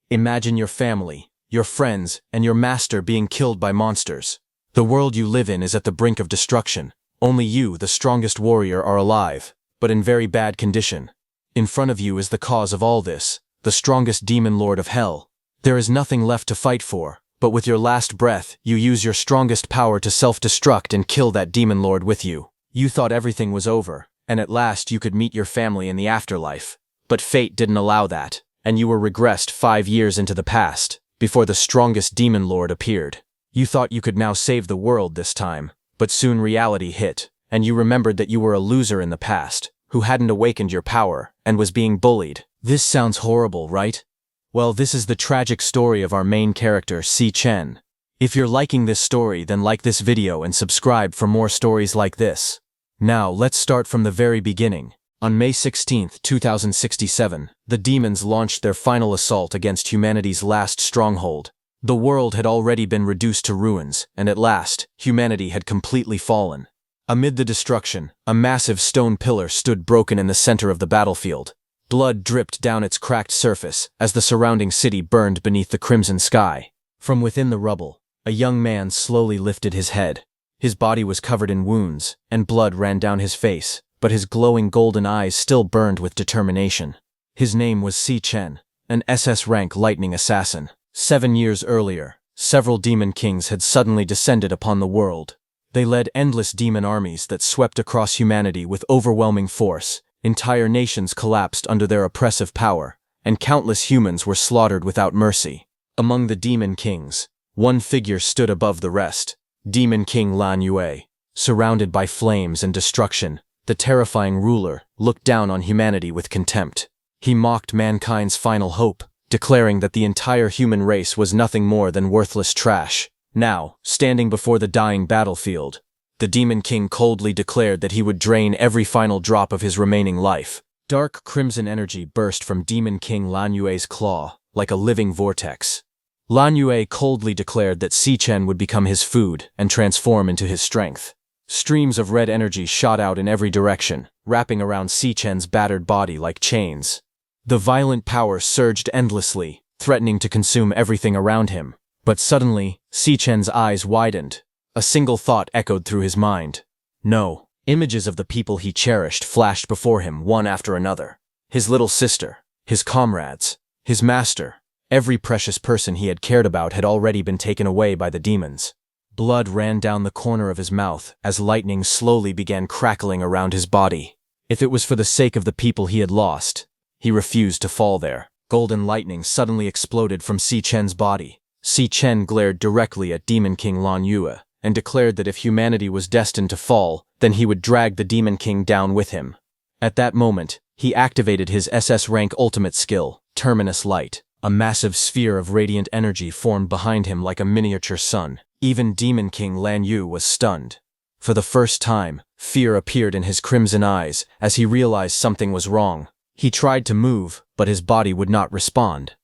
Imagine your family, your friends, and your master being killed by monsters. The world you live in is at the brink of destruction. Only you, the strongest warrior, are alive, but in very bad condition. In front of you is the cause of all this, the strongest demon lord of hell. There is nothing left to fight for, but with your last breath, you use your strongest power to self-destruct and kill that demon lord with you. You thought everything was over, and at last you could meet your family in the afterlife. But fate didn't allow that, and you were regressed 5 years into the past, before the strongest demon lord appeared. You thought you could now save the world this time, but soon reality hit, and you remembered that you were a loser in the past, who hadn't awakened your power, and was being bullied. This sounds horrible, right? Well, this is the tragic story of our main character, Si Chen. If you're liking this story, then like this video and subscribe for more stories like this. Now, let's start from the very beginning. On May 16, 2067, the demons launched their final assault against humanity's last stronghold. The world had already been reduced to ruins, and at last, humanity had completely fallen. Amid the destruction, a massive stone pillar stood broken in the center of the battlefield. Blood dripped down its cracked surface as the surrounding city burned beneath the crimson sky. From within the rubble, a young man slowly lifted his head. His body was covered in wounds, and blood ran down his face, but his glowing golden eyes still burned with determination. His name was Si Chen, an SS-rank lightning assassin. 7 years earlier, several demon kings had suddenly descended upon the world. They led endless demon armies that swept across humanity with overwhelming force. Entire nations collapsed under their oppressive power, and countless humans were slaughtered without mercy. Among the demon kings, one figure stood above the rest, Demon King Lan Yue. Surrounded by flames and destruction, the terrifying ruler looked down on humanity with contempt. He mocked mankind's final hope, declaring that the entire human race was nothing more than worthless trash. Now, standing before the dying battlefield, the Demon King coldly declared that he would drain every final drop of his remaining life. Dark crimson energy burst from Demon King Lan Yue's claw, like a living vortex. Lan Yue coldly declared that Si Chen would become his food and transform into his strength. Streams of red energy shot out in every direction, wrapping around Si Chen's battered body like chains. The violent power surged endlessly, threatening to consume everything around him. But suddenly, Si Chen's eyes widened. A single thought echoed through his mind. No. Images of the people he cherished flashed before him one after another. His little sister, his comrades, his master. Every precious person he had cared about had already been taken away by the demons. Blood ran down the corner of his mouth as lightning slowly began crackling around his body. If it was for the sake of the people he had lost, he refused to fall there. Golden lightning suddenly exploded from Si Chen's body. Si Chen glared directly at Demon King Lan Yue, and declared that if humanity was destined to fall, then he would drag the Demon King down with him. At that moment, he activated his SS-rank ultimate skill, Terminus Light. A massive sphere of radiant energy formed behind him like a miniature sun. Even Demon King Lan Yu was stunned. For the first time, fear appeared in his crimson eyes as he realized something was wrong. He tried to move, but his body would not respond.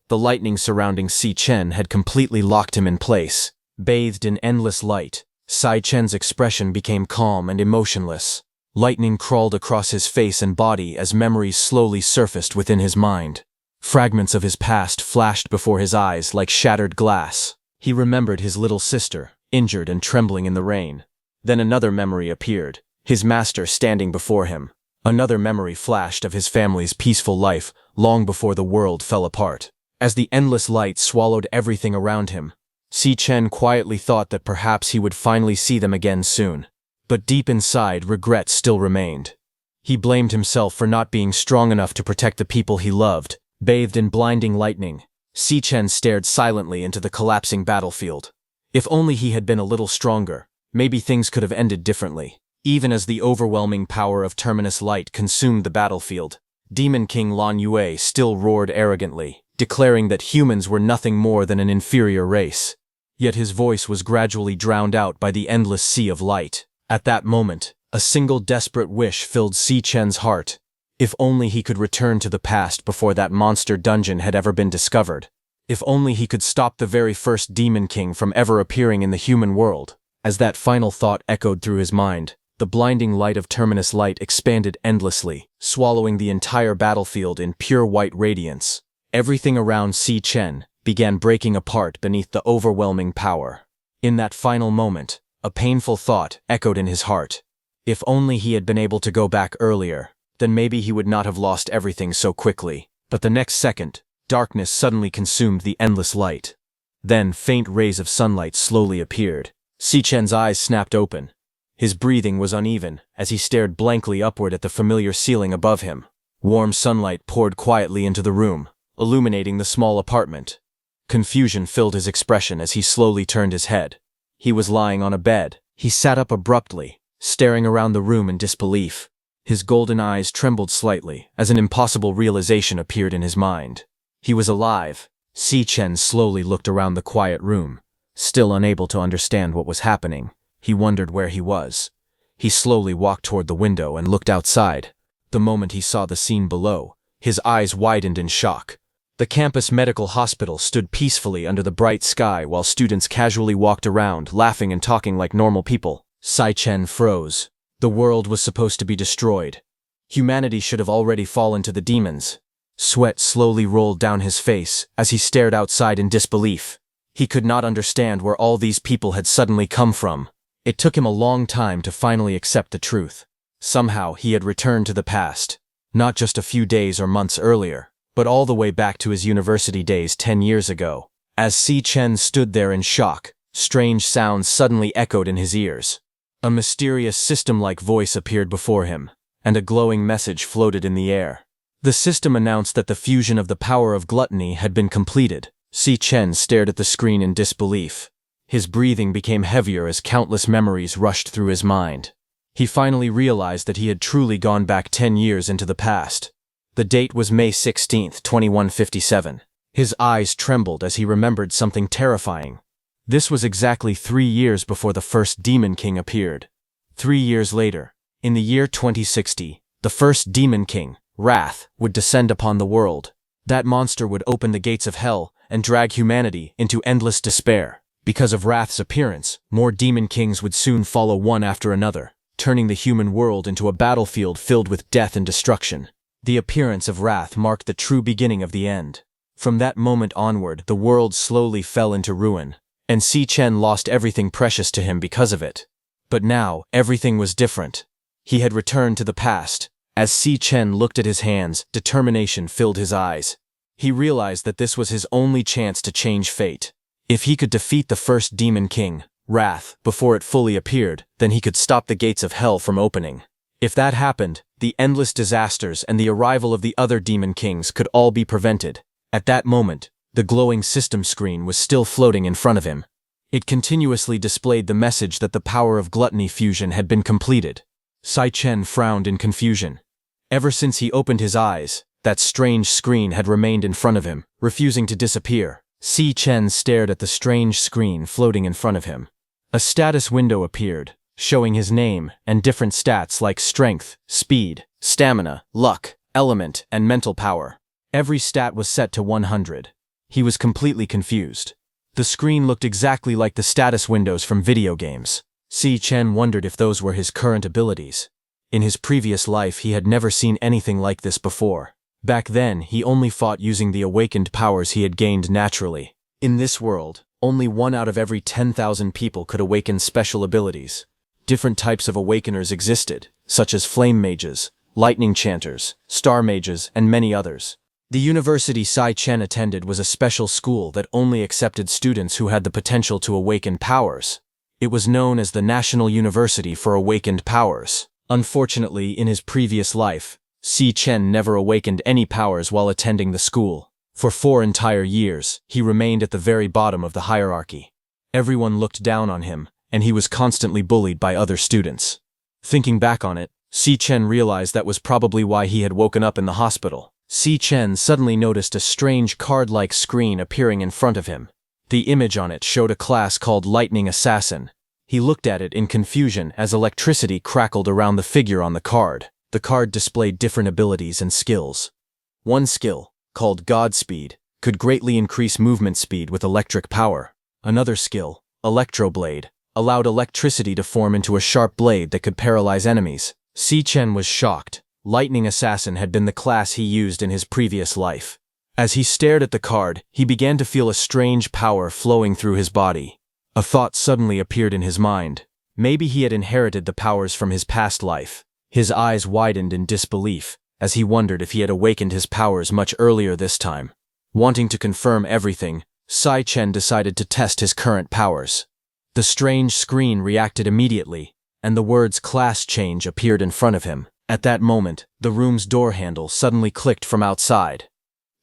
The lightning surrounding Si Chen had completely locked him in place. Bathed in endless light, Si Chen's expression became calm and emotionless. Lightning crawled across his face and body as memories slowly surfaced within his mind. Fragments of his past flashed before his eyes like shattered glass. He remembered his little sister, injured and trembling in the rain. Then another memory appeared, his master standing before him. Another memory flashed of his family's peaceful life long before the world fell apart. As the endless light swallowed everything around him, Si Chen quietly thought that perhaps he would finally see them again soon. But deep inside, regret still remained. He blamed himself for not being strong enough to protect the people he loved. Bathed in blinding lightning, Si Chen stared silently into the collapsing battlefield. If only he had been a little stronger, maybe things could have ended differently. Even as the overwhelming power of Terminus Light consumed the battlefield, Demon King Lan Yue still roared arrogantly, declaring that humans were nothing more than an inferior race. Yet his voice was gradually drowned out by the endless sea of light. At that moment, a single desperate wish filled Si Chen's heart. If only he could return to the past before that monster dungeon had ever been discovered. If only he could stop the very first Demon King from ever appearing in the human world. As that final thought echoed through his mind, the blinding light of Terminus Light expanded endlessly, swallowing the entire battlefield in pure white radiance. Everything around Si Chen began breaking apart beneath the overwhelming power. In that final moment, a painful thought echoed in his heart. If only he had been able to go back earlier, then maybe he would not have lost everything so quickly. But the next second, darkness suddenly consumed the endless light. Then faint rays of sunlight slowly appeared. Si Chen's eyes snapped open. His breathing was uneven as he stared blankly upward at the familiar ceiling above him. Warm sunlight poured quietly into the room, illuminating the small apartment. Confusion filled his expression as he slowly turned his head. He was lying on a bed. He sat up abruptly, staring around the room in disbelief. His golden eyes trembled slightly as an impossible realization appeared in his mind. He was alive. Si Chen slowly looked around the quiet room. Still unable to understand what was happening, he wondered where he was. He slowly walked toward the window and looked outside. The moment he saw the scene below, his eyes widened in shock. The campus medical hospital stood peacefully under the bright sky while students casually walked around, laughing and talking like normal people. Si Chen froze. The world was supposed to be destroyed. Humanity should have already fallen to the demons. Sweat slowly rolled down his face as he stared outside in disbelief. He could not understand where all these people had suddenly come from. It took him a long time to finally accept the truth. Somehow he had returned to the past, not just a few days or months earlier, but all the way back to his university days 10 years ago. As Si Chen stood there in shock, strange sounds suddenly echoed in his ears. A mysterious system-like voice appeared before him, and a glowing message floated in the air. The system announced that the fusion of the power of gluttony had been completed. Si Chen stared at the screen in disbelief. His breathing became heavier as countless memories rushed through his mind. He finally realized that he had truly gone back 10 years into the past. The date was May 16, 2157. His eyes trembled as he remembered something terrifying. This was exactly 3 years before the first Demon King appeared. 3 years later, in the year 2060, the first Demon King, Wrath, would descend upon the world. That monster would open the gates of hell and drag humanity into endless despair. Because of Wrath's appearance, more Demon Kings would soon follow one after another, turning the human world into a battlefield filled with death and destruction. The appearance of Wrath marked the true beginning of the end. From that moment onward, the world slowly fell into ruin, and Si Chen lost everything precious to him because of it. But now, everything was different. He had returned to the past. As Si Chen looked at his hands, determination filled his eyes. He realized that this was his only chance to change fate. If he could defeat the first Demon King, Wrath, before it fully appeared, then he could stop the gates of hell from opening. If that happened, the endless disasters and the arrival of the other Demon Kings could all be prevented. At that moment, the glowing system screen was still floating in front of him. It continuously displayed the message that the power of gluttony fusion had been completed. Si Chen frowned in confusion. Ever since he opened his eyes, that strange screen had remained in front of him, refusing to disappear. Si Chen stared at the strange screen floating in front of him. A status window appeared, showing his name and different stats like strength, speed, stamina, luck, element, and mental power. Every stat was set to 100. He was completely confused. The screen looked exactly like the status windows from video games. Si Chen wondered if those were his current abilities. In his previous life, he had never seen anything like this before. Back then, he only fought using the awakened powers he had gained naturally. In this world, only 1 out of every 10,000 people could awaken special abilities. Different types of awakeners existed, such as flame mages, lightning chanters, star mages, and many others. The university Si Chen attended was a special school that only accepted students who had the potential to awaken powers. It was known as the National University for Awakened Powers. Unfortunately, in his previous life, Si Chen never awakened any powers while attending the school. For 4 entire years, he remained at the very bottom of the hierarchy. Everyone looked down on him, and he was constantly bullied by other students. Thinking back on it, Si Chen realized that was probably why he had woken up in the hospital. Si Chen suddenly noticed a strange card-like screen appearing in front of him. The image on it showed a class called Lightning Assassin. He looked at it in confusion as electricity crackled around the figure on the card. The card displayed different abilities and skills. One skill, called Godspeed, could greatly increase movement speed with electric power. Another skill, Electroblade, allowed electricity to form into a sharp blade that could paralyze enemies. Si Chen was shocked. Lightning Assassin had been the class he used in his previous life. As he stared at the card, he began to feel a strange power flowing through his body. A thought suddenly appeared in his mind. Maybe he had inherited the powers from his past life. His eyes widened in disbelief, as he wondered if he had awakened his powers much earlier this time. Wanting to confirm everything, Sai Chen decided to test his current powers. The strange screen reacted immediately, and the words "class change" appeared in front of him. At that moment, the room's door handle suddenly clicked from outside.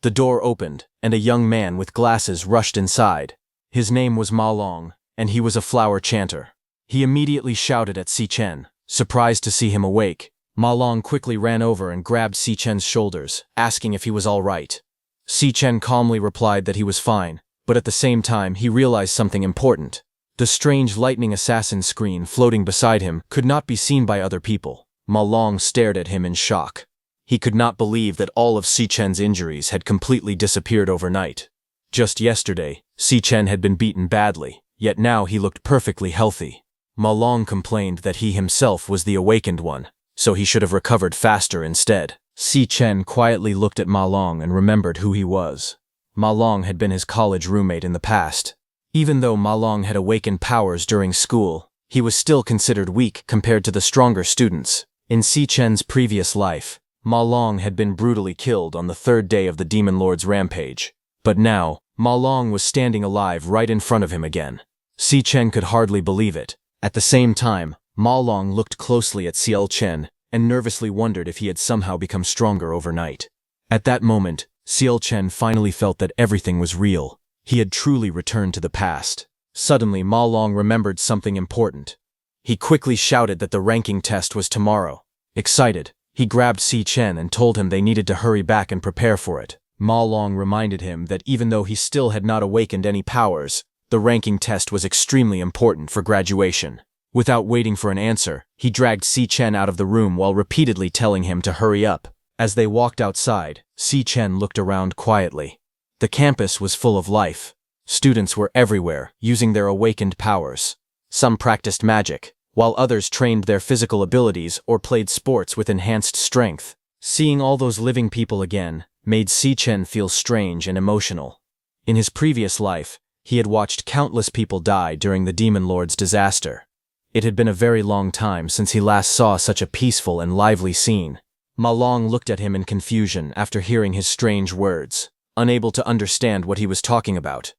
The door opened, and a young man with glasses rushed inside. His name was Ma Long, and he was a flower chanter. He immediately shouted at Si Chen. Surprised to see him awake, Ma Long quickly ran over and grabbed Si Chen's shoulders, asking if he was all right. Si Chen calmly replied that he was fine, but at the same time he realized something important. The strange lightning assassin screen floating beside him could not be seen by other people. Ma Long stared at him in shock. He could not believe that all of Si Chen's injuries had completely disappeared overnight. Just yesterday, Si Chen had been beaten badly, yet now he looked perfectly healthy. Ma Long complained that he himself was the awakened one, so he should have recovered faster instead. Si Chen quietly looked at Ma Long and remembered who he was. Ma Long had been his college roommate in the past. Even though Ma Long had awakened powers during school, he was still considered weak compared to the stronger students. In Si Chen's previous life, Ma Long had been brutally killed on the third day of the Demon Lord's rampage. But now, Ma Long was standing alive right in front of him again. Si Chen could hardly believe it. At the same time, Ma Long looked closely at Si Chen and nervously wondered if he had somehow become stronger overnight. At that moment, Si Chen finally felt that everything was real. He had truly returned to the past. Suddenly, Ma Long remembered something important. He quickly shouted that the ranking test was tomorrow. Excited, he grabbed Si Chen and told him they needed to hurry back and prepare for it. Ma Long reminded him that even though he still had not awakened any powers, the ranking test was extremely important for graduation. Without waiting for an answer, he dragged Si Chen out of the room while repeatedly telling him to hurry up. As they walked outside, Si Chen looked around quietly. The campus was full of life. Students were everywhere, using their awakened powers. Some practiced magic, while others trained their physical abilities or played sports with enhanced strength. Seeing all those living people again made Si Chen feel strange and emotional. In his previous life, he had watched countless people die during the Demon Lord's disaster. It had been a very long time since he last saw such a peaceful and lively scene. Ma Long looked at him in confusion after hearing his strange words, unable to understand what he was talking about.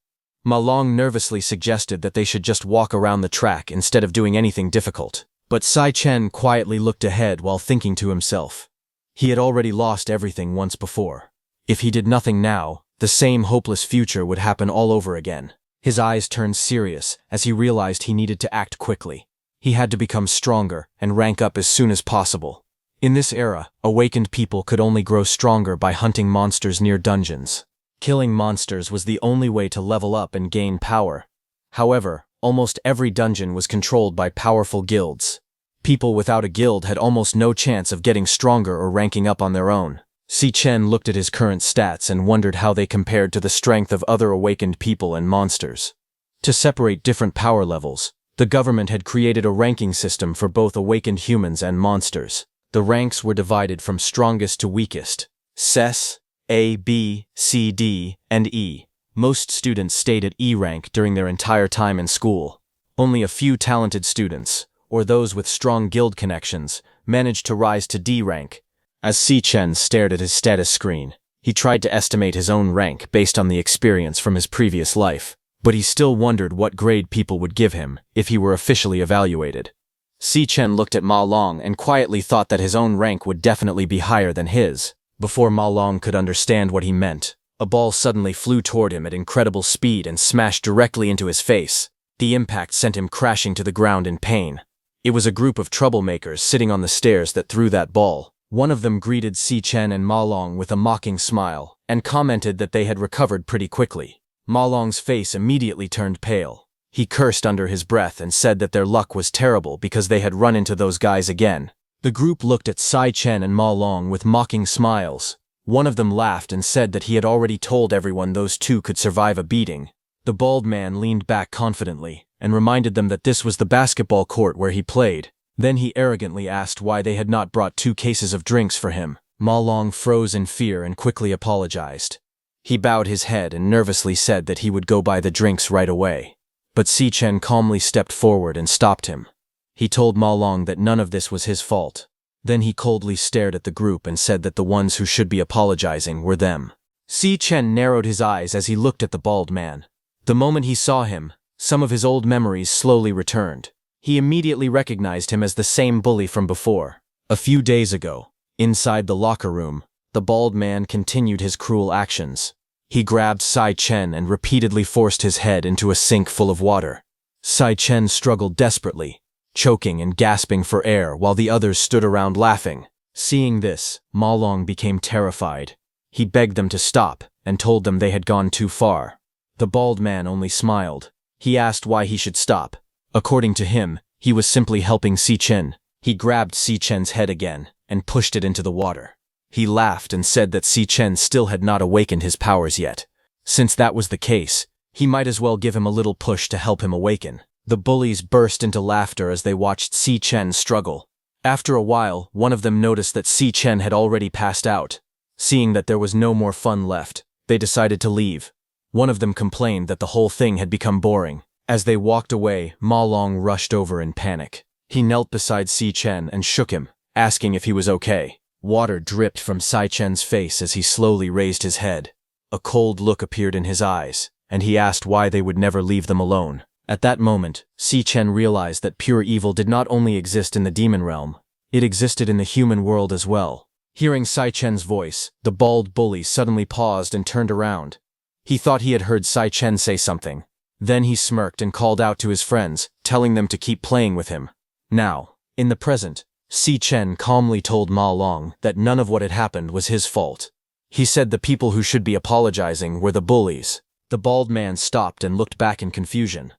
Ma Long nervously suggested that they should just walk around the track instead of doing anything difficult. But Si Chen quietly looked ahead while thinking to himself. He had already lost everything once before. If he did nothing now, the same hopeless future would happen all over again. His eyes turned serious as he realized he needed to act quickly. He had to become stronger and rank up as soon as possible. In this era, awakened people could only grow stronger by hunting monsters near dungeons. Killing monsters was the only way to level up and gain power. However, almost every dungeon was controlled by powerful guilds. People without a guild had almost no chance of getting stronger or ranking up on their own. Si Chen looked at his current stats and wondered how they compared to the strength of other awakened people and monsters. To separate different power levels, the government had created a ranking system for both awakened humans and monsters. The ranks were divided from strongest to weakest. SES, A, B, C, D, and E. Most students stayed at E rank during their entire time in school. Only a few talented students, or those with strong guild connections, managed to rise to D rank. As Si Chen stared at his status screen, he tried to estimate his own rank based on the experience from his previous life, but he still wondered what grade people would give him if he were officially evaluated. Si Chen looked at Ma Long and quietly thought that his own rank would definitely be higher than his. Before Ma Long could understand what he meant, a ball suddenly flew toward him at incredible speed and smashed directly into his face. The impact sent him crashing to the ground in pain. It was a group of troublemakers sitting on the stairs that threw that ball. One of them greeted Si Chen and Ma Long with a mocking smile and commented that they had recovered pretty quickly. Ma Long's face immediately turned pale. He cursed under his breath and said that their luck was terrible because they had run into those guys again. The group looked at Si Chen and Ma Long with mocking smiles. One of them laughed and said that he had already told everyone those two could survive a beating. The bald man leaned back confidently and reminded them that this was the basketball court where he played. Then he arrogantly asked why they had not brought 2 cases of drinks for him. Ma Long froze in fear and quickly apologized. He bowed his head and nervously said that he would go buy the drinks right away. But Si Chen calmly stepped forward and stopped him. He told Ma Long that none of this was his fault. Then he coldly stared at the group and said that the ones who should be apologizing were them. Si Chen narrowed his eyes as he looked at the bald man. The moment he saw him, some of his old memories slowly returned. He immediately recognized him as the same bully from before. A few days ago, inside the locker room, the bald man continued his cruel actions. He grabbed Si Chen and repeatedly forced his head into a sink full of water. Si Chen struggled desperately, choking and gasping for air while the others stood around laughing. Seeing this, Ma Long became terrified. He begged them to stop and told them they had gone too far. The bald man only smiled. He asked why he should stop. According to him, he was simply helping Si Chen. He grabbed Si Chen's head again and pushed it into the water. He laughed and said that Si Chen still had not awakened his powers yet. Since that was the case, he might as well give him a little push to help him awaken. The bullies burst into laughter as they watched Si Chen struggle. After a while, one of them noticed that Si Chen had already passed out. Seeing that there was no more fun left, they decided to leave. One of them complained that the whole thing had become boring. As they walked away, Ma Long rushed over in panic. He knelt beside Si Chen and shook him, asking if he was okay. Water dripped from Si Chen's face as he slowly raised his head. A cold look appeared in his eyes, and he asked why they would never leave them alone. At that moment, Si Chen realized that pure evil did not only exist in the demon realm, it existed in the human world as well. Hearing Si Chen's voice, the bald bully suddenly paused and turned around. He thought he had heard Si Chen say something. Then he smirked and called out to his friends, telling them to keep playing with him. Now, in the present, Si Chen calmly told Ma Long that none of what had happened was his fault. He said the people who should be apologizing were the bullies. The bald man stopped and looked back in confusion.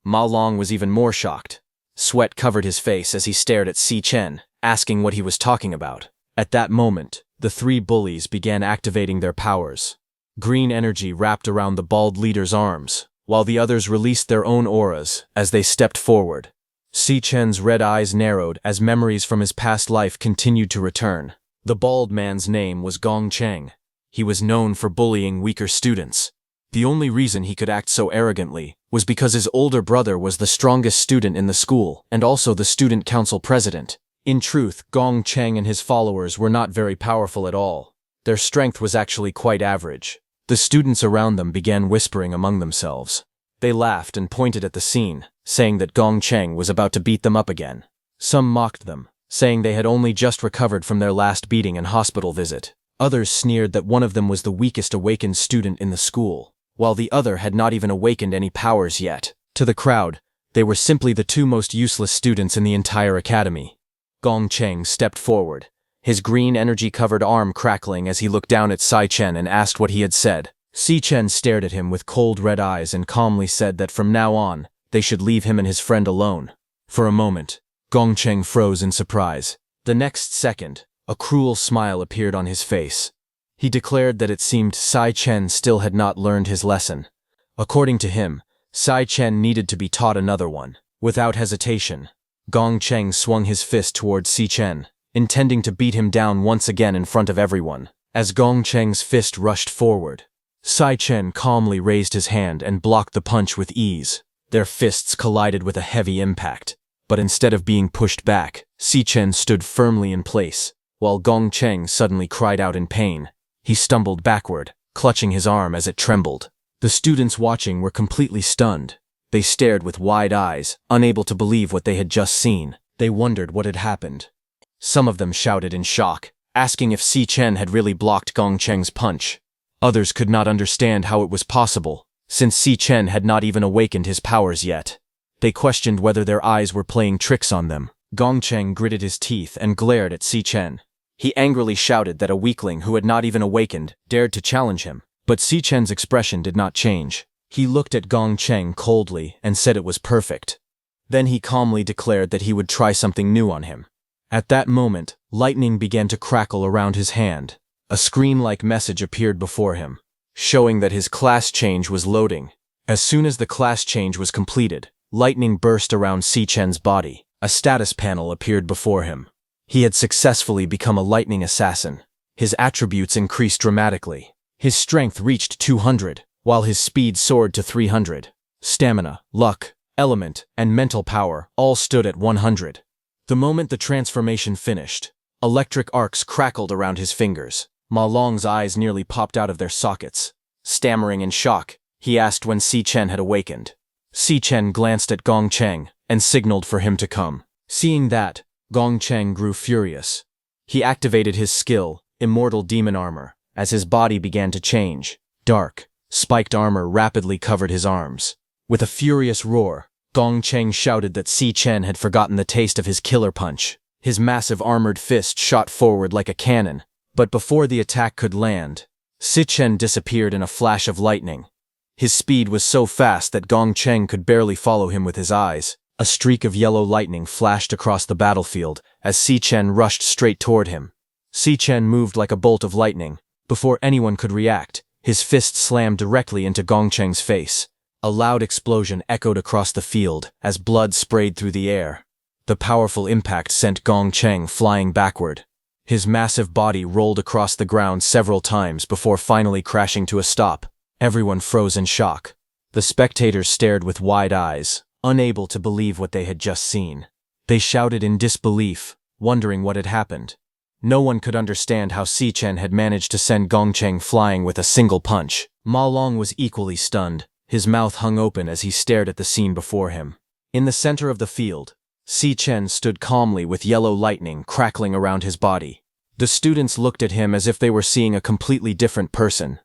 Ma Long was even more shocked. Sweat covered his face as he stared at Si Chen, asking what he was talking about. At that moment, the three bullies began activating their powers. Green energy wrapped around the bald leader's arms, while the others released their own auras as they stepped forward. Si Chen's red eyes narrowed as memories from his past life continued to return. The bald man's name was Gong Cheng. He was known for bullying weaker students. The only reason he could act so arrogantly was because his older brother was the strongest student in the school and also the student council president. In truth, Gong Cheng and his followers were not very powerful at all. Their strength was actually quite average. The students around them began whispering among themselves. They laughed and pointed at the scene, saying that Gong Cheng was about to beat them up again. Some mocked them, saying they had only just recovered from their last beating and hospital visit. Others sneered that one of them was the weakest awakened student in the school, while the other had not even awakened any powers yet. To the crowd, they were simply the two most useless students in the entire academy. Gong Cheng stepped forward, his green energy-covered arm crackling as he looked down at Si Chen and asked what he had said. Si Chen stared at him with cold red eyes and calmly said that from now on, they should leave him and his friend alone. For a moment, Gong Cheng froze in surprise. The next second, a cruel smile appeared on his face. He declared that it seemed Si Chen still had not learned his lesson. According to him, Si Chen needed to be taught another one. Without hesitation, Gong Cheng swung his fist towards Si Chen, intending to beat him down once again in front of everyone. As Gong Cheng's fist rushed forward, Si Chen calmly raised his hand and blocked the punch with ease. Their fists collided with a heavy impact, but instead of being pushed back, Si Chen stood firmly in place, while Gong Cheng suddenly cried out in pain. He stumbled backward, clutching his arm as it trembled. The students watching were completely stunned. They stared with wide eyes, unable to believe what they had just seen. They wondered what had happened. Some of them shouted in shock, asking if Si Chen had really blocked Gong Cheng's punch. Others could not understand how it was possible, since Si Chen had not even awakened his powers yet. They questioned whether their eyes were playing tricks on them. Gong Cheng gritted his teeth and glared at Si Chen. He angrily shouted that a weakling who had not even awakened dared to challenge him, but Si Chen's expression did not change. He looked at Gong Cheng coldly and said it was perfect. Then he calmly declared that he would try something new on him. At that moment, lightning began to crackle around his hand. A screen-like message appeared before him, showing that his class change was loading. As soon as the class change was completed, lightning burst around Si Chen's body. A status panel appeared before him. He had successfully become a lightning assassin. His attributes increased dramatically. His strength reached 200, while his speed soared to 300. Stamina, luck, element, and mental power all stood at 100. The moment the transformation finished, electric arcs crackled around his fingers. Ma Long's eyes nearly popped out of their sockets. Stammering in shock, he asked when Si Chen had awakened. Si Chen glanced at Gong Cheng and signaled for him to come. Seeing that, Gong Cheng grew furious. He activated his skill, Immortal Demon Armor, as his body began to change. Dark, spiked armor rapidly covered his arms. With a furious roar, Gong Cheng shouted that Si Chen had forgotten the taste of his killer punch. His massive armored fist shot forward like a cannon, but before the attack could land, Si Chen disappeared in a flash of lightning. His speed was so fast that Gong Cheng could barely follow him with his eyes. A streak of yellow lightning flashed across the battlefield as Si Chen rushed straight toward him. Si Chen moved like a bolt of lightning. Before anyone could react, his fist slammed directly into Gong Cheng's face. A loud explosion echoed across the field as blood sprayed through the air. The powerful impact sent Gong Cheng flying backward. His massive body rolled across the ground several times before finally crashing to a stop. Everyone froze in shock. The spectators stared with wide eyes, unable to believe what they had just seen. They shouted in disbelief, wondering what had happened. No one could understand how Si Chen had managed to send Gong Cheng flying with a single punch. Ma Long was equally stunned. His mouth hung open as he stared at the scene before him. In the center of the field, Si Chen stood calmly with yellow lightning crackling around his body. The students looked at him as if they were seeing a completely different person.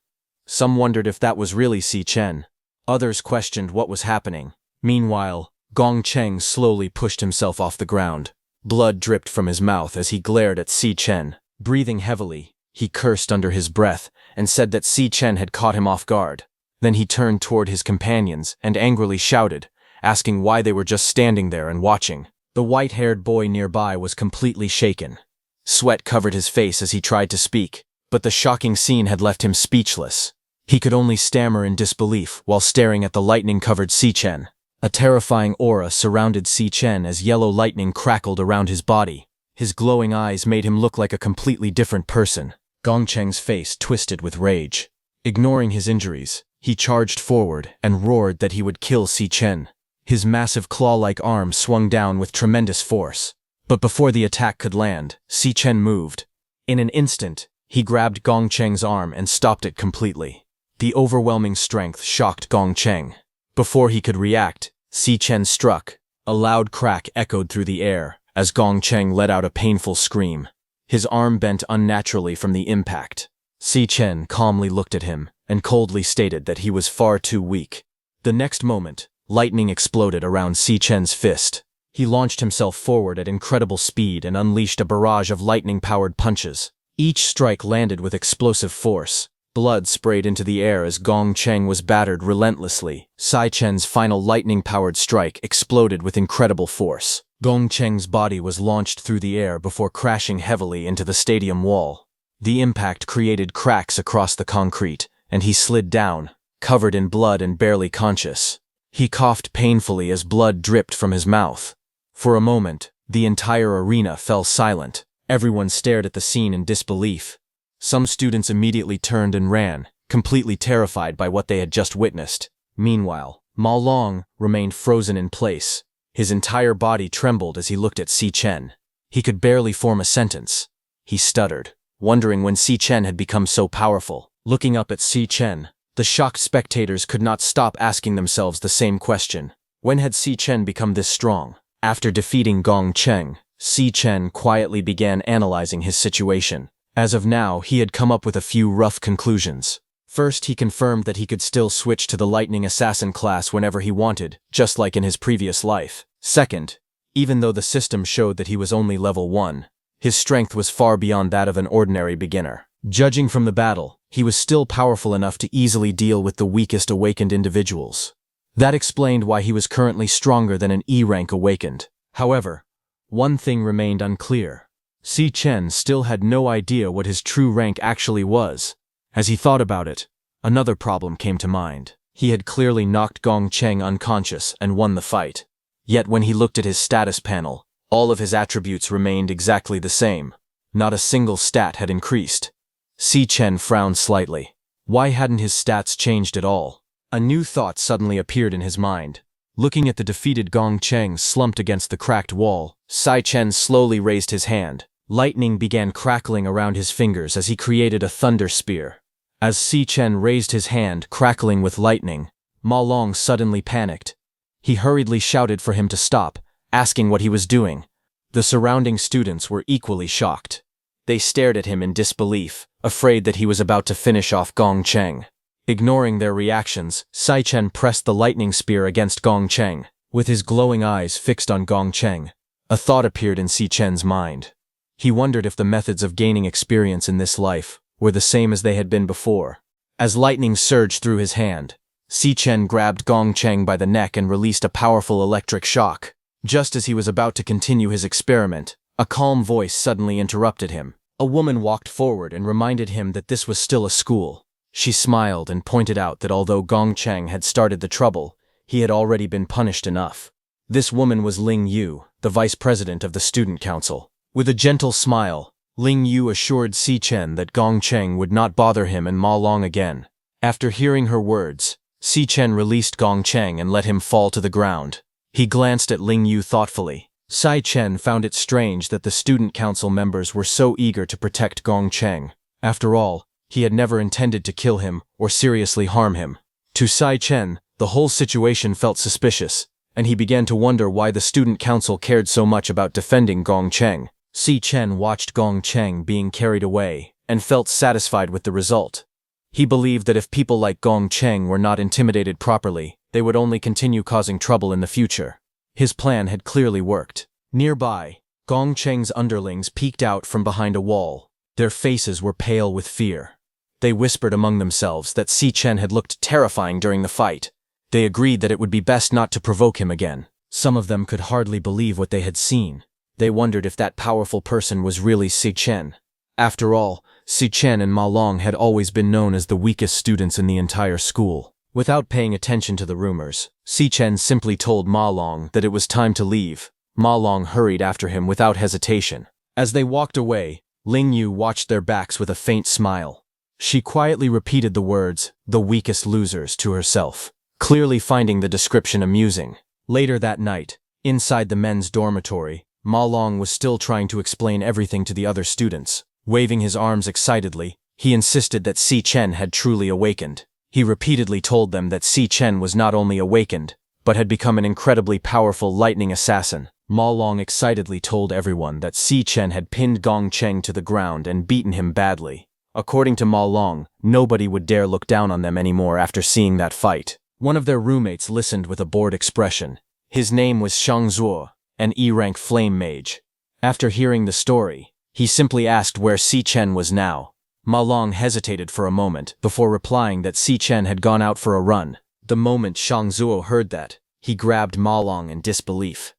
Some wondered if that was really Si Chen. Others questioned what was happening. Meanwhile, Gong Cheng slowly pushed himself off the ground. Blood dripped from his mouth as he glared at Si Chen. Breathing heavily, he cursed under his breath and said that Si Chen had caught him off guard. Then he turned toward his companions and angrily shouted, asking why they were just standing there and watching. The white-haired boy nearby was completely shaken. Sweat covered his face as he tried to speak, but the shocking scene had left him speechless. He could only stammer in disbelief while staring at the lightning-covered Si Chen. A terrifying aura surrounded Si Chen as yellow lightning crackled around his body. His glowing eyes made him look like a completely different person. Gong Cheng's face twisted with rage. Ignoring his injuries, he charged forward and roared that he would kill Si Chen. His massive claw-like arm swung down with tremendous force. But before the attack could land, Si Chen moved. In an instant, he grabbed Gong Cheng's arm and stopped it completely. The overwhelming strength shocked Gong Cheng. Before he could react, Si Chen struck. A loud crack echoed through the air as Gong Cheng let out a painful scream. His arm bent unnaturally from the impact. Si Chen calmly looked at him and coldly stated that he was far too weak. The next moment, lightning exploded around Si Chen's fist. He launched himself forward at incredible speed and unleashed a barrage of lightning-powered punches. Each strike landed with explosive force. Blood sprayed into the air as Gong Cheng was battered relentlessly. Si Chen's final lightning-powered strike exploded with incredible force. Gong Cheng's body was launched through the air before crashing heavily into the stadium wall. The impact created cracks across the concrete, and he slid down, covered in blood and barely conscious. He coughed painfully as blood dripped from his mouth. For a moment, the entire arena fell silent. Everyone stared at the scene in disbelief. Some students immediately turned and ran, completely terrified by what they had just witnessed. Meanwhile, Ma Long remained frozen in place. His entire body trembled as he looked at Si Chen. He could barely form a sentence. He stuttered, wondering when Si Chen had become so powerful. Looking up at Si Chen, the shocked spectators could not stop asking themselves the same question. When had Si Chen become this strong? After defeating Gong Cheng, Si Chen quietly began analyzing his situation. As of now, he had come up with a few rough conclusions. First, he confirmed that he could still switch to the Lightning Assassin class whenever he wanted, just like in his previous life. Second, even though the system showed that he was only level 1, his strength was far beyond that of an ordinary beginner. Judging from the battle, he was still powerful enough to easily deal with the weakest awakened individuals. That explained why he was currently stronger than an E-rank awakened. However, one thing remained unclear. Si Chen still had no idea what his true rank actually was. As he thought about it, another problem came to mind. He had clearly knocked Gong Cheng unconscious and won the fight. Yet when he looked at his status panel, all of his attributes remained exactly the same. Not a single stat had increased. Si Chen frowned slightly. Why hadn't his stats changed at all? A new thought suddenly appeared in his mind. Looking at the defeated Gong Cheng slumped against the cracked wall, Sai Chen slowly raised his hand. Lightning began crackling around his fingers as he created a thunder spear. As Si Chen raised his hand, crackling with lightning, Ma Long suddenly panicked. He hurriedly shouted for him to stop, asking what he was doing. The surrounding students were equally shocked. They stared at him in disbelief, afraid that he was about to finish off Gong Cheng. Ignoring their reactions, Sai Chen pressed the lightning spear against Gong Cheng. With his glowing eyes fixed on Gong Cheng, a thought appeared in Si Chen's mind. He wondered if the methods of gaining experience in this life were the same as they had been before. As lightning surged through his hand, Si Chen grabbed Gong Cheng by the neck and released a powerful electric shock. Just as he was about to continue his experiment, a calm voice suddenly interrupted him. A woman walked forward and reminded him that this was still a school. She smiled and pointed out that although Gong Cheng had started the trouble, he had already been punished enough. This woman was Ling Yu, the vice president of the student council. With a gentle smile, Ling Yu assured Si Chen that Gong Cheng would not bother him and Ma Long again. After hearing her words, Si Chen released Gong Cheng and let him fall to the ground. He glanced at Ling Yu thoughtfully. Sai Chen found it strange that the student council members were so eager to protect Gong Cheng. After all, he had never intended to kill him or seriously harm him. To Sai Chen, the whole situation felt suspicious, and he began to wonder why the student council cared so much about defending Gong Cheng. Si Chen watched Gong Cheng being carried away and felt satisfied with the result. He believed that if people like Gong Cheng were not intimidated properly, they would only continue causing trouble in the future. His plan had clearly worked. Nearby, Gong Cheng's underlings peeked out from behind a wall. Their faces were pale with fear. They whispered among themselves that Si Chen had looked terrifying during the fight. They agreed that it would be best not to provoke him again. Some of them could hardly believe what they had seen. They wondered if that powerful person was really Si Chen. After all, Si Chen and Ma Long had always been known as the weakest students in the entire school. Without paying attention to the rumors, Si Chen simply told Ma Long that it was time to leave. Ma Long hurried after him without hesitation. As they walked away, Ling Yu watched their backs with a faint smile. She quietly repeated the words, "the weakest losers," to herself, clearly finding the description amusing. Later that night, inside the men's dormitory, Ma Long was still trying to explain everything to the other students. Waving his arms excitedly, he insisted that Si Chen had truly awakened. He repeatedly told them that Si Chen was not only awakened, but had become an incredibly powerful lightning assassin. Ma Long excitedly told everyone that Si Chen had pinned Gong Cheng to the ground and beaten him badly. According to Ma Long, nobody would dare look down on them anymore after seeing that fight. One of their roommates listened with a bored expression. His name was Shang Zuo, an E-rank flame mage. After hearing the story, he simply asked where Si Chen was now. Ma Long hesitated for a moment before replying that Si Chen had gone out for a run. The moment Shang Zuo heard that, he grabbed Ma Long in disbelief.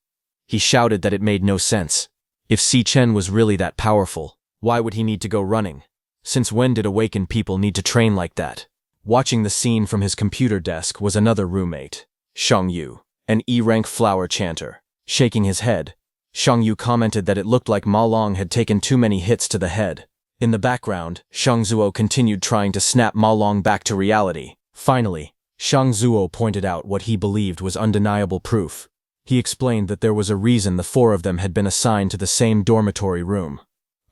He shouted that it made no sense. If Si Chen was really that powerful, why would he need to go running? Since when did awakened people need to train like that? Watching the scene from his computer desk was another roommate, Shang Yu, an E-rank flower chanter. Shaking his head, Shang Yu commented that it looked like Ma Long had taken too many hits to the head. In the background, Shang Zuo continued trying to snap Ma Long back to reality. Finally, Shang Zuo pointed out what he believed was undeniable proof. He explained that there was a reason the four of them had been assigned to the same dormitory room.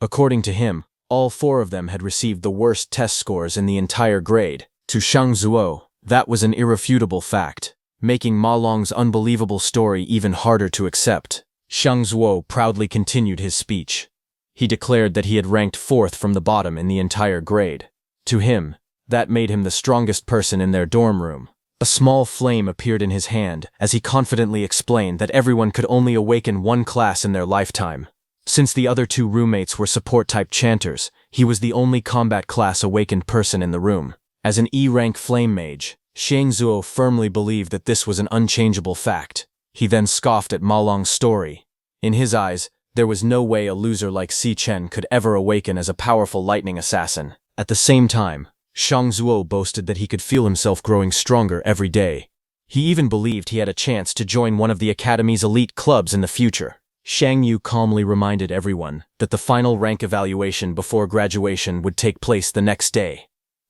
According to him, all four of them had received the worst test scores in the entire grade. To Shang Zuo, that was an irrefutable fact, making Ma Long's unbelievable story even harder to accept. Shang Zuo proudly continued his speech. He declared that he had ranked 4th from the bottom in the entire grade. To him, that made him the strongest person in their dorm room. A small flame appeared in his hand as he confidently explained that everyone could only awaken one class in their lifetime. Since the other two roommates were support-type chanters, he was the only combat class awakened person in the room. As an E-rank flame mage, Shang Zuo firmly believed that this was an unchangeable fact. He then scoffed at Ma Long's story. In his eyes, there was no way a loser like Si Chen could ever awaken as a powerful lightning assassin. At the same time, Shang Zuo boasted that he could feel himself growing stronger every day. He even believed he had a chance to join one of the Academy's elite clubs in the future. Shang Yu calmly reminded everyone that the final rank evaluation before graduation would take place the next day.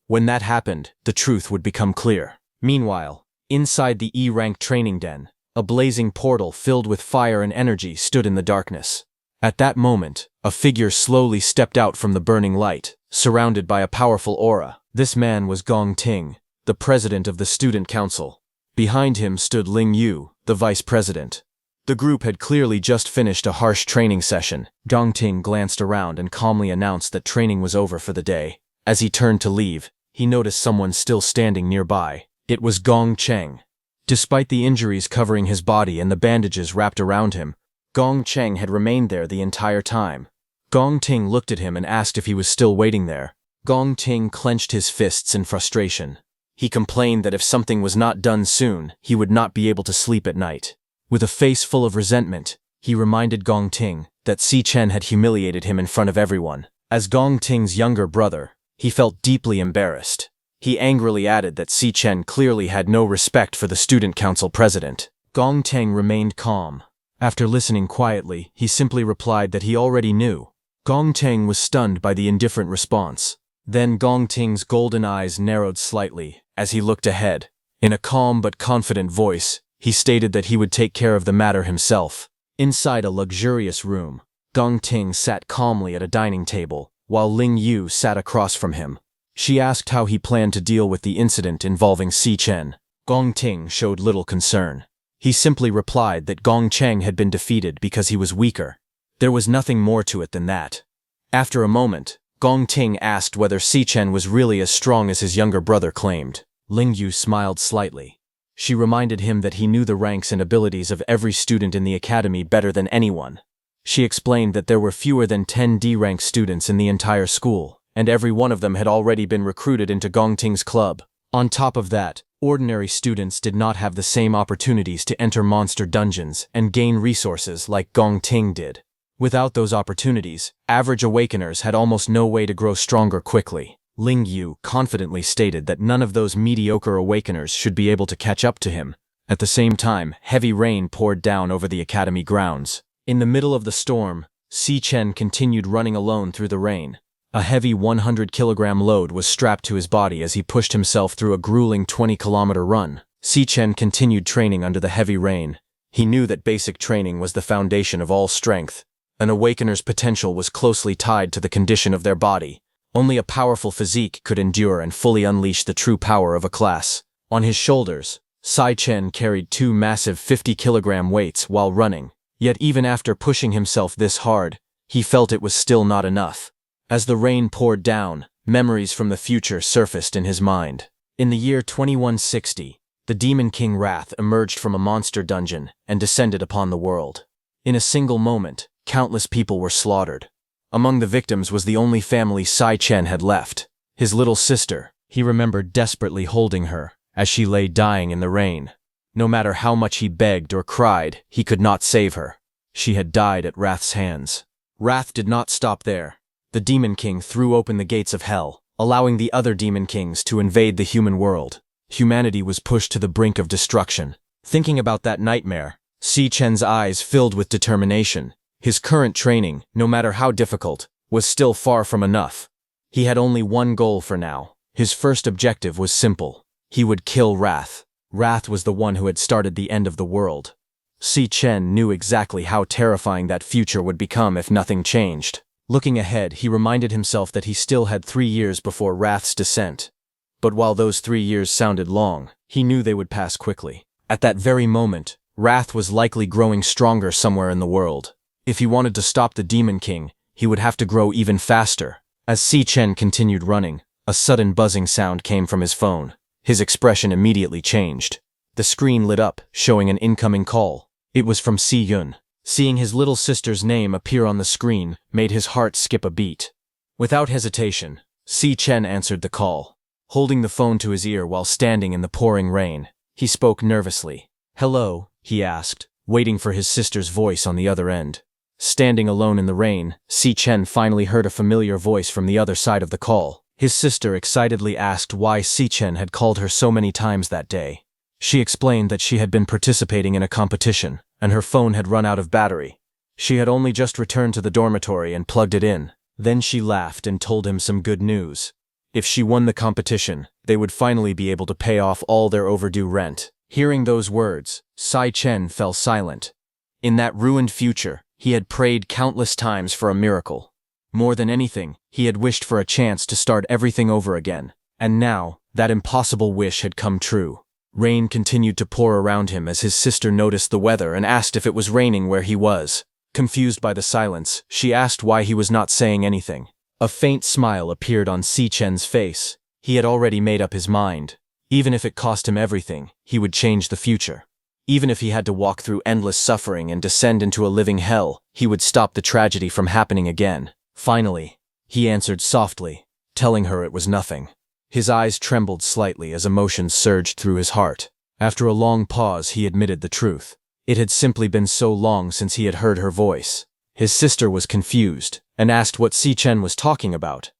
When that happened, the truth would become clear. Meanwhile, inside the E-rank training den, a blazing portal filled with fire and energy stood in the darkness. At that moment, a figure slowly stepped out from the burning light, surrounded by a powerful aura. This man was Gong Ting, the president of the student council. Behind him stood Ling Yu, the vice president. The group had clearly just finished a harsh training session. Gong Ting glanced around and calmly announced that training was over for the day. As he turned to leave, he noticed someone still standing nearby. It was Gong Cheng. Despite the injuries covering his body and the bandages wrapped around him, Gong Cheng had remained there the entire time. Gong Ting looked at him and asked if he was still waiting there. Gong Ting clenched his fists in frustration. He complained that if something was not done soon, he would not be able to sleep at night. With a face full of resentment, he reminded Gong Ting that Si Chen had humiliated him in front of everyone. As Gong Ting's younger brother, he felt deeply embarrassed. He angrily added that Si Chen clearly had no respect for the student council president. Gong Ting remained calm. After listening quietly, he simply replied that he already knew. Gong Ting was stunned by the indifferent response. Then Gong Ting's golden eyes narrowed slightly as he looked ahead. In a calm but confident voice, he stated that he would take care of the matter himself. Inside a luxurious room, Gong Ting sat calmly at a dining table, while Ling Yu sat across from him. She asked how he planned to deal with the incident involving Si Chen. Gong Ting showed little concern. He simply replied that Gong Cheng had been defeated because he was weaker. There was nothing more to it than that. After a moment, Gong Ting asked whether Si Chen was really as strong as his younger brother claimed. Ling Yu smiled slightly. She reminded him that he knew the ranks and abilities of every student in the academy better than anyone. She explained that there were fewer than 10 D-rank students in the entire school, and every one of them had already been recruited into Gong Ting's club. On top of that, ordinary students did not have the same opportunities to enter monster dungeons and gain resources like Gong Ting did. Without those opportunities, average awakeners had almost no way to grow stronger quickly. Ling Yu confidently stated that none of those mediocre awakeners should be able to catch up to him. At the same time, heavy rain poured down over the academy grounds. In the middle of the storm, Si Chen continued running alone through the rain. A heavy 100-kilogram load was strapped to his body as he pushed himself through a grueling 20-kilometer run. Si Chen continued training under the heavy rain. He knew that basic training was the foundation of all strength. An awakener's potential was closely tied to the condition of their body. Only a powerful physique could endure and fully unleash the true power of a class. On his shoulders, Si Chen carried 2 massive 50-kilogram weights while running. Yet even after pushing himself this hard, he felt it was still not enough. As the rain poured down, memories from the future surfaced in his mind. In the year 2160, the Demon King Wrath emerged from a monster dungeon and descended upon the world. In a single moment, countless people were slaughtered. Among the victims was the only family Si Chen had left, his little sister. He remembered desperately holding her as she lay dying in the rain. No matter how much he begged or cried, he could not save her. She had died at Wrath's hands. Wrath did not stop there. The Demon King threw open the gates of hell, allowing the other Demon Kings to invade the human world. Humanity was pushed to the brink of destruction. Thinking about that nightmare, Si Chen's eyes filled with determination. His current training, no matter how difficult, was still far from enough. He had only one goal for now. His first objective was simple. He would kill Wrath. Wrath was the one who had started the end of the world. Si Chen knew exactly how terrifying that future would become if nothing changed. Looking ahead, he reminded himself that he still had 3 years before Wrath's descent. But while those 3 years sounded long, he knew they would pass quickly. At that very moment, Wrath was likely growing stronger somewhere in the world. If he wanted to stop the Demon King, he would have to grow even faster. As Si Chen continued running, a sudden buzzing sound came from his phone. His expression immediately changed. The screen lit up, showing an incoming call. It was from Si Yun. Seeing his little sister's name appear on the screen made his heart skip a beat. Without hesitation, Si Chen answered the call. Holding the phone to his ear while standing in the pouring rain, he spoke nervously. "Hello?" he asked, waiting for his sister's voice on the other end. Standing alone in the rain, Si Chen finally heard a familiar voice from the other side of the call. His sister excitedly asked why Si Chen had called her so many times that day. She explained that she had been participating in a competition, and her phone had run out of battery. She had only just returned to the dormitory and plugged it in. Then she laughed and told him some good news. If she won the competition, they would finally be able to pay off all their overdue rent. Hearing those words, Sai Chen fell silent. In that ruined future, he had prayed countless times for a miracle. More than anything, he had wished for a chance to start everything over again. And now, that impossible wish had come true. Rain continued to pour around him as his sister noticed the weather and asked if it was raining where he was. Confused by the silence, she asked why he was not saying anything. A faint smile appeared on Si Chen's face. He had already made up his mind. Even if it cost him everything, he would change the future. Even if he had to walk through endless suffering and descend into a living hell, he would stop the tragedy from happening again. Finally, he answered softly, telling her it was nothing. His eyes trembled slightly as emotions surged through his heart. After a long pause, he admitted the truth. It had simply been so long since he had heard her voice. His sister was confused and asked what Si Chen was talking about.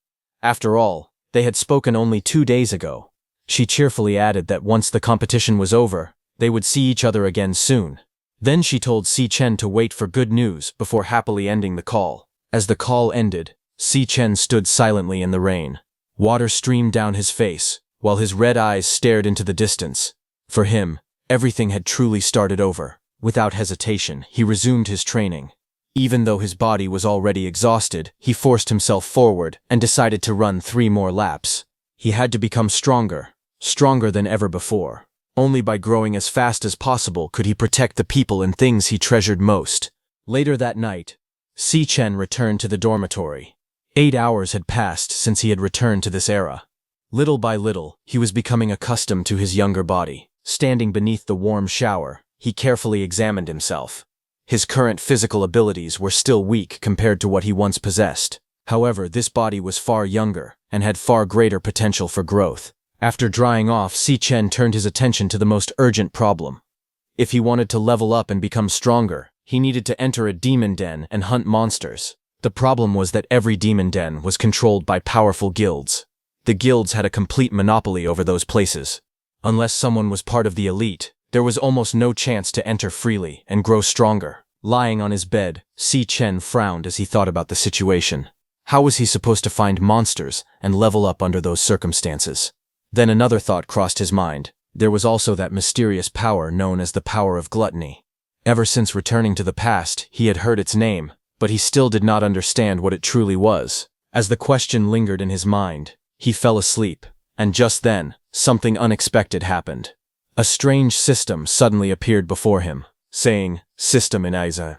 After all, they had spoken only 2 days ago. She cheerfully added that once the competition was over, they would see each other again soon. Then she told Si Chen to wait for good news before happily ending the call. As the call ended, Si Chen stood silently in the rain. Water streamed down his face, while his red eyes stared into the distance. For him, everything had truly started over. Without hesitation, he resumed his training. Even though his body was already exhausted, he forced himself forward and decided to run 3 more laps. He had to become stronger than ever before. Only by growing as fast as possible could he protect the people and things he treasured most. Later that night, Si Chen returned to the dormitory. 8 hours had passed since he had returned to this era. Little by little, he was becoming accustomed to his younger body. Standing beneath the warm shower, he carefully examined himself. His current physical abilities were still weak compared to what he once possessed. However, this body was far younger and had far greater potential for growth. After drying off, Si Chen turned his attention to the most urgent problem. If he wanted to level up and become stronger, he needed to enter a demon den and hunt monsters. The problem was that every demon den was controlled by powerful guilds. The guilds had a complete monopoly over those places. Unless someone was part of the elite, there was almost no chance to enter freely and grow stronger. Lying on his bed, Si Chen frowned as he thought about the situation. How was he supposed to find monsters and level up under those circumstances? Then another thought crossed his mind. There was also that mysterious power known as the power of gluttony. Ever since returning to the past, he had heard its name, but he still did not understand what it truly was. As the question lingered in his mind, he fell asleep, and just then, something unexpected happened. A strange system suddenly appeared before him, saying, "System in Isa."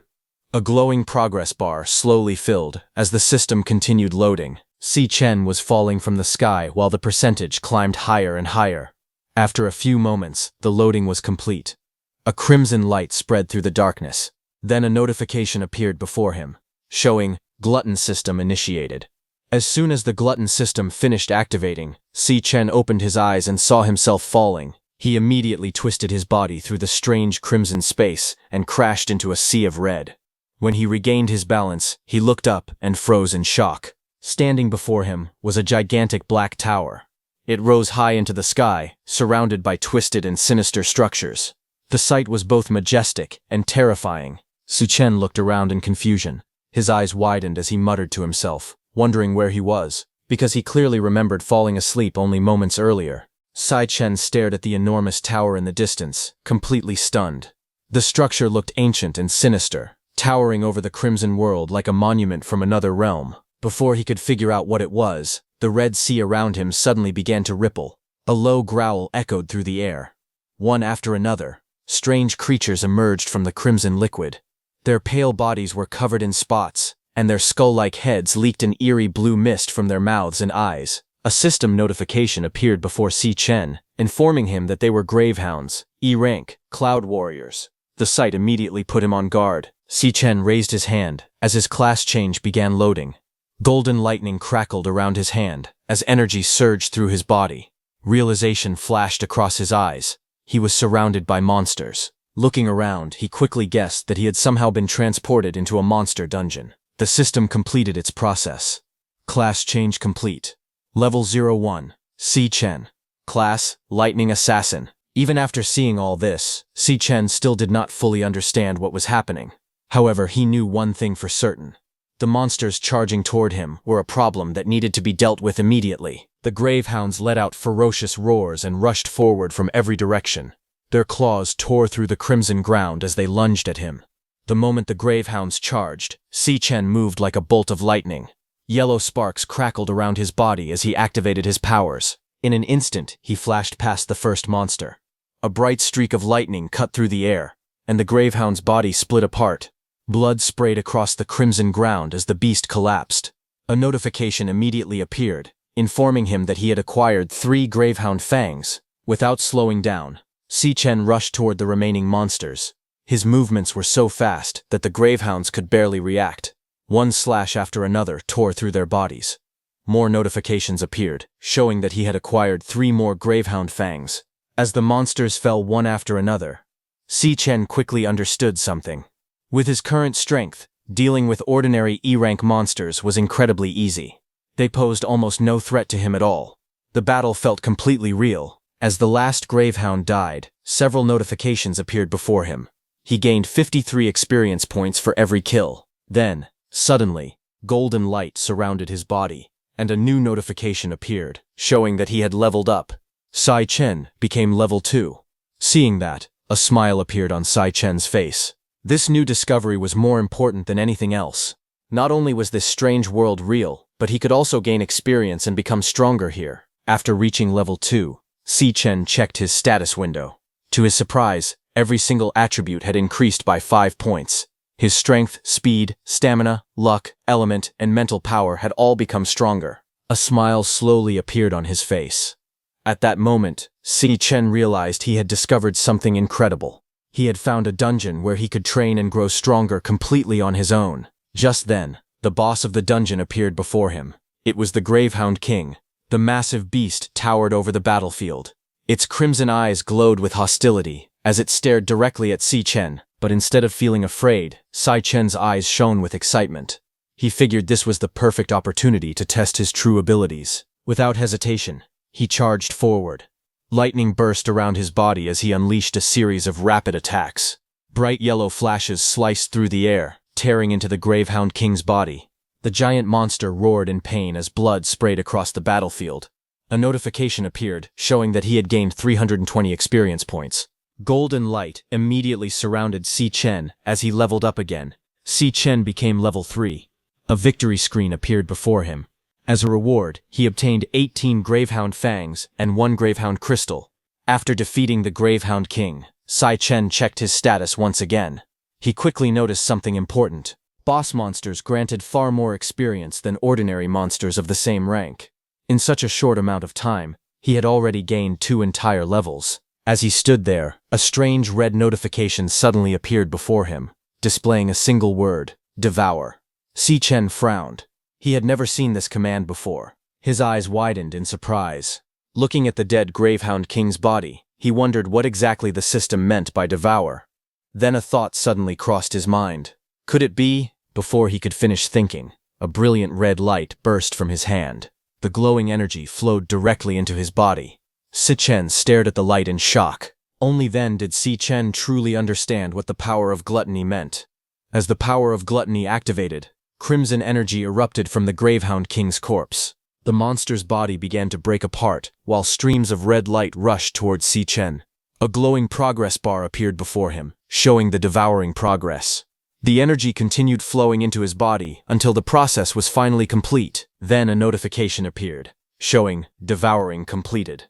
A glowing progress bar slowly filled as the system continued loading. Si Chen was falling from the sky while the percentage climbed higher and higher. After a few moments, the loading was complete. A crimson light spread through the darkness. Then a notification appeared before him, showing Glutton System initiated. As soon as the Glutton System finished activating, Si Chen opened his eyes and saw himself falling. He immediately twisted his body through the strange crimson space and crashed into a sea of red. When he regained his balance, he looked up and froze in shock. Standing before him was a gigantic black tower. It rose high into the sky, surrounded by twisted and sinister structures. The sight was both majestic and terrifying. Si Chen looked around in confusion. His eyes widened as he muttered to himself, wondering where he was, because he clearly remembered falling asleep only moments earlier. Si Chen stared at the enormous tower in the distance, completely stunned. The structure looked ancient and sinister, towering over the crimson world like a monument from another realm. Before he could figure out what it was, the red sea around him suddenly began to ripple. A low growl echoed through the air. One after another, strange creatures emerged from the crimson liquid. Their pale bodies were covered in spots, and their skull-like heads leaked an eerie blue mist from their mouths and eyes. A system notification appeared before Si Chen, informing him that they were Gravehounds, E-rank, Cloud Warriors. The sight immediately put him on guard. Si Chen raised his hand as his class change began loading. Golden lightning crackled around his hand as energy surged through his body. Realization flashed across his eyes. He was surrounded by monsters. Looking around, he quickly guessed that he had somehow been transported into a monster dungeon. The system completed its process. Class change complete. Level 01, Si Chen. Class, Lightning Assassin. Even after seeing all this, Si Chen still did not fully understand what was happening. However, he knew one thing for certain. The monsters charging toward him were a problem that needed to be dealt with immediately. The gravehounds let out ferocious roars and rushed forward from every direction. Their claws tore through the crimson ground as they lunged at him. The moment the gravehounds charged, Si-Chen moved like a bolt of lightning. Yellow sparks crackled around his body as he activated his powers. In an instant, he flashed past the first monster. A bright streak of lightning cut through the air, and the gravehound's body split apart. Blood sprayed across the crimson ground as the beast collapsed. A notification immediately appeared, informing him that he had acquired 3 gravehound fangs. Without slowing down, Si-Chen rushed toward the remaining monsters. His movements were so fast that the gravehounds could barely react. One slash after another tore through their bodies. More notifications appeared, showing that he had acquired 3 more gravehound fangs. As the monsters fell one after another, Si-Chen quickly understood something. With his current strength, dealing with ordinary E-rank monsters was incredibly easy. They posed almost no threat to him at all. The battle felt completely real. As the last gravehound died, several notifications appeared before him. He gained 53 experience points for every kill. Then, suddenly, golden light surrounded his body, and a new notification appeared, showing that he had leveled up. Si-Chen became level 2. Seeing that, a smile appeared on Si-Chen's face. This new discovery was more important than anything else. Not only was this strange world real, but he could also gain experience and become stronger here. After reaching level 2, Si-Chen checked his status window. To his surprise, every single attribute had increased by 5 points. His strength, speed, stamina, luck, element, and mental power had all become stronger. A smile slowly appeared on his face. At that moment, Si-Chen realized he had discovered something incredible. He had found a dungeon where he could train and grow stronger completely on his own. Just then, the boss of the dungeon appeared before him. It was the Gravehound King. The massive beast towered over the battlefield. Its crimson eyes glowed with hostility as it stared directly at Si-Chen, but instead of feeling afraid, Si-Chen's eyes shone with excitement. He figured this was the perfect opportunity to test his true abilities. Without hesitation, he charged forward. Lightning burst around his body as he unleashed a series of rapid attacks. Bright yellow flashes sliced through the air, tearing into the Gravehound King's body. The giant monster roared in pain as blood sprayed across the battlefield. A notification appeared, showing that he had gained 320 experience points. Golden light immediately surrounded Si-Chen as he leveled up again. Si-Chen became level 3. A victory screen appeared before him. As a reward, he obtained 18 Gravehound Fangs and 1 Gravehound Crystal. After defeating the Gravehound King, Si-Chen checked his status once again. He quickly noticed something important. Boss monsters granted far more experience than ordinary monsters of the same rank. In such a short amount of time, he had already gained 2 entire levels. As he stood there, a strange red notification suddenly appeared before him, displaying a single word, Devour. Si-Chen frowned. He had never seen this command before. His eyes widened in surprise. Looking at the dead Gravehound King's body, he wondered what exactly the system meant by Devour. Then a thought suddenly crossed his mind. Could it be? Before he could finish thinking, a brilliant red light burst from his hand. The glowing energy flowed directly into his body. Si-Chen stared at the light in shock. Only then did Si-Chen truly understand what the power of gluttony meant. As the power of gluttony activated, crimson energy erupted from the Gravehound King's corpse. The monster's body began to break apart, while streams of red light rushed towards Si-Chen. A glowing progress bar appeared before him, showing the devouring progress. The energy continued flowing into his body until the process was finally complete. Then a notification appeared, showing devouring completed.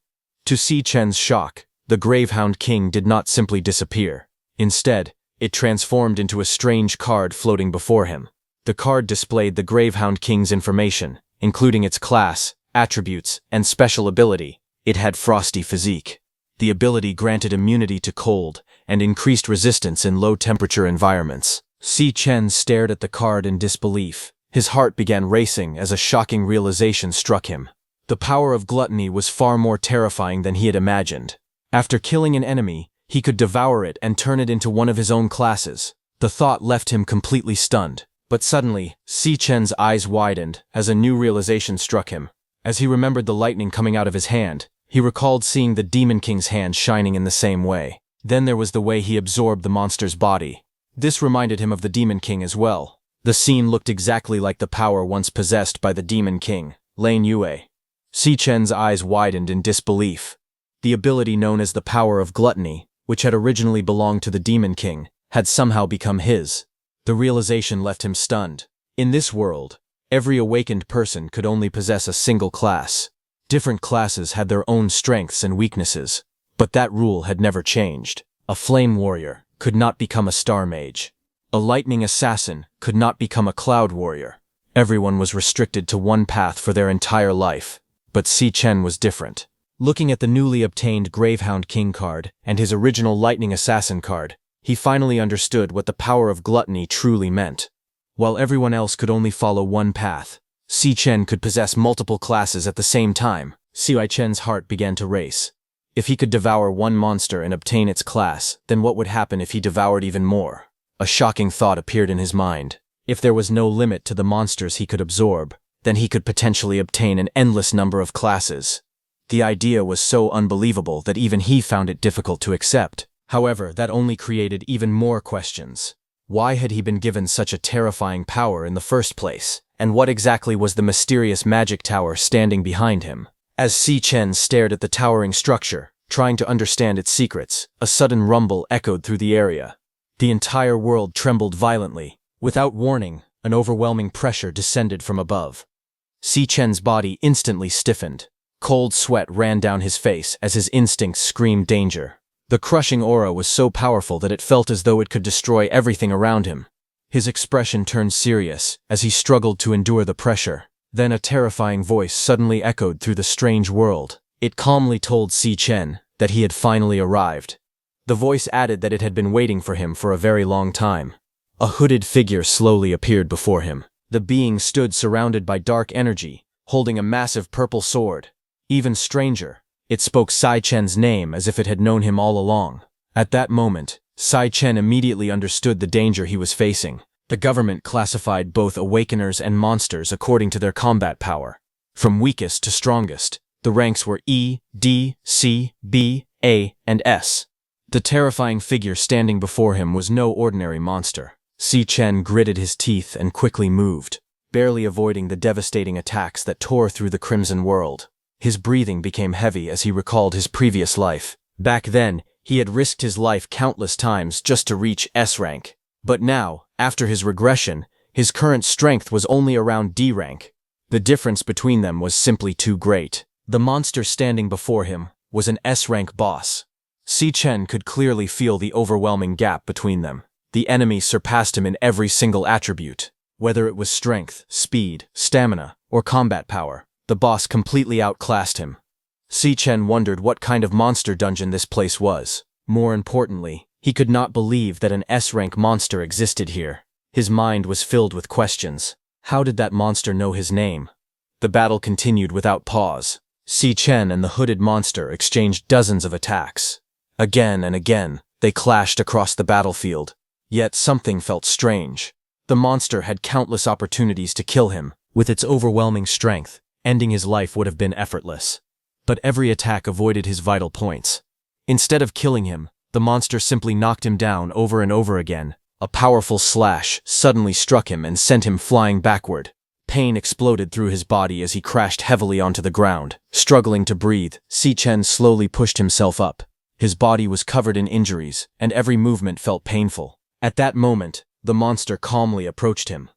To Si-Chen's shock, the Gravehound King did not simply disappear. Instead, it transformed into a strange card floating before him. The card displayed the Gravehound King's information, including its class, attributes, and special ability. It had Frosty Physique. The ability granted immunity to cold and increased resistance in low-temperature environments. Si-Chen stared at the card in disbelief. His heart began racing as a shocking realization struck him. The power of gluttony was far more terrifying than he had imagined. After killing an enemy, he could devour it and turn it into one of his own classes. The thought left him completely stunned. But suddenly, Si-Chen's eyes widened as a new realization struck him. As he remembered the lightning coming out of his hand, he recalled seeing the Demon King's hand shining in the same way. Then there was the way he absorbed the monster's body. This reminded him of the Demon King as well. The scene looked exactly like the power once possessed by the Demon King, Lane Yue. Si Chen's eyes widened in disbelief. The ability known as the power of gluttony, which had originally belonged to the Demon King, had somehow become his. The realization left him stunned. In this world, every awakened person could only possess a single class. Different classes had their own strengths and weaknesses, but that rule had never changed. A flame warrior could not become a star mage. A lightning assassin could not become a cloud warrior. Everyone was restricted to one path for their entire life. But Si Chen was different. Looking at the newly obtained Gravehound King card and his original Lightning Assassin card, he finally understood what the power of gluttony truly meant. While everyone else could only follow one path, Si Chen could possess multiple classes at the same time. Si Chen's heart began to race. If he could devour one monster and obtain its class, then what would happen if he devoured even more? A shocking thought appeared in his mind. If there was no limit to the monsters he could absorb, then he could potentially obtain an endless number of classes. The idea was so unbelievable that even he found it difficult to accept. However, that only created even more questions. Why had he been given such a terrifying power in the first place? And what exactly was the mysterious magic tower standing behind him? As Si Chen stared at the towering structure, trying to understand its secrets, a sudden rumble echoed through the area. The entire world trembled violently. Without warning, an overwhelming pressure descended from above. Si Chen's body instantly stiffened. Cold sweat ran down his face as his instincts screamed danger. The crushing aura was so powerful that it felt as though it could destroy everything around him. His expression turned serious as he struggled to endure the pressure. Then a terrifying voice suddenly echoed through the strange world. It calmly told Si Chen that he had finally arrived. The voice added that it had been waiting for him for a very long time. A hooded figure slowly appeared before him. The being stood surrounded by dark energy, holding a massive purple sword. Even stranger, it spoke Si Chen's name as if it had known him all along. At that moment, Si Chen immediately understood the danger he was facing. The government classified both awakeners and monsters according to their combat power. From weakest to strongest, the ranks were E, D, C, B, A, and S. The terrifying figure standing before him was no ordinary monster. Si Chen gritted his teeth and quickly moved, barely avoiding the devastating attacks that tore through the Crimson World. His breathing became heavy as he recalled his previous life. Back then, he had risked his life countless times just to reach S rank. But now, after his regression, his current strength was only around D rank. The difference between them was simply too great. The monster standing before him was an S rank boss. Si Chen could clearly feel the overwhelming gap between them. The enemy surpassed him in every single attribute. Whether it was strength, speed, stamina, or combat power, the boss completely outclassed him. Si Chen wondered what kind of monster dungeon this place was. More importantly, he could not believe that an S-rank monster existed here. His mind was filled with questions. How did that monster know his name? The battle continued without pause. Si Chen and the hooded monster exchanged dozens of attacks. Again and again, they clashed across the battlefield. Yet something felt strange. The monster had countless opportunities to kill him. With its overwhelming strength, ending his life would have been effortless. But every attack avoided his vital points. Instead of killing him, the monster simply knocked him down over and over again. A powerful slash suddenly struck him and sent him flying backward. Pain exploded through his body as he crashed heavily onto the ground. Struggling to breathe, Si Chen slowly pushed himself up. His body was covered in injuries, and every movement felt painful. At that moment, the monster calmly approached him.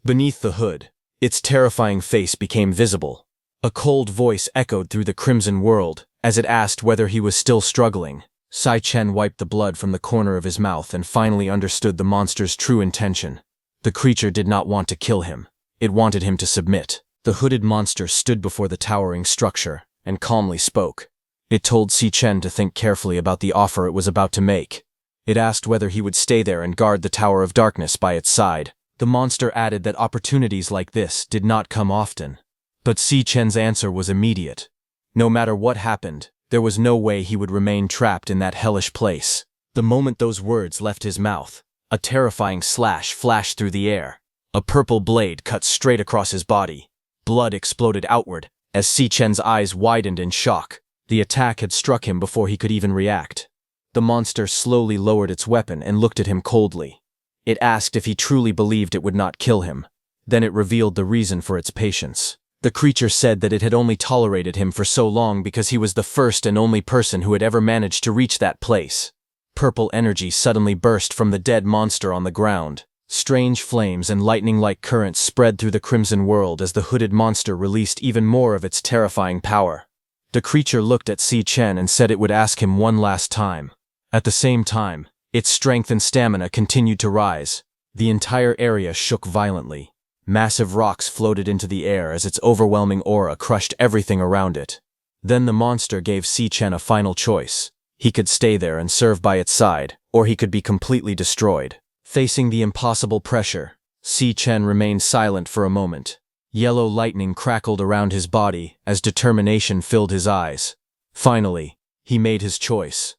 Beneath the hood, its terrifying face became visible. A cold voice echoed through the Crimson World as it asked whether he was still struggling. Si Chen wiped the blood from the corner of his mouth and finally understood the monster's true intention. The creature did not want to kill him. It wanted him to submit. The hooded monster stood before the towering structure and calmly spoke. It told Si Chen to think carefully about the offer it was about to make. It asked whether he would stay there and guard the Tower of Darkness by its side. The monster added that opportunities like this did not come often. But Si Chen's answer was immediate. No matter what happened, there was no way he would remain trapped in that hellish place. The moment those words left his mouth, a terrifying slash flashed through the air. A purple blade cut straight across his body. Blood exploded outward as Si Chen's eyes widened in shock. The attack had struck him before he could even react. The monster slowly lowered its weapon and looked at him coldly. It asked if he truly believed it would not kill him. Then it revealed the reason for its patience. The creature said that it had only tolerated him for so long because he was the first and only person who had ever managed to reach that place. Purple energy suddenly burst from the dead monster on the ground. Strange flames and lightning-like currents spread through the crimson world as the hooded monster released even more of its terrifying power. The creature looked at Si Chen and said it would ask him one last time. At the same time, its strength and stamina continued to rise. The entire area shook violently. Massive rocks floated into the air as its overwhelming aura crushed everything around it. Then the monster gave Si Chen a final choice. He could stay there and serve by its side, or he could be completely destroyed. Facing the impossible pressure, Si Chen remained silent for a moment. Yellow lightning crackled around his body as determination filled his eyes. Finally, he made his choice.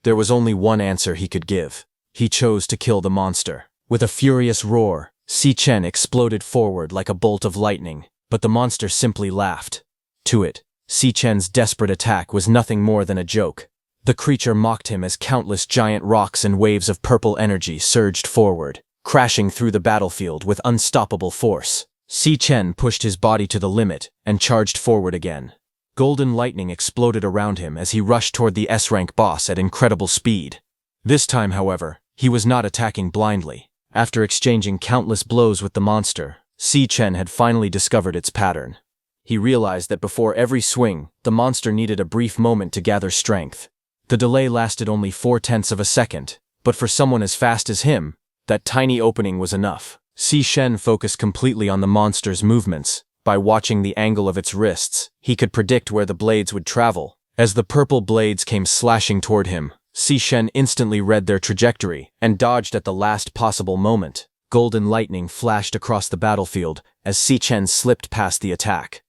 There was only one answer he could give. He chose to kill the monster. With a furious roar, Si Chen exploded forward like a bolt of lightning, but the monster simply laughed. To it, Si Chen's desperate attack was nothing more than a joke. The creature mocked him as countless giant rocks and waves of purple energy surged forward, crashing through the battlefield with unstoppable force. Si Chen pushed his body to the limit and charged forward again. Golden lightning exploded around him as he rushed toward the S-rank boss at incredible speed. This time, however, he was not attacking blindly. After exchanging countless blows with the monster, Si Chen had finally discovered its pattern. He realized that before every swing, the monster needed a brief moment to gather strength. The delay lasted only 0.4 of a second, but for someone as fast as him, that tiny opening was enough. Si Chen focused completely on the monster's movements. By watching the angle of its wrists, he could predict where the blades would travel. As the purple blades came slashing toward him, Si Chen instantly read their trajectory and dodged at the last possible moment. Golden lightning flashed across the battlefield as Si Chen slipped past the attack.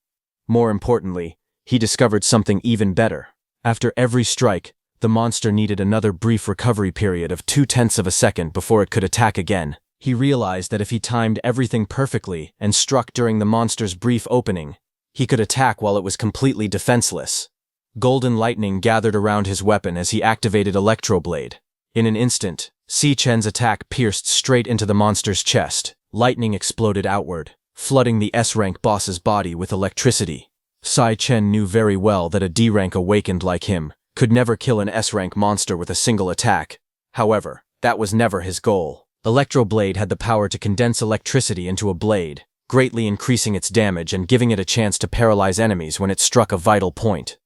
More importantly, he discovered something even better. After every strike, the monster needed another brief recovery period of 0.2 of a second before it could attack again. He realized that if he timed everything perfectly and struck during the monster's brief opening, he could attack while it was completely defenseless. Golden lightning gathered around his weapon as he activated Electroblade. In an instant, Si Chen's attack pierced straight into the monster's chest. Lightning exploded outward, flooding the S-rank boss's body with electricity. Si Chen knew very well that a D-rank awakened like him could never kill an S-rank monster with a single attack. However, that was never his goal. Electroblade had the power to condense electricity into a blade, greatly increasing its damage and giving it a chance to paralyze enemies when it struck a vital point.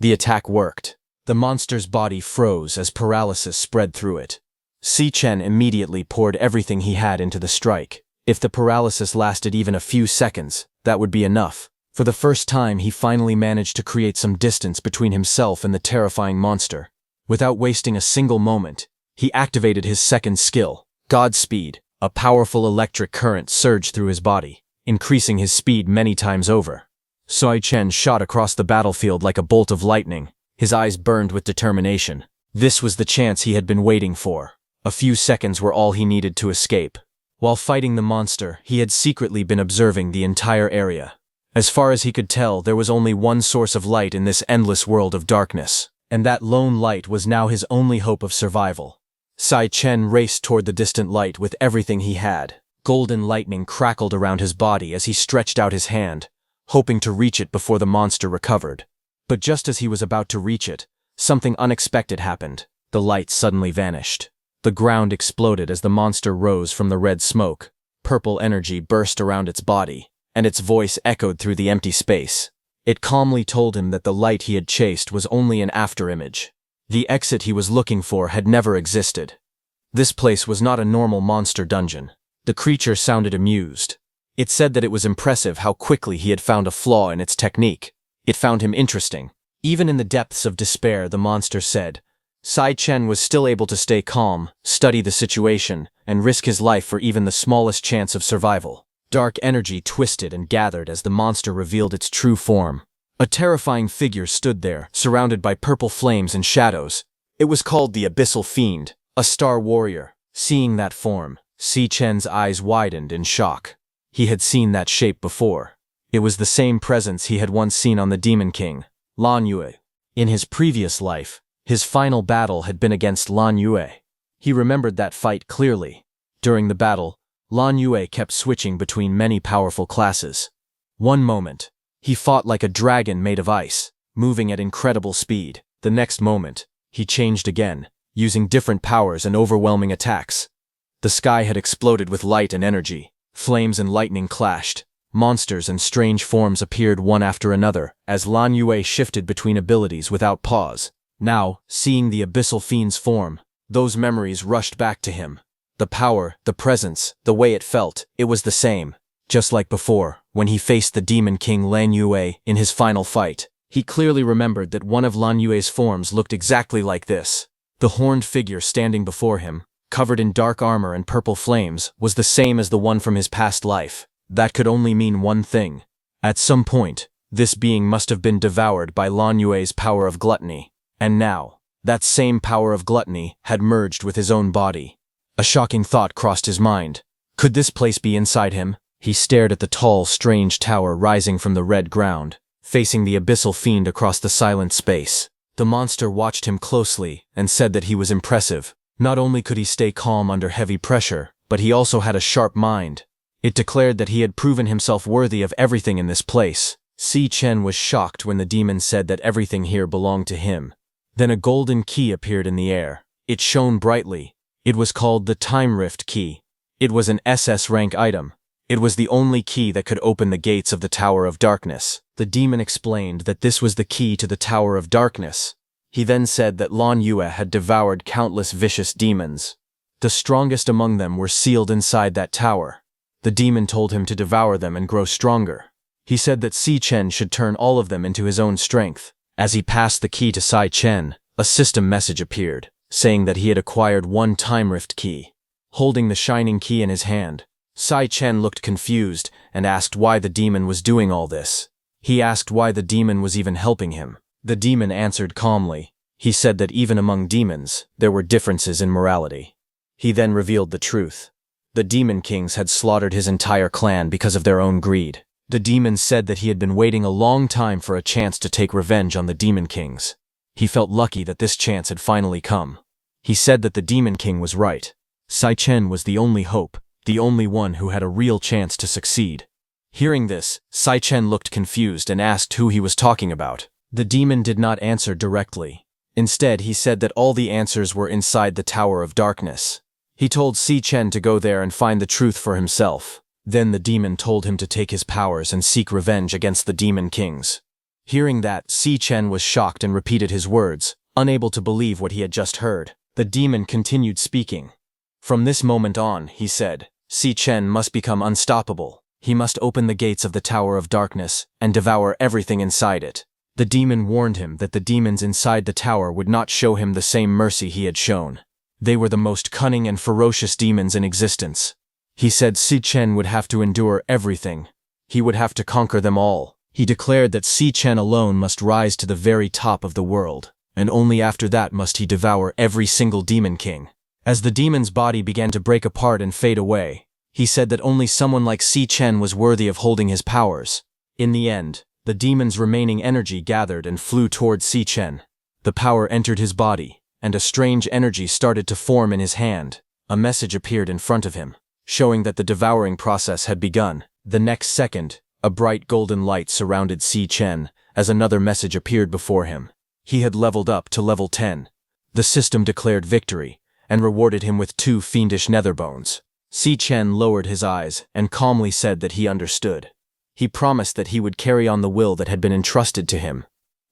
The attack worked. The monster's body froze as paralysis spread through it. Si Chen immediately poured everything he had into the strike. If the paralysis lasted even a few seconds, that would be enough. For the first time, he finally managed to create some distance between himself and the terrifying monster. Without wasting a single moment, he activated his second skill, Godspeed. A powerful electric current surged through his body, increasing his speed many times over. Si Chen shot across the battlefield like a bolt of lightning. His eyes burned with determination. This was the chance he had been waiting for. A few seconds were all he needed to escape. While fighting the monster, he had secretly been observing the entire area. As far as he could tell, there was only one source of light in this endless world of darkness, and that lone light was now his only hope of survival. Si Chen raced toward the distant light with everything he had. Golden lightning crackled around his body as he stretched out his hand, hoping to reach it before the monster recovered. But just as he was about to reach it, something unexpected happened. The light suddenly vanished. The ground exploded as the monster rose from the red smoke. Purple energy burst around its body, and its voice echoed through the empty space. It calmly told him that the light he had chased was only an afterimage. The exit he was looking for had never existed. This place was not a normal monster dungeon. The creature sounded amused. It said that it was impressive how quickly he had found a flaw in its technique. It found him interesting. Even in the depths of despair, the monster said, Si Chen was still able to stay calm, study the situation, and risk his life for even the smallest chance of survival. Dark energy twisted and gathered as the monster revealed its true form. A terrifying figure stood there, surrounded by purple flames and shadows. It was called the Abyssal Fiend, a star warrior. Seeing that form, Si Chen's eyes widened in shock. He had seen that shape before. It was the same presence he had once seen on the Demon King, Lan Yue. In his previous life, his final battle had been against Lan Yue. He remembered that fight clearly. During the battle, Lan Yue kept switching between many powerful classes. One moment, He fought like a dragon made of ice, moving at incredible speed. The next moment, he changed again, using different powers and overwhelming attacks. The sky had exploded with light and energy. Flames and lightning clashed. Monsters and strange forms appeared one after another as Lan Yue shifted between abilities without pause. Now, seeing the abyssal fiend's form, those memories rushed back to him. The power, the presence, the way it felt, it was the same. Just like before, when he faced the Demon King Lan Yue in his final fight, he clearly remembered that one of Lan Yue's forms looked exactly like this. The horned figure standing before him, covered in dark armor and purple flames, was the same as the one from his past life. That could only mean one thing. At some point, this being must have been devoured by Lan Yue's power of gluttony. And now, that same power of gluttony had merged with his own body. A shocking thought crossed his mind. Could this place be inside him? He stared at the tall, strange tower rising from the red ground, facing the abyssal fiend across the silent space. The monster watched him closely and said that he was impressive. Not only could he stay calm under heavy pressure, but he also had a sharp mind. It declared that he had proven himself worthy of everything in this place. Si Chen was shocked when the demon said that everything here belonged to him. Then a golden key appeared in the air. It shone brightly. It was called the Time Rift Key. It was an SS rank item. It was the only key that could open the gates of the Tower of Darkness. The demon explained that this was the key to the Tower of Darkness. He then said that Lan Yue had devoured countless vicious demons. The strongest among them were sealed inside that tower. The demon told him to devour them and grow stronger. He said that Si Chen should turn all of them into his own strength. As he passed the key to Si Chen, a system message appeared, saying that he had acquired one Time Rift key. Holding the shining key in his hand, Si Chen looked confused and asked why the demon was doing all this. He asked why the demon was even helping him. The demon answered calmly. He said that even among demons, there were differences in morality. He then revealed the truth. The Demon Kings had slaughtered his entire clan because of their own greed. The demon said that he had been waiting a long time for a chance to take revenge on the Demon Kings. He felt lucky that this chance had finally come. He said that the Demon King was right. Si Chen was the only hope, the only one who had a real chance to succeed. Hearing this, Si Chen looked confused and asked who he was talking about. The demon did not answer directly. Instead, he said that all the answers were inside the Tower of Darkness. He told Si Chen to go there and find the truth for himself. Then the demon told him to take his powers and seek revenge against the Demon Kings. Hearing that, Si Chen was shocked and repeated his words, unable to believe what he had just heard. The demon continued speaking. From this moment on, he said, Si Chen must become unstoppable. He must open the gates of the Tower of Darkness and devour everything inside it. The demon warned him that the demons inside the tower would not show him the same mercy he had shown. They were the most cunning and ferocious demons in existence. He said Si Chen would have to endure everything. He would have to conquer them all. He declared that Si Chen alone must rise to the very top of the world, and only after that must he devour every single Demon King. As the demon's body began to break apart and fade away, he said that only someone like Si Chen was worthy of holding his powers. In the end, the demon's remaining energy gathered and flew toward Si Chen. The power entered his body, and a strange energy started to form in his hand. A message appeared in front of him, showing that the devouring process had begun. The next second, a bright golden light surrounded Si Chen as another message appeared before him. He had leveled up to level 10. The system declared victory and rewarded him with 2 fiendish nether bones. Si Chen lowered his eyes and calmly said that he understood. He promised that he would carry on the will that had been entrusted to him.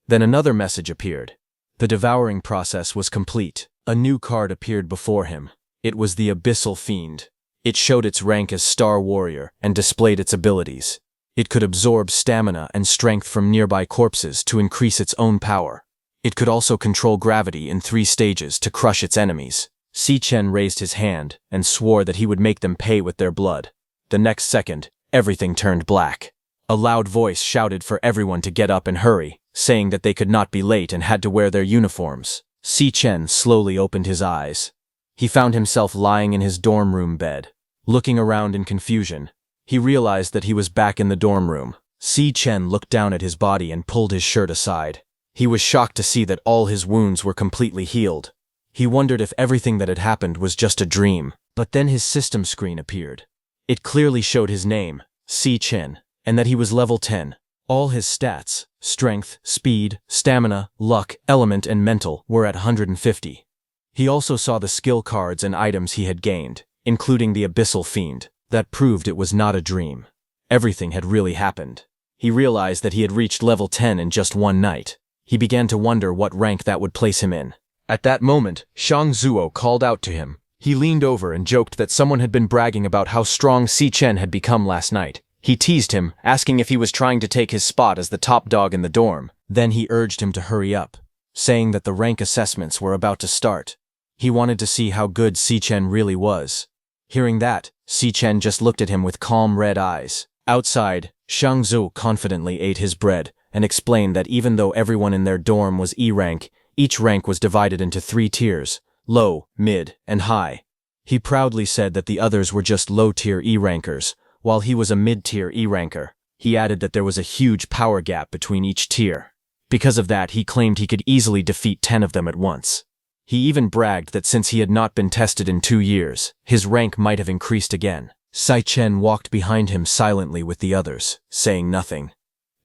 Then another message appeared. The devouring process was complete. A new card appeared before him. It was the Abyssal Fiend. It showed its rank as Star Warrior and displayed its abilities. It could absorb stamina and strength from nearby corpses to increase its own power. It could also control gravity in 3 stages to crush its enemies. Si Chen raised his hand and swore that he would make them pay with their blood. The next second, everything turned black. A loud voice shouted for everyone to get up and hurry, saying that they could not be late and had to wear their uniforms. Si Chen slowly opened his eyes. He found himself lying in his dorm room bed. Looking around in confusion, he realized that he was back in the dorm room. Si Chen looked down at his body and pulled his shirt aside. He was shocked to see that all his wounds were completely healed. He wondered if everything that had happened was just a dream. But then his system screen appeared. It clearly showed his name, Si Chen, and that he was level 10. All his stats, strength, speed, stamina, luck, element and mental, were at 150. He also saw the skill cards and items he had gained, including the Abyssal Fiend, that proved it was not a dream. Everything had really happened. He realized that he had reached level 10 in just one night. He began to wonder what rank that would place him in. At that moment, Shang Zuo called out to him. He leaned over and joked that someone had been bragging about how strong Si Chen had become last night. He teased him, asking if he was trying to take his spot as the top dog in the dorm. Then he urged him to hurry up, saying that the rank assessments were about to start. He wanted to see how good Si Chen really was. Hearing that, Si Chen just looked at him with calm red eyes. Outside, Shang Zuo confidently ate his bread and explained that even though everyone in their dorm was E rank, each rank was divided into 3 tiers: low, mid, and high. He proudly said that the others were just low-tier E rankers, while he was a mid-tier E ranker. He added that there was a huge power gap between each tier. Because of that, he claimed he could easily defeat 10 of them at once. He even bragged that since he had not been tested in 2 years, his rank might have increased again. Si Chen walked behind him silently with the others, saying nothing.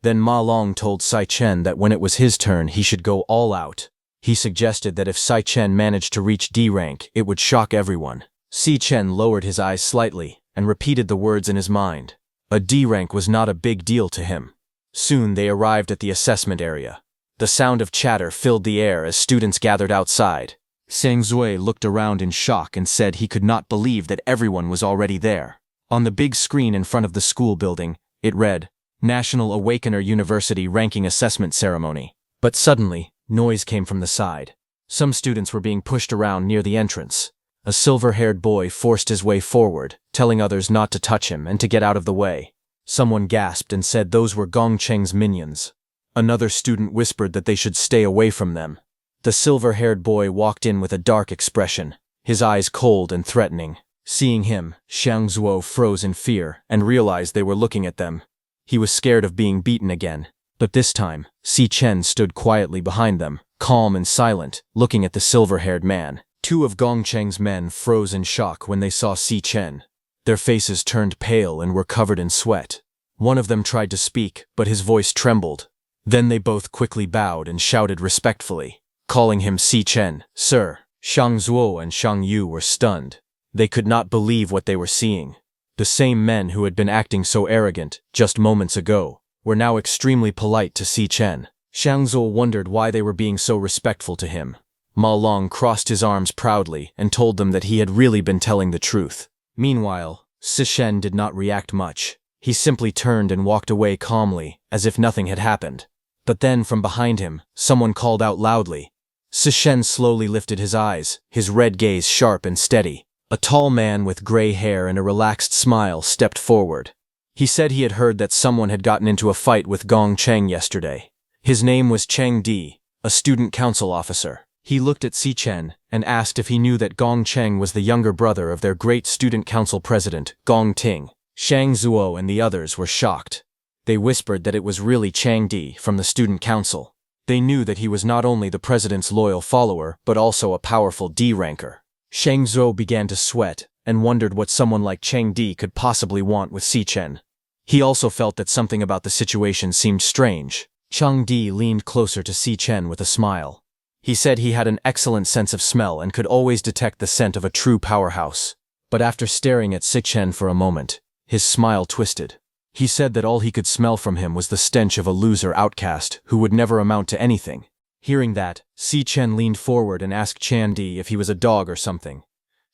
Then Ma Long told Si Chen that when it was his turn he should go all out. He suggested that if Si Chen managed to reach D rank, it would shock everyone. Si Chen lowered his eyes slightly and repeated the words in his mind. A D rank was not a big deal to him. Soon they arrived at the assessment area. The sound of chatter filled the air as students gathered outside. Sang Zui looked around in shock and said he could not believe that everyone was already there. On the big screen in front of the school building, it read, National Awakener University Ranking Assessment Ceremony. But suddenly, noise came from the side. Some students were being pushed around near the entrance. A silver-haired boy forced his way forward, telling others not to touch him and to get out of the way. Someone gasped and said those were Gong Cheng's minions. Another student whispered that they should stay away from them. The silver-haired boy walked in with a dark expression, his eyes cold and threatening. Seeing him, Shang Zuo froze in fear and realized they were looking at them. He was scared of being beaten again, but this time, Si Chen stood quietly behind them, calm and silent, looking at the silver-haired man. 2 of Gong Cheng's men froze in shock when they saw Si Chen. Their faces turned pale and were covered in sweat. One of them tried to speak, but his voice trembled. Then they both quickly bowed and shouted respectfully, calling him Si Chen, Sir. Shang Zuo and Shang Yu were stunned. They could not believe what they were seeing. The same men who had been acting so arrogant just moments ago were now extremely polite to Si Chen. Shang Zuo wondered why they were being so respectful to him. Ma Long crossed his arms proudly and told them that he had really been telling the truth. Meanwhile, Si Chen did not react much. He simply turned and walked away calmly, as if nothing had happened. But then, from behind him, someone called out loudly. Si Chen slowly lifted his eyes, his red gaze sharp and steady. A tall man with gray hair and a relaxed smile stepped forward. He said he had heard that someone had gotten into a fight with Gong Cheng yesterday. His name was Cheng Di, a student council officer. He looked at Si Chen and asked if he knew that Gong Cheng was the younger brother of their great student council president, Gong Ting. Shang Zuo and the others were shocked. They whispered that it was really Cheng Di from the student council. They knew that he was not only the president's loyal follower, but also a powerful D ranker. Shang Zuo began to sweat and wondered what someone like Cheng Di could possibly want with Si Chen. He also felt that something about the situation seemed strange. Cheng Di leaned closer to Si Chen with a smile. He said he had an excellent sense of smell and could always detect the scent of a true powerhouse. But after staring at Si Chen for a moment, his smile twisted. He said that all he could smell from him was the stench of a loser outcast who would never amount to anything. Hearing that, Si Chen leaned forward and asked Chan Di if he was a dog or something.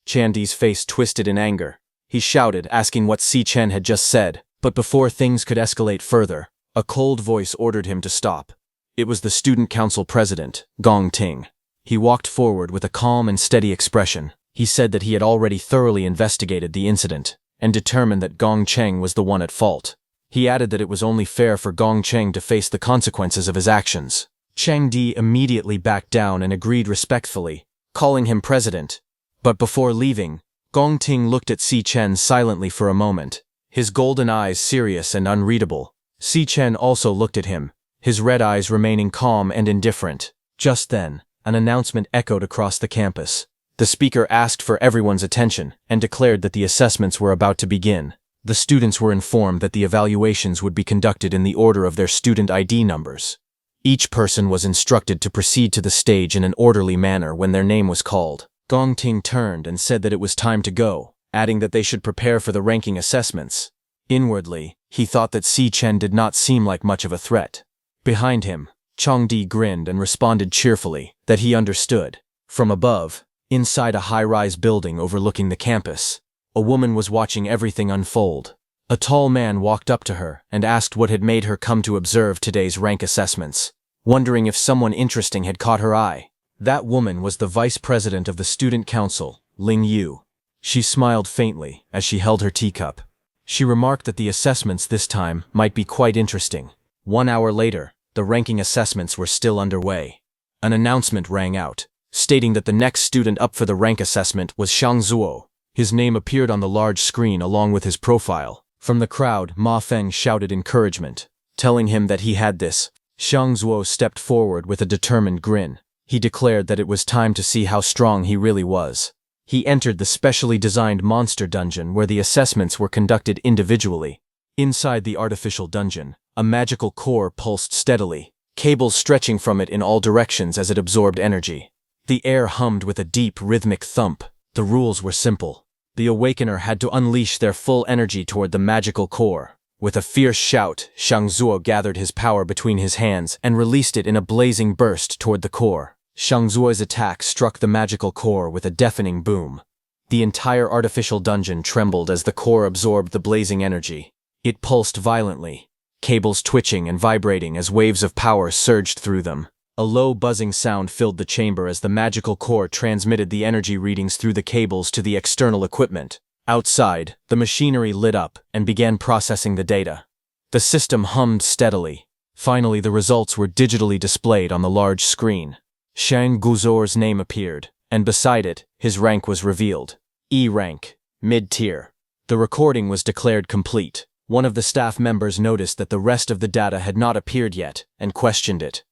Chan Di's face twisted in anger. He shouted, asking what Si Chen had just said, but before things could escalate further, a cold voice ordered him to stop. It was the student council president, Gong Ting. He walked forward with a calm and steady expression. He said that he had already thoroughly investigated the incident and determined that Gong Cheng was the one at fault. He added that it was only fair for Gong Cheng to face the consequences of his actions. Cheng Di immediately backed down and agreed respectfully, calling him president. But before leaving, Gong Ting looked at Si Chen silently for a moment, his golden eyes serious and unreadable. Si Chen also looked at him, his red eyes remaining calm and indifferent. Just then, an announcement echoed across the campus. The speaker asked for everyone's attention and declared that the assessments were about to begin. The students were informed that the evaluations would be conducted in the order of their student ID numbers. Each person was instructed to proceed to the stage in an orderly manner when their name was called. Gong Ting turned and said that it was time to go, adding that they should prepare for the ranking assessments. Inwardly, he thought that Si Chen did not seem like much of a threat. Behind him, Changdi grinned and responded cheerfully that he understood. From above, inside a high-rise building overlooking the campus, a woman was watching everything unfold. A tall man walked up to her and asked what had made her come to observe today's rank assessments, wondering if someone interesting had caught her eye. That woman was the vice president of the student council, Ling Yu. She smiled faintly as she held her teacup. She remarked that the assessments this time might be quite interesting. 1 hour later, the ranking assessments were still underway. An announcement rang out, stating that the next student up for the rank assessment was Xiang Zuo. His name appeared on the large screen along with his profile. From the crowd, Ma Feng shouted encouragement, telling him that he had this. Xiang Zuo stepped forward with a determined grin. He declared that it was time to see how strong he really was. He entered the specially designed monster dungeon where the assessments were conducted individually. Inside the artificial dungeon, a magical core pulsed steadily, cables stretching from it in all directions as it absorbed energy. The air hummed with a deep, rhythmic thump. The rules were simple. The Awakener had to unleash their full energy toward the magical core. With a fierce shout, Xiang Zuo gathered his power between his hands and released it in a blazing burst toward the core. Xiang Zuo's attack struck the magical core with a deafening boom. The entire artificial dungeon trembled as the core absorbed the blazing energy. It pulsed violently, cables twitching and vibrating as waves of power surged through them. A low buzzing sound filled the chamber as the magical core transmitted the energy readings through the cables to the external equipment. Outside, the machinery lit up and began processing the data. The system hummed steadily. Finally, the results were digitally displayed on the large screen. Shang Guzor's name appeared, and beside it, his rank was revealed. E rank, mid-tier. The recording was declared complete. One of the staff members noticed that the rest of the data had not appeared yet, and questioned it.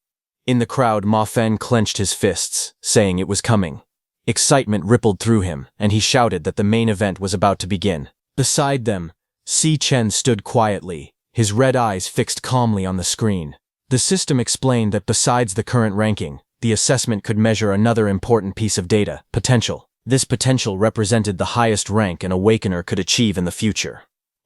In the crowd, Ma Feng clenched his fists, saying it was coming. Excitement rippled through him, and he shouted that the main event was about to begin. Beside them, Si Chen stood quietly, his red eyes fixed calmly on the screen. The system explained that besides the current ranking, the assessment could measure another important piece of data, potential. This potential represented the highest rank an Awakener could achieve in the future.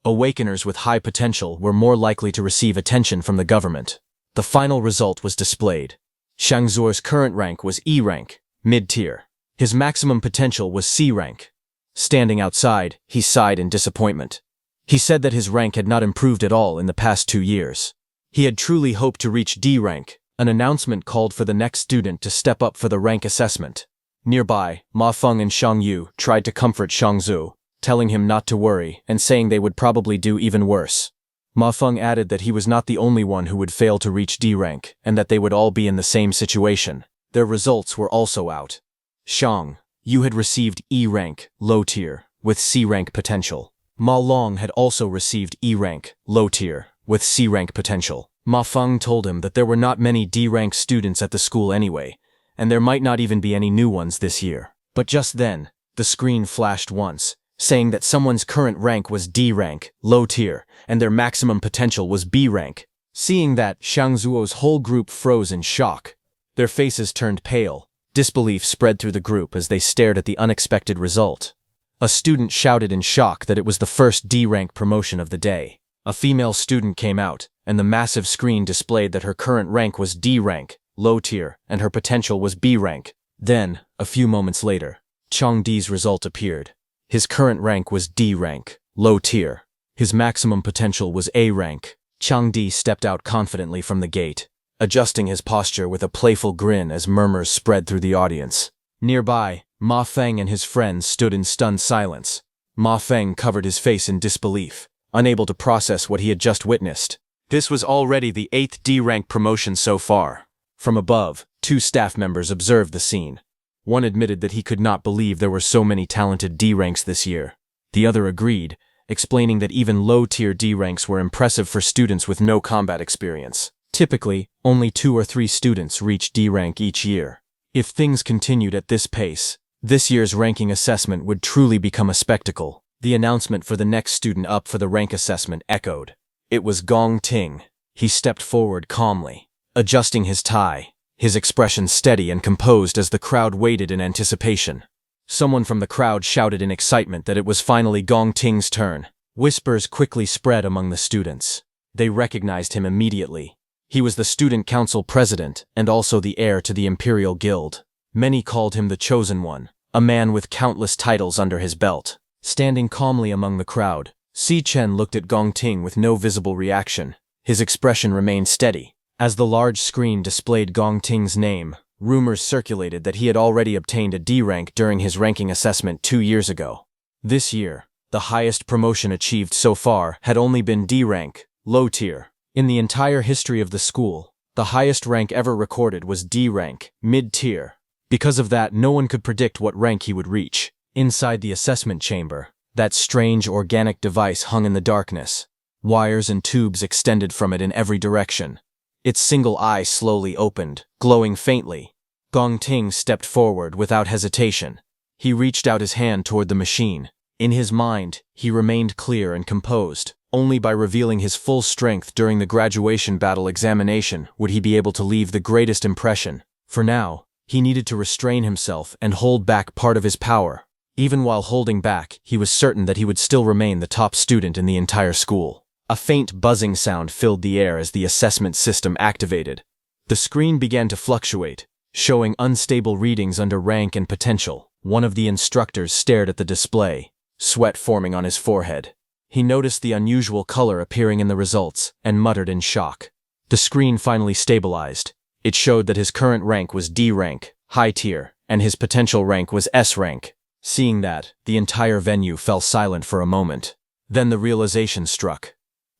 Awakeners with high potential were more likely to receive attention from the government. The final result was displayed. Xiang Zuo's current rank was E rank, mid-tier. His maximum potential was C rank. Standing outside, he sighed in disappointment. He said that his rank had not improved at all in the past 2 years. He had truly hoped to reach D rank. An announcement called for the next student to step up for the rank assessment. Nearby, Ma Feng and Xiang Yu tried to comfort Xiang Zu, telling him not to worry and saying they would probably do even worse. Ma Feng added that he was not the only one who would fail to reach D rank and that they would all be in the same situation. Their results were also out. Xiang Yu had received E rank, low tier, with C rank potential. Ma Long had also received E rank, low tier, with C rank potential. Ma Feng told him that there were not many D-rank students at the school anyway, and there might not even be any new ones this year. But just then, the screen flashed once, saying that someone's current rank was D rank, low tier, and their maximum potential was B rank. Seeing that, Xiang Zuo's whole group froze in shock. Their faces turned pale. Disbelief spread through the group as they stared at the unexpected result. A student shouted in shock that it was the first D-rank promotion of the day. A female student came out, and the massive screen displayed that her current rank was D rank, low tier, and her potential was B rank. Then, a few moments later, Changdi's result appeared. His current rank was D rank, low tier. His maximum potential was A rank. Changdi stepped out confidently from the gate, adjusting his posture with a playful grin as murmurs spread through the audience. Nearby, Ma Feng and his friends stood in stunned silence. Ma Feng covered his face in disbelief, unable to process what he had just witnessed. This was already the 8th D-rank promotion so far. From above, 2 staff members observed the scene. One admitted that he could not believe there were so many talented D-ranks this year. The other agreed, explaining that even low-tier D-ranks were impressive for students with no combat experience. Typically, only 2 or 3 students reach D-rank each year. If things continued at this pace, this year's ranking assessment would truly become a spectacle. The announcement for the next student up for the rank assessment echoed. It was Gong Ting. He stepped forward calmly, adjusting his tie, his expression steady and composed as the crowd waited in anticipation. Someone from the crowd shouted in excitement that it was finally Gong Ting's turn. Whispers quickly spread among the students. They recognized him immediately. He was the student council president and also the heir to the Imperial Guild. Many called him the Chosen One, a man with countless titles under his belt. Standing calmly among the crowd, Si Chen looked at Gong Ting with no visible reaction. His expression remained steady. As the large screen displayed Gong Ting's name, rumors circulated that he had already obtained a D rank during his ranking assessment 2 years ago. This year, the highest promotion achieved so far had only been D rank, low tier. In the entire history of the school, the highest rank ever recorded was D rank, mid-tier. Because of that, no one could predict what rank he would reach. Inside the assessment chamber, that strange organic device hung in the darkness. Wires and tubes extended from it in every direction. Its single eye slowly opened, glowing faintly. Gong Ting stepped forward without hesitation. He reached out his hand toward the machine. In his mind, he remained clear and composed. Only by revealing his full strength during the graduation battle examination would he be able to leave the greatest impression. For now, he needed to restrain himself and hold back part of his power. Even while holding back, he was certain that he would still remain the top student in the entire school. A faint buzzing sound filled the air as the assessment system activated. The screen began to fluctuate, showing unstable readings under rank and potential. One of the instructors stared at the display, sweat forming on his forehead. He noticed the unusual color appearing in the results and muttered in shock. The screen finally stabilized. It showed that his current rank was D rank, high tier, and his potential rank was S rank. Seeing that, the entire venue fell silent for a moment. Then the realization struck.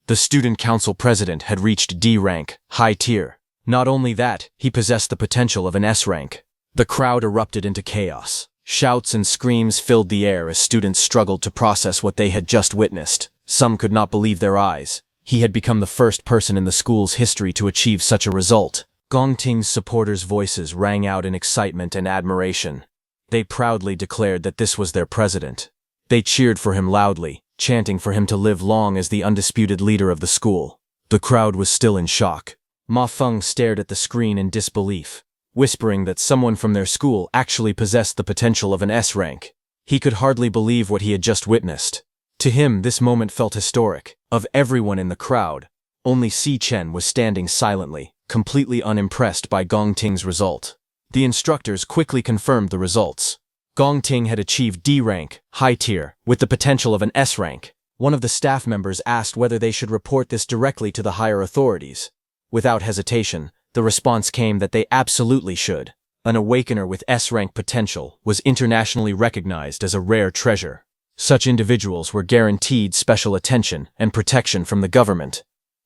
The student council president had reached D rank, high tier. Not only that, he possessed the potential of an S rank. The crowd erupted into chaos. Shouts and screams filled the air as students struggled to process what they had just witnessed. Some could not believe their eyes. He had become the first person in the school's history to achieve such a result. Gong Ting's supporters' voices rang out in excitement and admiration. They proudly declared that this was their president. They cheered for him loudly, chanting for him to live long as the undisputed leader of the school. The crowd was still in shock. Ma Feng stared at the screen in disbelief, whispering that someone from their school actually possessed the potential of an S rank. He could hardly believe what he had just witnessed. To him, this moment felt historic. Of everyone in the crowd, only Si Chen was standing silently, completely unimpressed by Gong Ting's result. The instructors quickly confirmed the results. Gong Ting had achieved D rank, high tier, with the potential of an S rank. One of the staff members asked whether they should report this directly to the higher authorities. Without hesitation, the response came that they absolutely should. An awakener with S rank potential was internationally recognized as a rare treasure. Such individuals were guaranteed special attention and protection from the government.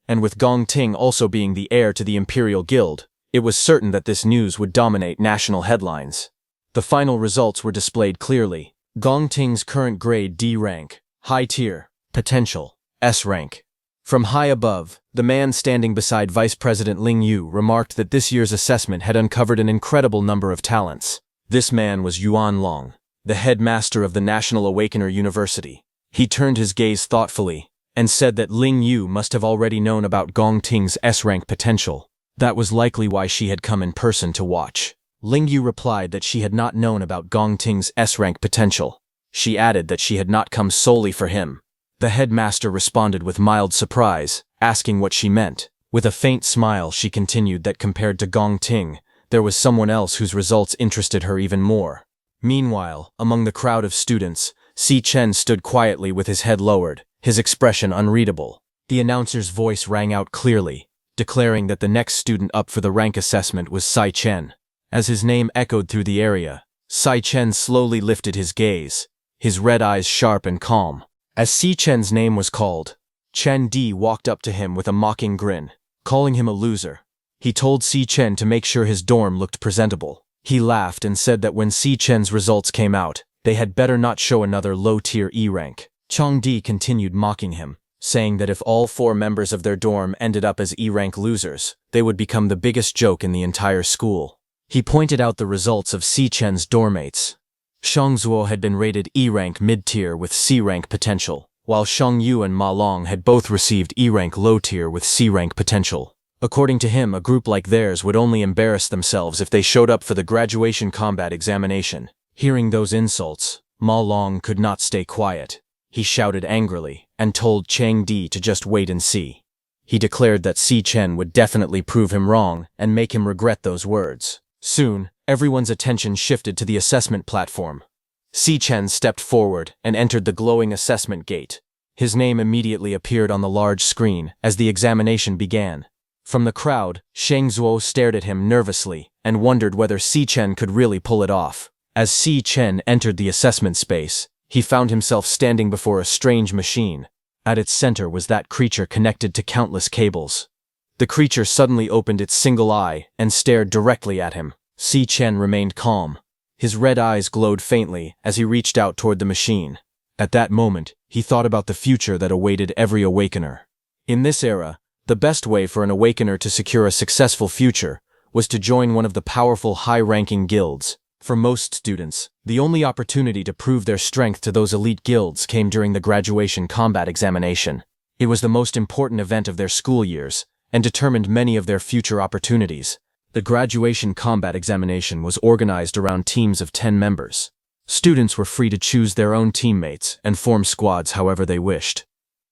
And with Gong Ting also being the heir to the Imperial Guild, it was certain that this news would dominate national headlines. The final results were displayed clearly. Gong Ting's current grade D rank, high tier, potential, S rank. From high above, the man standing beside Vice President Ling Yu remarked that this year's assessment had uncovered an incredible number of talents. This man was Yuan Long, the headmaster of the National Awakener University. He turned his gaze thoughtfully and said that Ling Yu must have already known about Gong Ting's S-rank potential. That was likely why she had come in person to watch. Ling Yu replied that she had not known about Gong Ting's S-rank potential. She added that she had not come solely for him. The headmaster responded with mild surprise, asking what she meant. With a faint smile, she continued that compared to Gong Ting, there was someone else whose results interested her even more. Meanwhile, among the crowd of students, Si Chen stood quietly with his head lowered, his expression unreadable. The announcer's voice rang out clearly, declaring that the next student up for the rank assessment was Si Chen. As his name echoed through the area, Si Chen slowly lifted his gaze, his red eyes sharp and calm. As Si Chen's name was called, Chen Di walked up to him with a mocking grin, calling him a loser. He told Si Chen to make sure his dorm looked presentable. He laughed and said that when Si Chen's results came out, they had better not show another low-tier E rank. Chang Di continued mocking him, saying that if all 4 members of their dorm ended up as E-rank losers, they would become the biggest joke in the entire school. He pointed out the results of Si Chen's dormmates. Shangzuo had been rated E-rank mid-tier with C-rank potential, while Shang Yu and Ma Long had both received E-rank low-tier with C-rank potential. According to him, a group like theirs would only embarrass themselves if they showed up for the graduation combat examination. Hearing those insults, Ma Long could not stay quiet. He shouted angrily and told Chang Di to just wait and see. He declared that Si Chen would definitely prove him wrong and make him regret those words. Soon, everyone's attention shifted to the assessment platform. Si Chen stepped forward and entered the glowing assessment gate. His name immediately appeared on the large screen as the examination began. From the crowd, Shang Zuo stared at him nervously and wondered whether Si Chen could really pull it off. As Si Chen entered the assessment space, he found himself standing before a strange machine. At its center was that creature connected to countless cables. The creature suddenly opened its single eye and stared directly at him. Si Chen remained calm. His red eyes glowed faintly as he reached out toward the machine. At that moment, he thought about the future that awaited every awakener. In this era, the best way for an awakener to secure a successful future was to join one of the powerful high-ranking guilds. For most students, the only opportunity to prove their strength to those elite guilds came during the graduation combat examination. It was the most important event of their school years and determined many of their future opportunities. The graduation combat examination was organized around teams of 10 members. Students were free to choose their own teammates and form squads however they wished.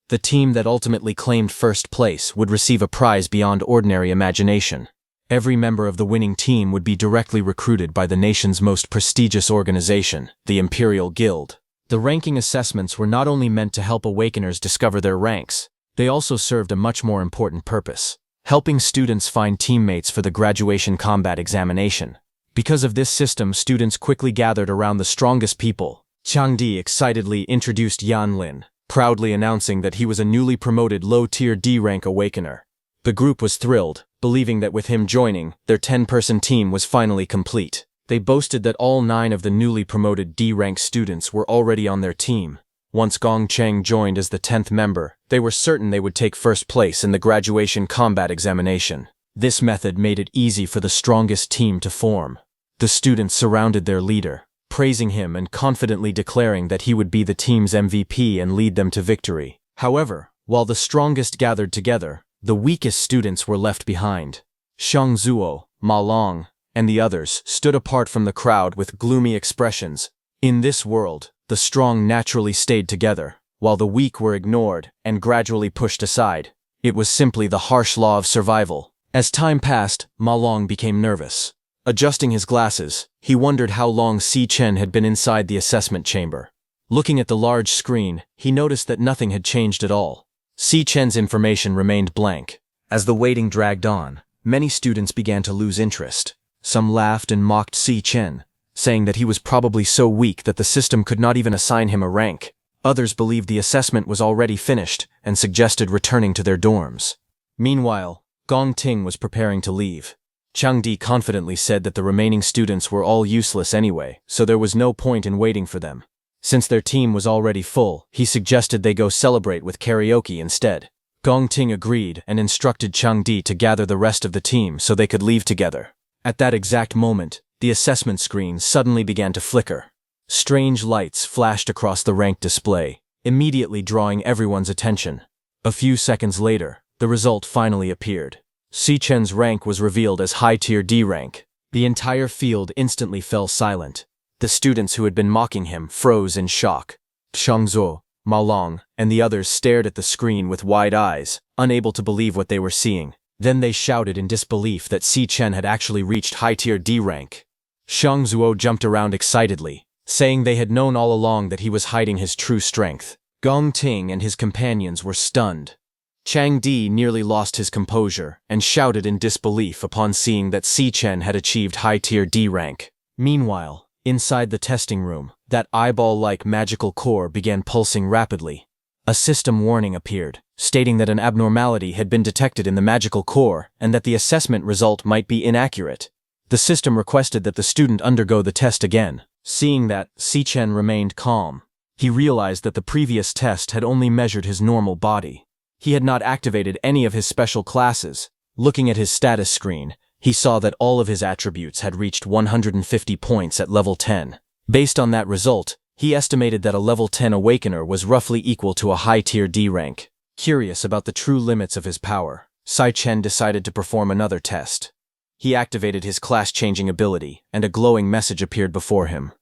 The team that ultimately claimed first place would receive a prize beyond ordinary imagination. Every member of the winning team would be directly recruited by the nation's most prestigious organization, the Imperial Guild. The ranking assessments were not only meant to help awakeners discover their ranks, they also served a much more important purpose: helping students find teammates for the graduation combat examination. Because of this system, students quickly gathered around the strongest people. Chang Di excitedly introduced Yan Lin, proudly announcing that he was a newly promoted low-tier D-rank awakener. The group was thrilled, believing that with him joining, their 10-person team was finally complete. They boasted that all 9 of the newly promoted D-rank students were already on their team. Once Gong Cheng joined as the 10th member, they were certain they would take first place in the graduation combat examination. This method made it easy for the strongest team to form. The students surrounded their leader, praising him and confidently declaring that he would be the team's MVP and lead them to victory. However, while the strongest gathered together, the weakest students were left behind. Shang Zuo, Ma Long, and the others stood apart from the crowd with gloomy expressions. In this world, the strong naturally stayed together, while the weak were ignored and gradually pushed aside. It was simply the harsh law of survival. As time passed, Ma Long became nervous. Adjusting his glasses, he wondered how long Si Chen had been inside the assessment chamber. Looking at the large screen, he noticed that nothing had changed at all. Si Chen's information remained blank. As the waiting dragged on, many students began to lose interest. Some laughed and mocked Si Chen, saying that he was probably so weak that the system could not even assign him a rank. Others believed the assessment was already finished and suggested returning to their dorms. Meanwhile, Gong Ting was preparing to leave. Chang Di confidently said that the remaining students were all useless anyway, so there was no point in waiting for them. Since their team was already full, he suggested they go celebrate with karaoke instead. Gong Ting agreed and instructed Chang Di to gather the rest of the team so they could leave together. At that exact moment, the assessment screen suddenly began to flicker. Strange lights flashed across the rank display, immediately drawing everyone's attention. A few seconds later, the result finally appeared. Si Chen's rank was revealed as high-tier D rank. The entire field instantly fell silent. The students who had been mocking him froze in shock. Shang Zuo, Ma Long, and the others stared at the screen with wide eyes, unable to believe what they were seeing. Then they shouted in disbelief that Si Chen had actually reached high-tier D rank. Shang Zuo jumped around excitedly, saying they had known all along that he was hiding his true strength. Gong Ting and his companions were stunned. Chang Di nearly lost his composure and shouted in disbelief upon seeing that Si Chen had achieved high-tier D rank. Meanwhile, inside the testing room, that eyeball-like magical core began pulsing rapidly. A system warning appeared, stating that an abnormality had been detected in the magical core and that the assessment result might be inaccurate. The system requested that the student undergo the test again. Seeing that, Si Chen remained calm. He realized that the previous test had only measured his normal body. He had not activated any of his special classes. Looking at his status screen, he saw that all of his attributes had reached 150 points at level 10. Based on that result, he estimated that a level 10 Awakener was roughly equal to a high-tier D rank. Curious about the true limits of his power, Sai-Chen decided to perform another test. He activated his class-changing ability, and a glowing message appeared before him.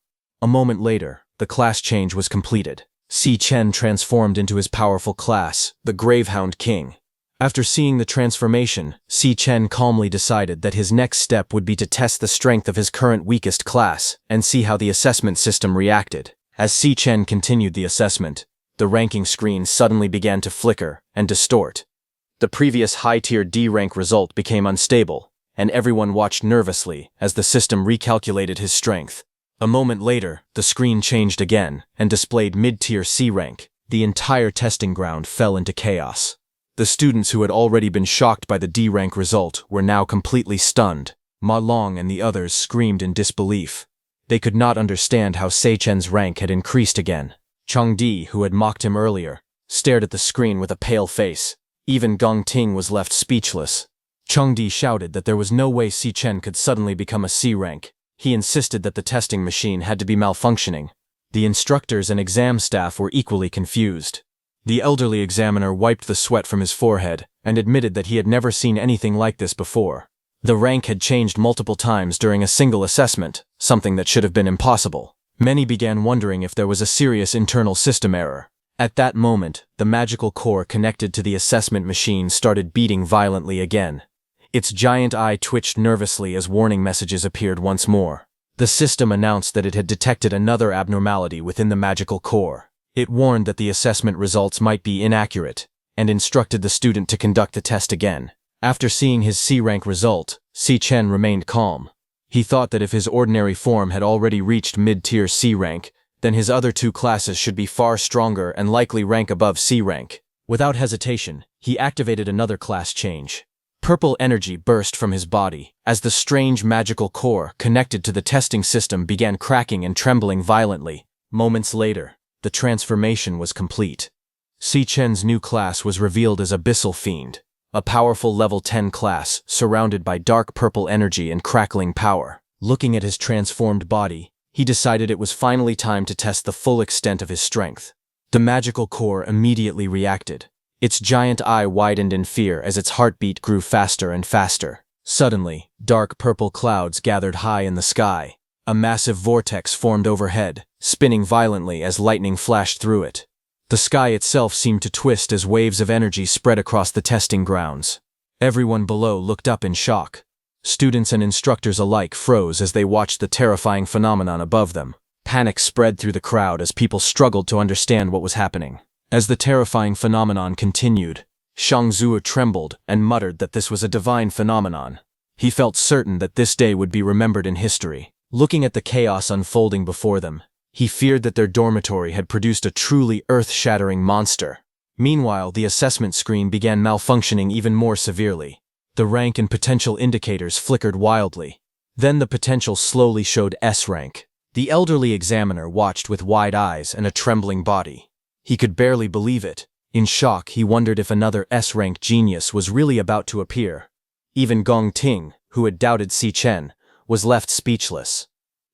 A moment later, the class change was completed. Si-Chen transformed into his powerful class, the Gravehound King. After seeing the transformation, Si-Chen calmly decided that his next step would be to test the strength of his current weakest class and see how the assessment system reacted. As Si-Chen continued the assessment, the ranking screen suddenly began to flicker and distort. The previous high-tier D rank result became unstable, and everyone watched nervously as the system recalculated his strength. A moment later, the screen changed again and displayed mid-tier C rank. The entire testing ground fell into chaos. The students who had already been shocked by the D rank result were now completely stunned. Ma Long and the others screamed in disbelief. They could not understand how Sai-Chen's rank had increased again. Chang Di, who had mocked him earlier, stared at the screen with a pale face. Even Gong Ting was left speechless. Chang Di shouted that there was no way Si-Chen could suddenly become a C rank. He insisted that the testing machine had to be malfunctioning. The instructors and exam staff were equally confused. The elderly examiner wiped the sweat from his forehead and admitted that he had never seen anything like this before. The rank had changed multiple times during a single assessment, something that should have been impossible. Many began wondering if there was a serious internal system error. At that moment, the magical core connected to the assessment machine started beating violently again. Its giant eye twitched nervously as warning messages appeared once more. The system announced that it had detected another abnormality within the magical core. It warned that the assessment results might be inaccurate, and instructed the student to conduct the test again. After seeing his C rank result, Si-Chen remained calm. He thought that if his ordinary form had already reached mid-tier C rank, then his other two classes should be far stronger and likely rank above C rank. Without hesitation, he activated another class change. Purple energy burst from his body as the strange magical core connected to the testing system began cracking and trembling violently. Moments later, the transformation was complete. Si-Chen's new class was revealed as Abyssal Fiend, a powerful level 10 class surrounded by dark purple energy and crackling power. Looking at his transformed body, he decided it was finally time to test the full extent of his strength. The magical core immediately reacted. Its giant eye widened in fear as its heartbeat grew faster and faster. Suddenly, dark purple clouds gathered high in the sky. A massive vortex formed overhead, spinning violently as lightning flashed through it. The sky itself seemed to twist as waves of energy spread across the testing grounds. Everyone below looked up in shock. Students and instructors alike froze as they watched the terrifying phenomenon above them. Panic spread through the crowd as people struggled to understand what was happening. As the terrifying phenomenon continued, Shang Zuo trembled and muttered that this was a divine phenomenon. He felt certain that this day would be remembered in history. Looking at the chaos unfolding before them, he feared that their dormitory had produced a truly earth-shattering monster. Meanwhile, the assessment screen began malfunctioning even more severely. The rank and potential indicators flickered wildly. Then the potential slowly showed S rank. The elderly examiner watched with wide eyes and a trembling body. He could barely believe it. In shock, he wondered if another S-rank genius was really about to appear. Even Gong Ting, who had doubted Si-Chen, was left speechless.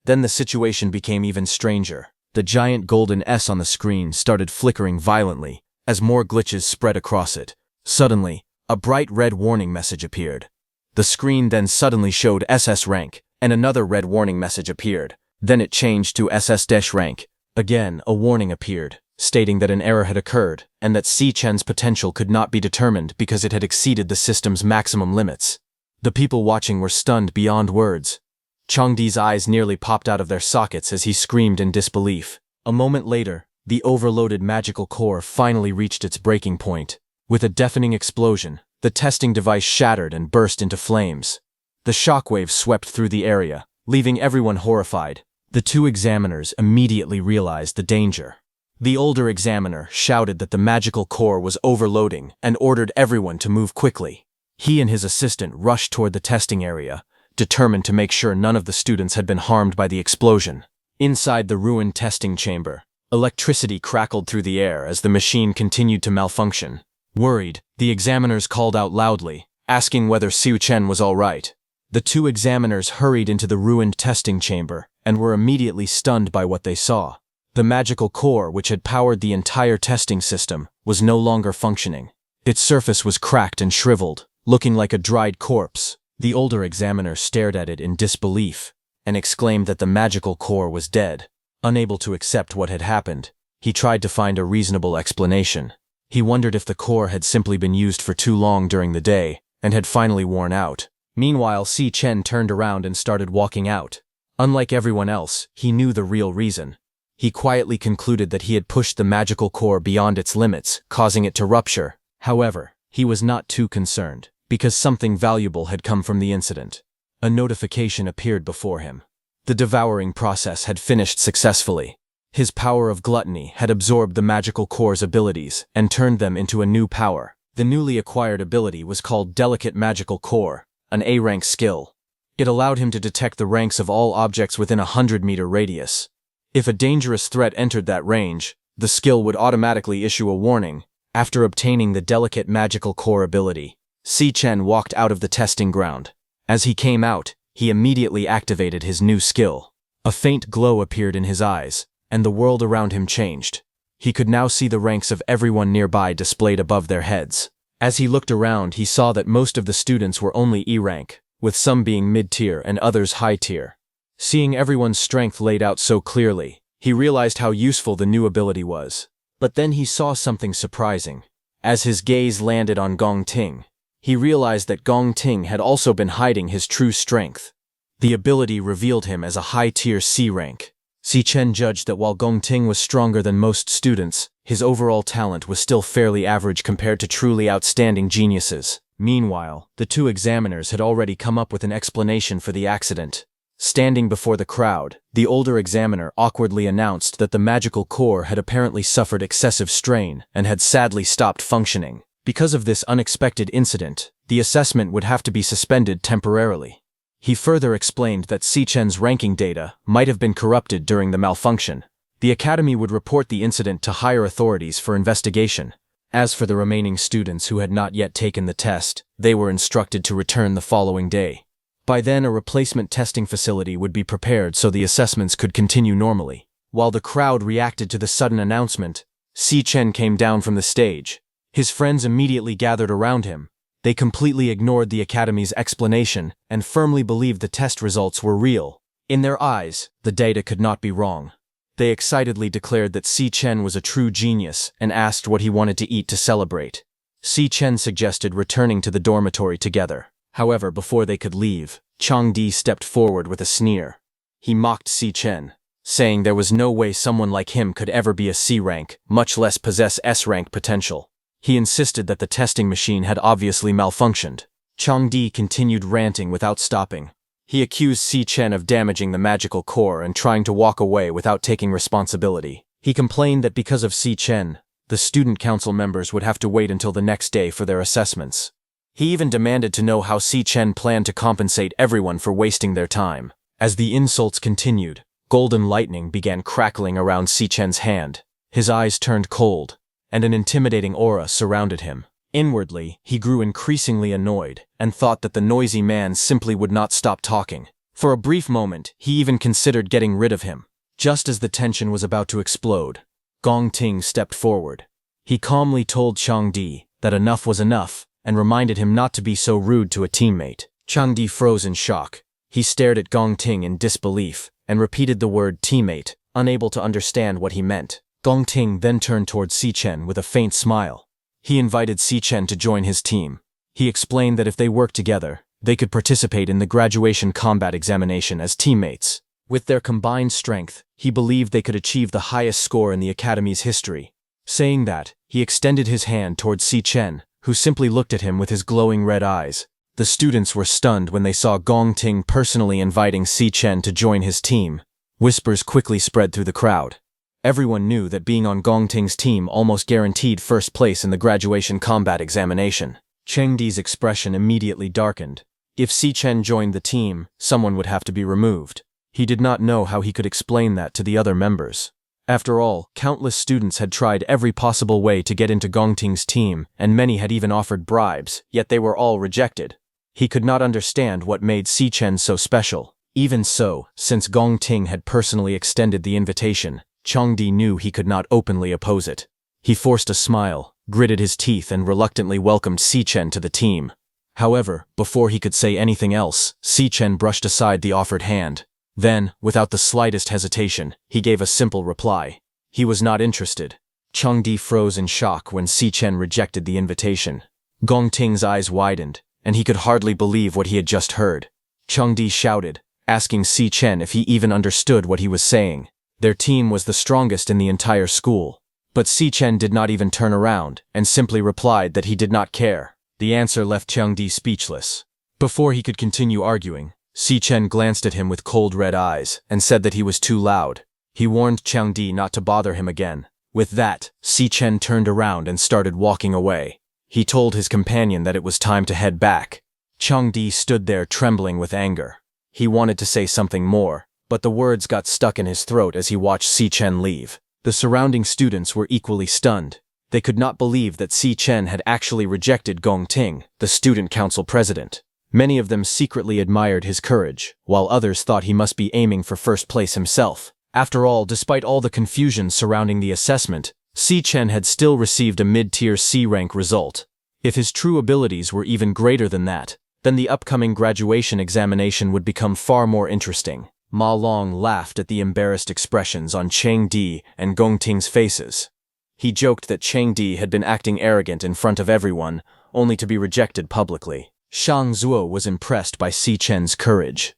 Then the situation became even stranger. The giant golden S on the screen started flickering violently as more glitches spread across it. Suddenly, a bright red warning message appeared. The screen then suddenly showed SS rank, and another red warning message appeared. Then it changed to SS-rank. Again, a warning appeared, stating that an error had occurred and that Si-Chen's potential could not be determined because it had exceeded the system's maximum limits. The people watching were stunned beyond words. Changdi's eyes nearly popped out of their sockets as he screamed in disbelief. A moment later, the overloaded magical core finally reached its breaking point. With a deafening explosion, the testing device shattered and burst into flames. The shockwave swept through the area, leaving everyone horrified. The two examiners immediately realized the danger. The older examiner shouted that the magical core was overloading and ordered everyone to move quickly. He and his assistant rushed toward the testing area, determined to make sure none of the students had been harmed by the explosion. Inside the ruined testing chamber, electricity crackled through the air as the machine continued to malfunction. Worried, the examiners called out loudly, asking whether Si-Chen was all right. The two examiners hurried into the ruined testing chamber and were immediately stunned by what they saw. The magical core, which had powered the entire testing system, was no longer functioning. Its surface was cracked and shriveled, looking like a dried corpse. The older examiner stared at it in disbelief and exclaimed that the magical core was dead. Unable to accept what had happened, he tried to find a reasonable explanation. He wondered if the core had simply been used for too long during the day and had finally worn out. Meanwhile, Si Chen turned around and started walking out. Unlike everyone else, he knew the real reason. He quietly concluded that he had pushed the magical core beyond its limits, causing it to rupture. However, he was not too concerned, because something valuable had come from the incident. A notification appeared before him. The devouring process had finished successfully. His power of gluttony had absorbed the magical core's abilities and turned them into a new power. The newly acquired ability was called Delicate Magical Core, an A-rank skill. It allowed him to detect the ranks of all objects within a 100-meter radius. If a dangerous threat entered that range, the skill would automatically issue a warning. After obtaining the Delicate Magical Core ability, Si Chen walked out of the testing ground. As he came out, he immediately activated his new skill. A faint glow appeared in his eyes, and the world around him changed. He could now see the ranks of everyone nearby displayed above their heads. As he looked around, he saw that most of the students were only E-rank, with some being mid-tier and others high-tier. Seeing everyone's strength laid out so clearly, he realized how useful the new ability was. But then he saw something surprising. As his gaze landed on Gong Ting, he realized that Gong Ting had also been hiding his true strength. The ability revealed him as a high-tier C rank. Si Chen judged that while Gong Ting was stronger than most students, his overall talent was still fairly average compared to truly outstanding geniuses. Meanwhile, the two examiners had already come up with an explanation for the accident. Standing before the crowd, the older examiner awkwardly announced that the magical core had apparently suffered excessive strain and had sadly stopped functioning. Because of this unexpected incident, the assessment would have to be suspended temporarily. He further explained that Si Chen's ranking data might have been corrupted during the malfunction. The academy would report the incident to higher authorities for investigation. As for the remaining students who had not yet taken the test, they were instructed to return the following day. By then, a replacement testing facility would be prepared so the assessments could continue normally. While the crowd reacted to the sudden announcement, Si Chen came down from the stage. His friends immediately gathered around him. They completely ignored the academy's explanation and firmly believed the test results were real. In their eyes, the data could not be wrong. They excitedly declared that Si Chen was a true genius and asked what he wanted to eat to celebrate. Si Chen suggested returning to the dormitory together. However, before they could leave, Chang Di stepped forward with a sneer. He mocked Si Chen, saying there was no way someone like him could ever be a C rank, much less possess S rank potential. He insisted that the testing machine had obviously malfunctioned. Chang Di continued ranting without stopping. He accused Si Chen of damaging the magical core and trying to walk away without taking responsibility. He complained that because of Si Chen, the student council members would have to wait until the next day for their assessments. He even demanded to know how Si Chen planned to compensate everyone for wasting their time. As the insults continued, golden lightning began crackling around Si Chen's hand. His eyes turned cold, and an intimidating aura surrounded him. Inwardly, he grew increasingly annoyed and thought that the noisy man simply would not stop talking. For a brief moment, he even considered getting rid of him. Just as the tension was about to explode, Gong Ting stepped forward. He calmly told Chang Di that enough was enough and reminded him not to be so rude to a teammate. Chang Di froze in shock. He stared at Gong Ting in disbelief and repeated the word teammate, unable to understand what he meant. Gong Ting then turned towards Si Chen with a faint smile. He invited Si Chen to join his team. He explained that if they worked together, they could participate in the graduation combat examination as teammates. With their combined strength, he believed they could achieve the highest score in the academy's history. Saying that, he extended his hand towards Si Chen, who simply looked at him with his glowing red eyes. The students were stunned when they saw Gong Ting personally inviting Si Chen to join his team. Whispers quickly spread through the crowd. Everyone knew that being on Gong Ting's team almost guaranteed first place in the graduation combat examination. Cheng Di's expression immediately darkened. If Si Chen joined the team, someone would have to be removed. He did not know how he could explain that to the other members. After all, countless students had tried every possible way to get into Gong Ting's team, and many had even offered bribes, yet they were all rejected. He could not understand what made Si Chen so special. Even so, since Gong Ting had personally extended the invitation, Changdi knew he could not openly oppose it. He forced a smile, gritted his teeth and reluctantly welcomed Si Chen to the team. However, before he could say anything else, Si Chen brushed aside the offered hand. Then, without the slightest hesitation, he gave a simple reply. He was not interested. Changdi froze in shock when Si Chen rejected the invitation. Gong Ting's eyes widened, and he could hardly believe what he had just heard. Changdi shouted, asking Si Chen if he even understood what he was saying. Their team was the strongest in the entire school. But Si Chen did not even turn around, and simply replied that he did not care. The answer left Changdi speechless. Before he could continue arguing, Si Chen glanced at him with cold red eyes, and said that he was too loud. He warned Changdi not to bother him again. With that, Si Chen turned around and started walking away. He told his companion that it was time to head back. Changdi stood there trembling with anger. He wanted to say something more, but the words got stuck in his throat as he watched Si Chen leave. The surrounding students were equally stunned. They could not believe that Si Chen had actually rejected Gong Ting, the student council president. Many of them secretly admired his courage, while others thought he must be aiming for first place himself. After all, despite all the confusion surrounding the assessment, Si Chen had still received a mid-tier C-rank result. If his true abilities were even greater than that, then the upcoming graduation examination would become far more interesting. Ma Long laughed at the embarrassed expressions on Chang Di and Gong Ting's faces. He joked that Chang Di had been acting arrogant in front of everyone, only to be rejected publicly. Shang Zuo was impressed by Si Chen's courage.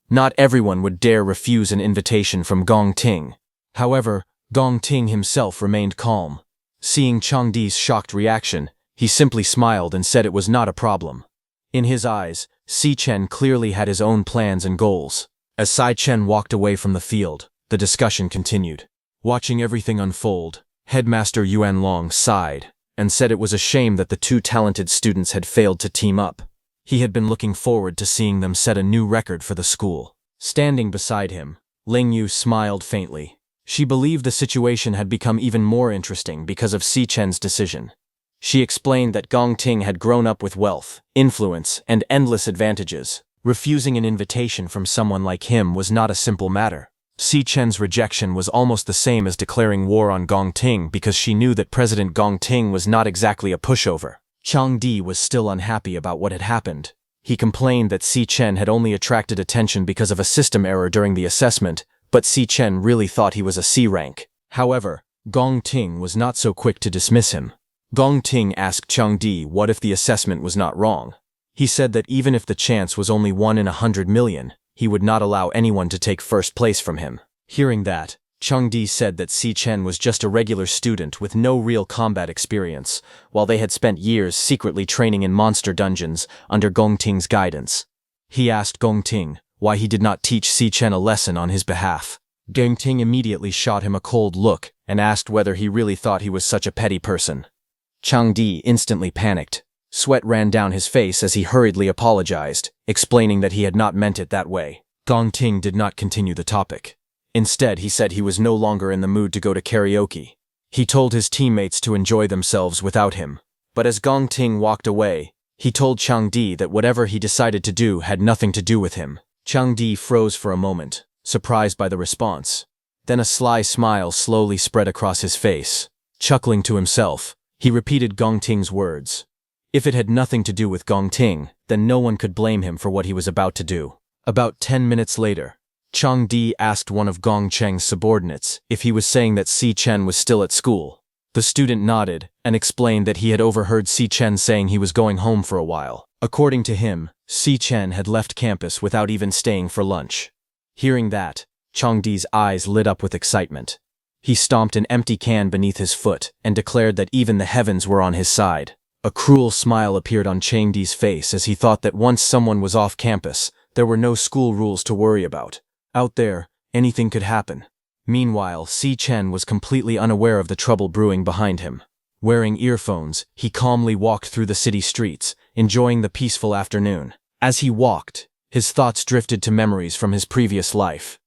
Not everyone would dare refuse an invitation from Gong Ting. However, Gong Ting himself remained calm. Seeing Chang Di's shocked reaction, he simply smiled and said it was not a problem. In his eyes, Si Chen clearly had his own plans and goals. As Si Chen walked away from the field, the discussion continued. Watching everything unfold, Headmaster Yuan Long sighed and said it was a shame that the two talented students had failed to team up. He had been looking forward to seeing them set a new record for the school. Standing beside him, Ling Yu smiled faintly. She believed the situation had become even more interesting because of Si Chen's decision. She explained that Gong Ting had grown up with wealth, influence, and endless advantages. Refusing an invitation from someone like him was not a simple matter. Si Chen's rejection was almost the same as declaring war on Gong Ting because she knew that President Gong Ting was not exactly a pushover. Chang Di was still unhappy about what had happened. He complained that Si Chen had only attracted attention because of a system error during the assessment, but Si Chen really thought he was a C rank. However, Gong Ting was not so quick to dismiss him. Gong Ting asked Chang Di what if the assessment was not wrong. He said that even if the chance was only 1 in 100 million, he would not allow anyone to take first place from him. Hearing that, Chang Di said that Si Chen was just a regular student with no real combat experience, while they had spent years secretly training in monster dungeons under Gong Ting's guidance. He asked Gong Ting why he did not teach Si Chen a lesson on his behalf. Gong Ting immediately shot him a cold look and asked whether he really thought he was such a petty person. Chang Di instantly panicked. Sweat ran down his face as he hurriedly apologized, explaining that he had not meant it that way. Gong Ting did not continue the topic. Instead, he said he was no longer in the mood to go to karaoke. He told his teammates to enjoy themselves without him. But as Gong Ting walked away, he told Chang Di that whatever he decided to do had nothing to do with him. Chang Di froze for a moment, surprised by the response. Then a sly smile slowly spread across his face. Chuckling to himself, he repeated Gong Ting's words. If it had nothing to do with Gong Ting, then no one could blame him for what he was about to do. About 10 minutes later, Chang Di asked one of Gong Cheng's subordinates if he was saying that Si Chen was still at school. The student nodded and explained that he had overheard Si Chen saying he was going home for a while. According to him, Si Chen had left campus without even staying for lunch. Hearing that, Chang Di's eyes lit up with excitement. He stomped an empty can beneath his foot and declared that even the heavens were on his side. A cruel smile appeared on Chang Di's face as he thought that once someone was off campus, there were no school rules to worry about. Out there, anything could happen. Meanwhile, Si Chen was completely unaware of the trouble brewing behind him. Wearing earphones, he calmly walked through the city streets, enjoying the peaceful afternoon. As he walked, his thoughts drifted to memories from his previous life.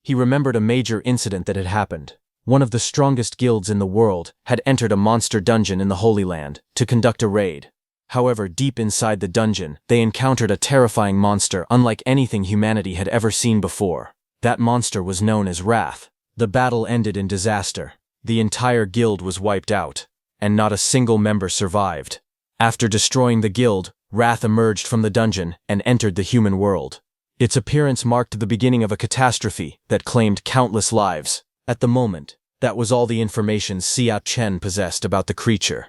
He remembered a major incident that had happened. One of the strongest guilds in the world had entered a monster dungeon in the Holy Land to conduct a raid. However, deep inside the dungeon, they encountered a terrifying monster unlike anything humanity had ever seen before. That monster was known as Wrath. The battle ended in disaster. The entire guild was wiped out, and not a single member survived. After destroying the guild, Wrath emerged from the dungeon and entered the human world. Its appearance marked the beginning of a catastrophe that claimed countless lives. At the moment, that was all the information Xia Chen possessed about the creature.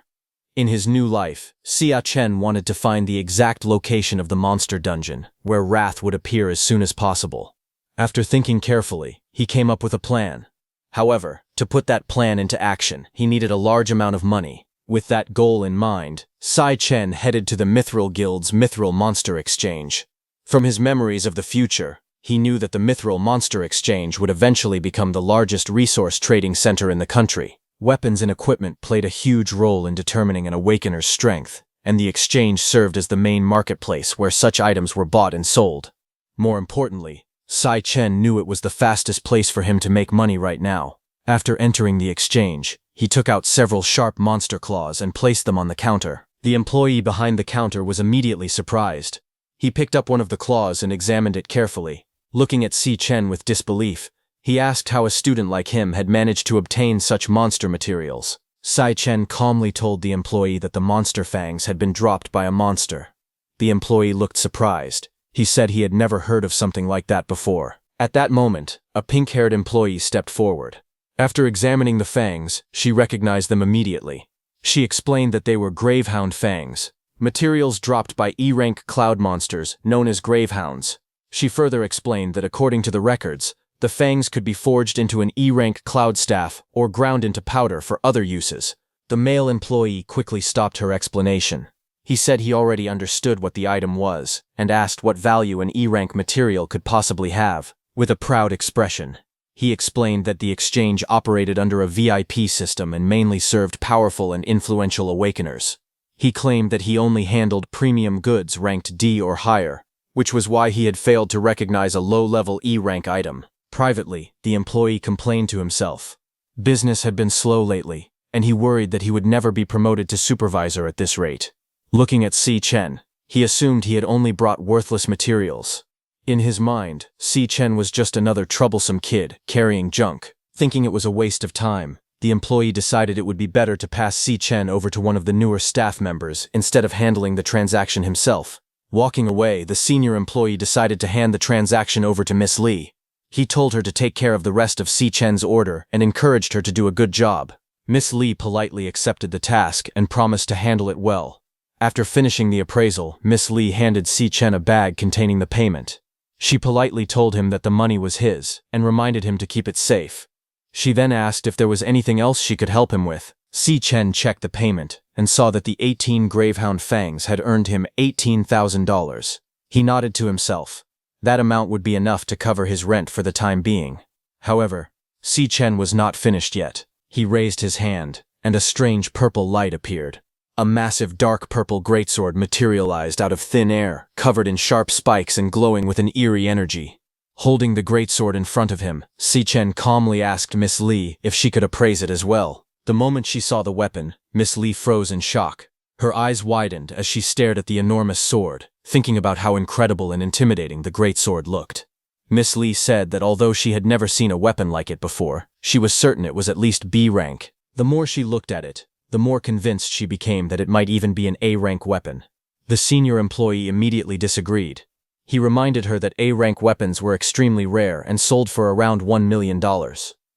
In his new life, Xia Chen wanted to find the exact location of the monster dungeon, where Wrath would appear as soon as possible. After thinking carefully, he came up with a plan. However, to put that plan into action, he needed a large amount of money. With that goal in mind, Xia Chen headed to the Mithril Guild's Mithril Monster Exchange. From his memories of the future, he knew that the Mithril Monster Exchange would eventually become the largest resource trading center in the country. Weapons and equipment played a huge role in determining an awakener's strength, and the exchange served as the main marketplace where such items were bought and sold. More importantly, Xia Chen knew it was the fastest place for him to make money right now. After entering the exchange, he took out several sharp monster claws and placed them on the counter. The employee behind the counter was immediately surprised. He picked up one of the claws and examined it carefully. Looking at Xia Chen with disbelief, he asked how a student like him had managed to obtain such monster materials. Xia Chen calmly told the employee that the monster fangs had been dropped by a monster. The employee looked surprised. He said he had never heard of something like that before. At that moment, a pink-haired employee stepped forward. After examining the fangs, she recognized them immediately. She explained that they were Gravehound fangs, materials dropped by E-rank cloud monsters known as Gravehounds. She further explained that according to the records, the fangs could be forged into an E-rank cloud staff or ground into powder for other uses. The male employee quickly stopped her explanation. He said he already understood what the item was, and asked what value an E-rank material could possibly have. With a proud expression, he explained that the exchange operated under a VIP system and mainly served powerful and influential awakeners. He claimed that he only handled premium goods ranked D or higher, which was why he had failed to recognize a low-level E-rank item. Privately, the employee complained to himself. Business had been slow lately, and he worried that he would never be promoted to supervisor at this rate. Looking at Xia Chen, he assumed he had only brought worthless materials. In his mind, Xia Chen was just another troublesome kid, carrying junk. Thinking it was a waste of time, the employee decided it would be better to pass Xia Chen over to one of the newer staff members instead of handling the transaction himself. Walking away, the senior employee decided to hand the transaction over to Miss Li. He told her to take care of the rest of Xia Chen's order and encouraged her to do a good job. Miss Li politely accepted the task and promised to handle it well. After finishing the appraisal, Miss Li handed Xia Chen a bag containing the payment. She politely told him that the money was his and reminded him to keep it safe. She then asked if there was anything else she could help him with. Xia Chen checked the payment and saw that the 18 Gravehound fangs had earned him $18,000. He nodded to himself. That amount would be enough to cover his rent for the time being. However, Xia Chen was not finished yet. He raised his hand, and a strange purple light appeared. A massive dark purple greatsword materialized out of thin air, covered in sharp spikes and glowing with an eerie energy. Holding the greatsword in front of him, Xia Chen calmly asked Miss Li if she could appraise it as well. The moment she saw the weapon, Miss Li froze in shock. Her eyes widened as she stared at the enormous sword, thinking about how incredible and intimidating the greatsword looked. Miss Li said that although she had never seen a weapon like it before, she was certain it was at least B rank. The more she looked at it, the more convinced she became that it might even be an A-rank weapon. The senior employee immediately disagreed. He reminded her that A-rank weapons were extremely rare and sold for around $1 million.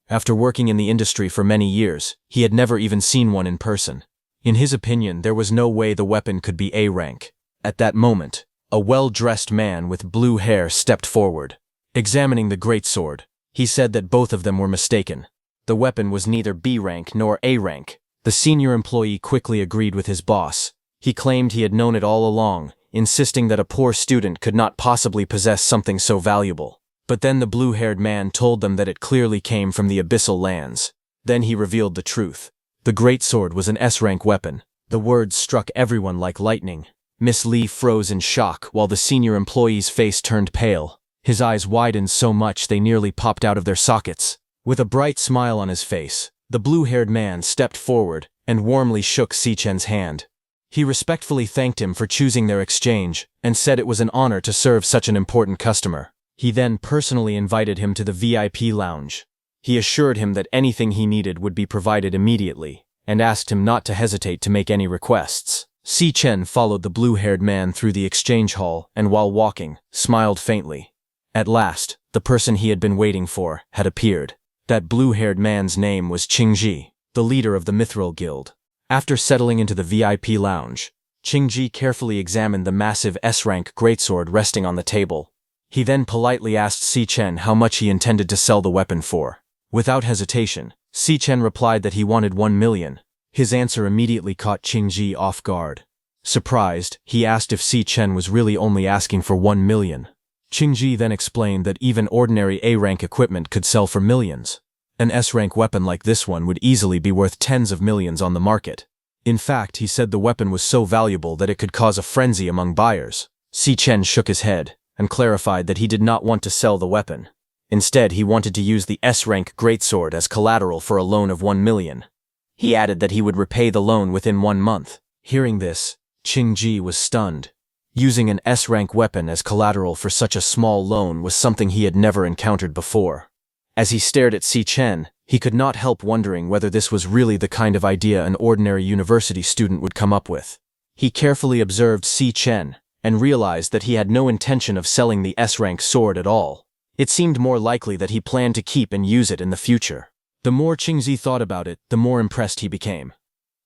After working in the industry for many years, he had never even seen one in person. In his opinion, there was no way the weapon could be A-rank. At that moment, a well-dressed man with blue hair stepped forward. Examining the greatsword, he said that both of them were mistaken. The weapon was neither B-rank nor A-rank. The senior employee quickly agreed with his boss. He claimed he had known it all along, insisting that a poor student could not possibly possess something so valuable. But then the blue-haired man told them that it clearly came from the abyssal lands. Then he revealed the truth. The greatsword was an S-rank weapon. The words struck everyone like lightning. Miss Li froze in shock while the senior employee's face turned pale. His eyes widened so much they nearly popped out of their sockets. With a bright smile on his face, the blue-haired man stepped forward and warmly shook Xia Chen's hand. He respectfully thanked him for choosing their exchange and said it was an honor to serve such an important customer. He then personally invited him to the VIP lounge. He assured him that anything he needed would be provided immediately and asked him not to hesitate to make any requests. Si Chen followed the blue-haired man through the exchange hall and while walking, smiled faintly. At last, the person he had been waiting for had appeared. That blue-haired man's name was Qingji, the leader of the Mithril Guild. After settling into the VIP lounge, Qingji carefully examined the massive S-rank greatsword resting on the table. He then politely asked Si Chen how much he intended to sell the weapon for. Without hesitation, Si Chen replied that he wanted 1 million. His answer immediately caught Qingji off guard. Surprised, he asked if Si Chen was really only asking for 1 million. Qingji then explained that even ordinary A-rank equipment could sell for millions. An S-rank weapon like this one would easily be worth tens of millions on the market. In fact, he said the weapon was so valuable that it could cause a frenzy among buyers. Si Chen shook his head and clarified that he did not want to sell the weapon. Instead, he wanted to use the S-rank greatsword as collateral for a loan of 1 million. He added that he would repay the loan within 1 month. Hearing this, Qingji was stunned. Using an S-rank weapon as collateral for such a small loan was something he had never encountered before. As he stared at Si Chen, he could not help wondering whether this was really the kind of idea an ordinary university student would come up with. He carefully observed Si Chen and realized that he had no intention of selling the S-rank sword at all. It seemed more likely that he planned to keep and use it in the future. The more Qingji thought about it, the more impressed he became.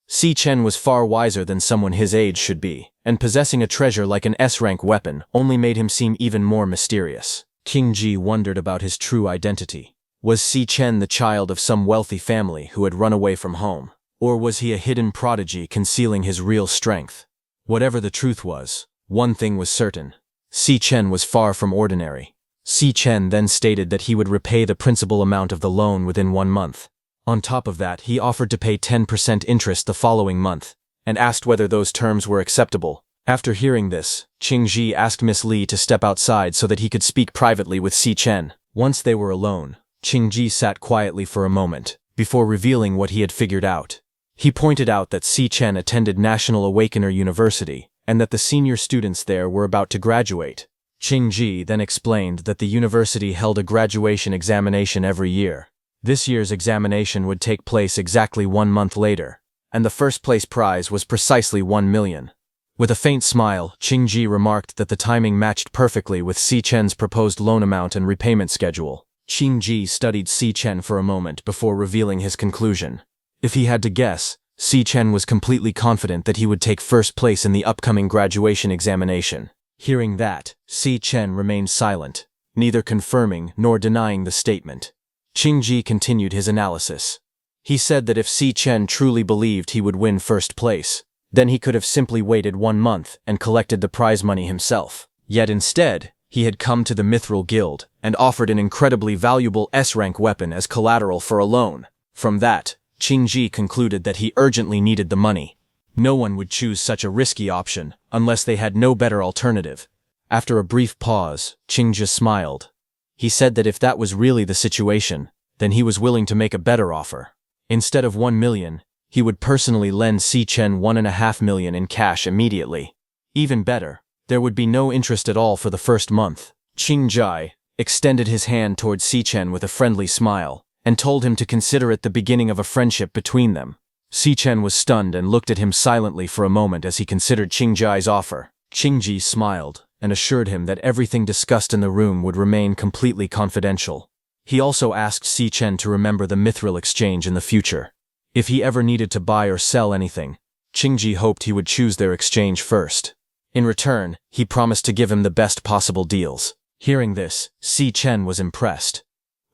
Si Chen was far wiser than someone his age should be, and possessing a treasure like an S-rank weapon only made him seem even more mysterious. Qingji wondered about his true identity. Was Si Chen the child of some wealthy family who had run away from home? Or was he a hidden prodigy concealing his real strength? Whatever the truth was, one thing was certain. Si Chen was far from ordinary. Si Chen then stated that he would repay the principal amount of the loan within 1 month. On top of that, he offered to pay 10% interest the following month, and asked whether those terms were acceptable. After hearing this, Qingji asked Miss Li to step outside so that he could speak privately with Si Chen. Once they were alone, Qingji sat quietly for a moment, before revealing what he had figured out. He pointed out that Si Chen attended National Awakener University, and that the senior students there were about to graduate. Qingji then explained that the university held a graduation examination every year. This year's examination would take place exactly 1 month later, and the first-place prize was precisely 1 million. With a faint smile, Qingji remarked that the timing matched perfectly with Si Chen's proposed loan amount and repayment schedule. Qingji studied Si Chen for a moment before revealing his conclusion. If he had to guess, Si Chen was completely confident that he would take first place in the upcoming graduation examination. Hearing that, Si Chen remained silent, neither confirming nor denying the statement. Qingji continued his analysis. He said that if Si Chen truly believed he would win first place, then he could have simply waited 1 month and collected the prize money himself. Yet instead, he had come to the Mithril Guild and offered an incredibly valuable S-rank weapon as collateral for a loan. From that, Qingji concluded that he urgently needed the money. No one would choose such a risky option unless they had no better alternative. After a brief pause, Qingji smiled. He said that if that was really the situation, then he was willing to make a better offer. Instead of 1 million, he would personally lend Si Chen 1.5 million in cash immediately. Even better, there would be no interest at all for the first month. Qingji extended his hand towards Si Chen with a friendly smile, and told him to consider it the beginning of a friendship between them. Si Chen was stunned and looked at him silently for a moment as he considered Qingji's offer. Qingji smiled and assured him that everything discussed in the room would remain completely confidential. He also asked Si Chen to remember the Mithril exchange in the future. If he ever needed to buy or sell anything, Qingji hoped he would choose their exchange first. In return, he promised to give him the best possible deals. Hearing this, Si Chen was impressed.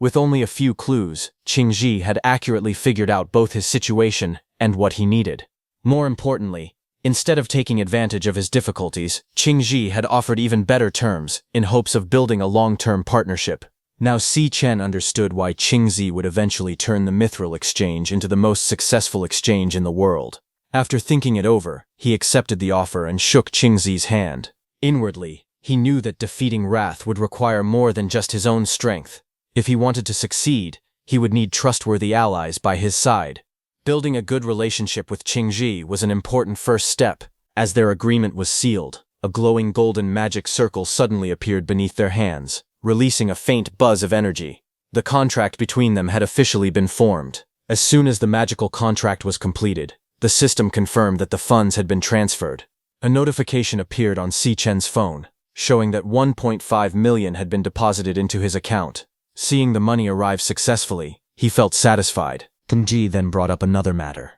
With only a few clues, Qingji had accurately figured out both his situation and what he needed. More importantly, instead of taking advantage of his difficulties, Qingji had offered even better terms in hopes of building a long-term partnership. Now Si Chen understood why Qingji would eventually turn the Mithril exchange into the most successful exchange in the world. After thinking it over, he accepted the offer and shook Qingji's hand. Inwardly, he knew that defeating Wrath would require more than just his own strength. If he wanted to succeed, he would need trustworthy allies by his side. Building a good relationship with Qingji was an important first step, As their agreement was sealed, a glowing golden magic circle suddenly appeared beneath their hands, releasing a faint buzz of energy. The contract between them had officially been formed. As soon as the magical contract was completed, the system confirmed that the funds had been transferred. A notification appeared on Si Chen's phone, showing that 1.5 million had been deposited into his account. Seeing the money arrive successfully, he felt satisfied. Ji then brought up another matter.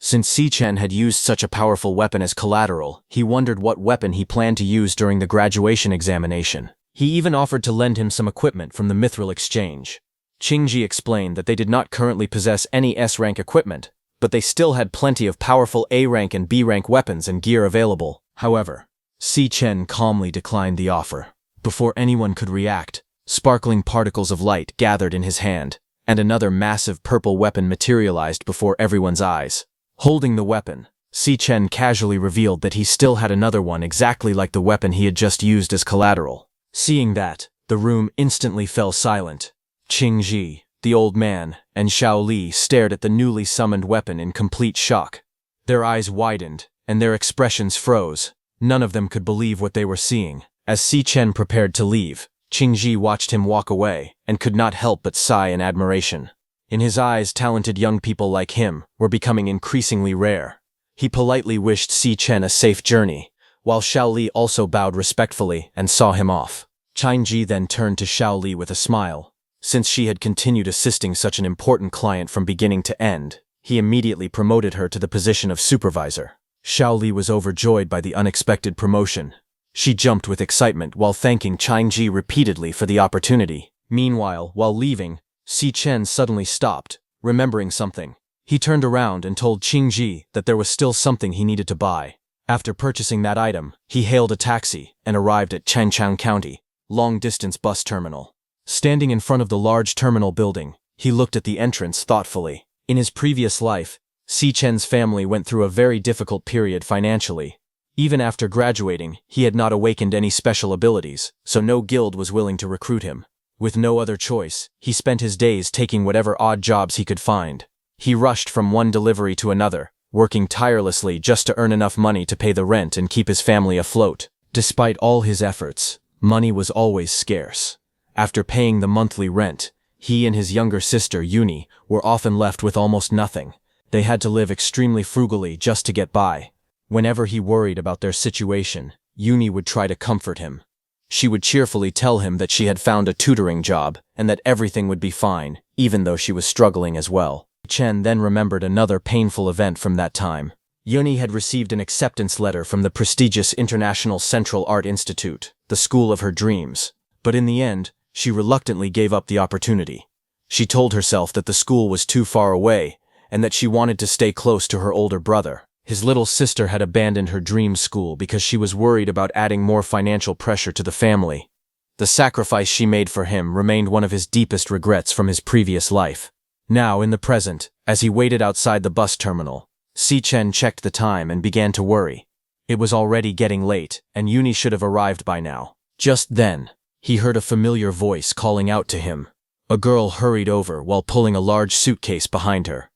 Since Si Chen had used such a powerful weapon as collateral, he wondered what weapon he planned to use during the graduation examination. He even offered to lend him some equipment from the Mithril Exchange. Qingji explained that they did not currently possess any S-rank equipment, but they still had plenty of powerful A-rank and B-rank weapons and gear available. However, Si Chen calmly declined the offer. Before anyone could react, sparkling particles of light gathered in his hand, and another massive purple weapon materialized before everyone's eyes. Holding the weapon, Si Chen casually revealed that he still had another one exactly like the weapon he had just used as collateral. Seeing that, the room instantly fell silent. Qingji, the old man, and Xiao Li stared at the newly summoned weapon in complete shock. Their eyes widened, and their expressions froze. None of them could believe what they were seeing. As Si Chen prepared to leave, Qingji watched him walk away, and could not help but sigh in admiration. In his eyes, talented young people like him were becoming increasingly rare. He politely wished Si Chen a safe journey, while Xiao Li also bowed respectfully and saw him off. Qingji then turned to Xiao Li with a smile. Since she had continued assisting such an important client from beginning to end, he immediately promoted her to the position of supervisor. Xiao Li was overjoyed by the unexpected promotion. She jumped with excitement while thanking Qingji repeatedly for the opportunity. Meanwhile, while leaving, Si Chen suddenly stopped, remembering something. He turned around and told Qingji that there was still something he needed to buy. After purchasing that item, he hailed a taxi and arrived at Chengchang County, long-distance bus terminal. Standing in front of the large terminal building, he looked at the entrance thoughtfully. In his previous life, Si Chen's family went through a very difficult period financially. Even after graduating, he had not awakened any special abilities, so no guild was willing to recruit him. With no other choice, he spent his days taking whatever odd jobs he could find. He rushed from one delivery to another, working tirelessly just to earn enough money to pay the rent and keep his family afloat. Despite all his efforts, money was always scarce. After paying the monthly rent, he and his younger sister, Yuni, were often left with almost nothing. They had to live extremely frugally just to get by. Whenever he worried about their situation, Yuni would try to comfort him. She would cheerfully tell him that she had found a tutoring job and that everything would be fine, even though she was struggling as well. Chen then remembered another painful event from that time. Yuni had received an acceptance letter from the prestigious International Central Art Institute, the school of her dreams. But in the end, she reluctantly gave up the opportunity. She told herself that the school was too far away and that she wanted to stay close to her older brother. His little sister had abandoned her dream school because she was worried about adding more financial pressure to the family. The sacrifice she made for him remained one of his deepest regrets from his previous life. Now, in the present, as he waited outside the bus terminal, Si Chen checked the time and began to worry. It was already getting late, and Yuni should have arrived by now. Just then, he heard a familiar voice calling out to him. A girl hurried over while pulling a large suitcase behind her.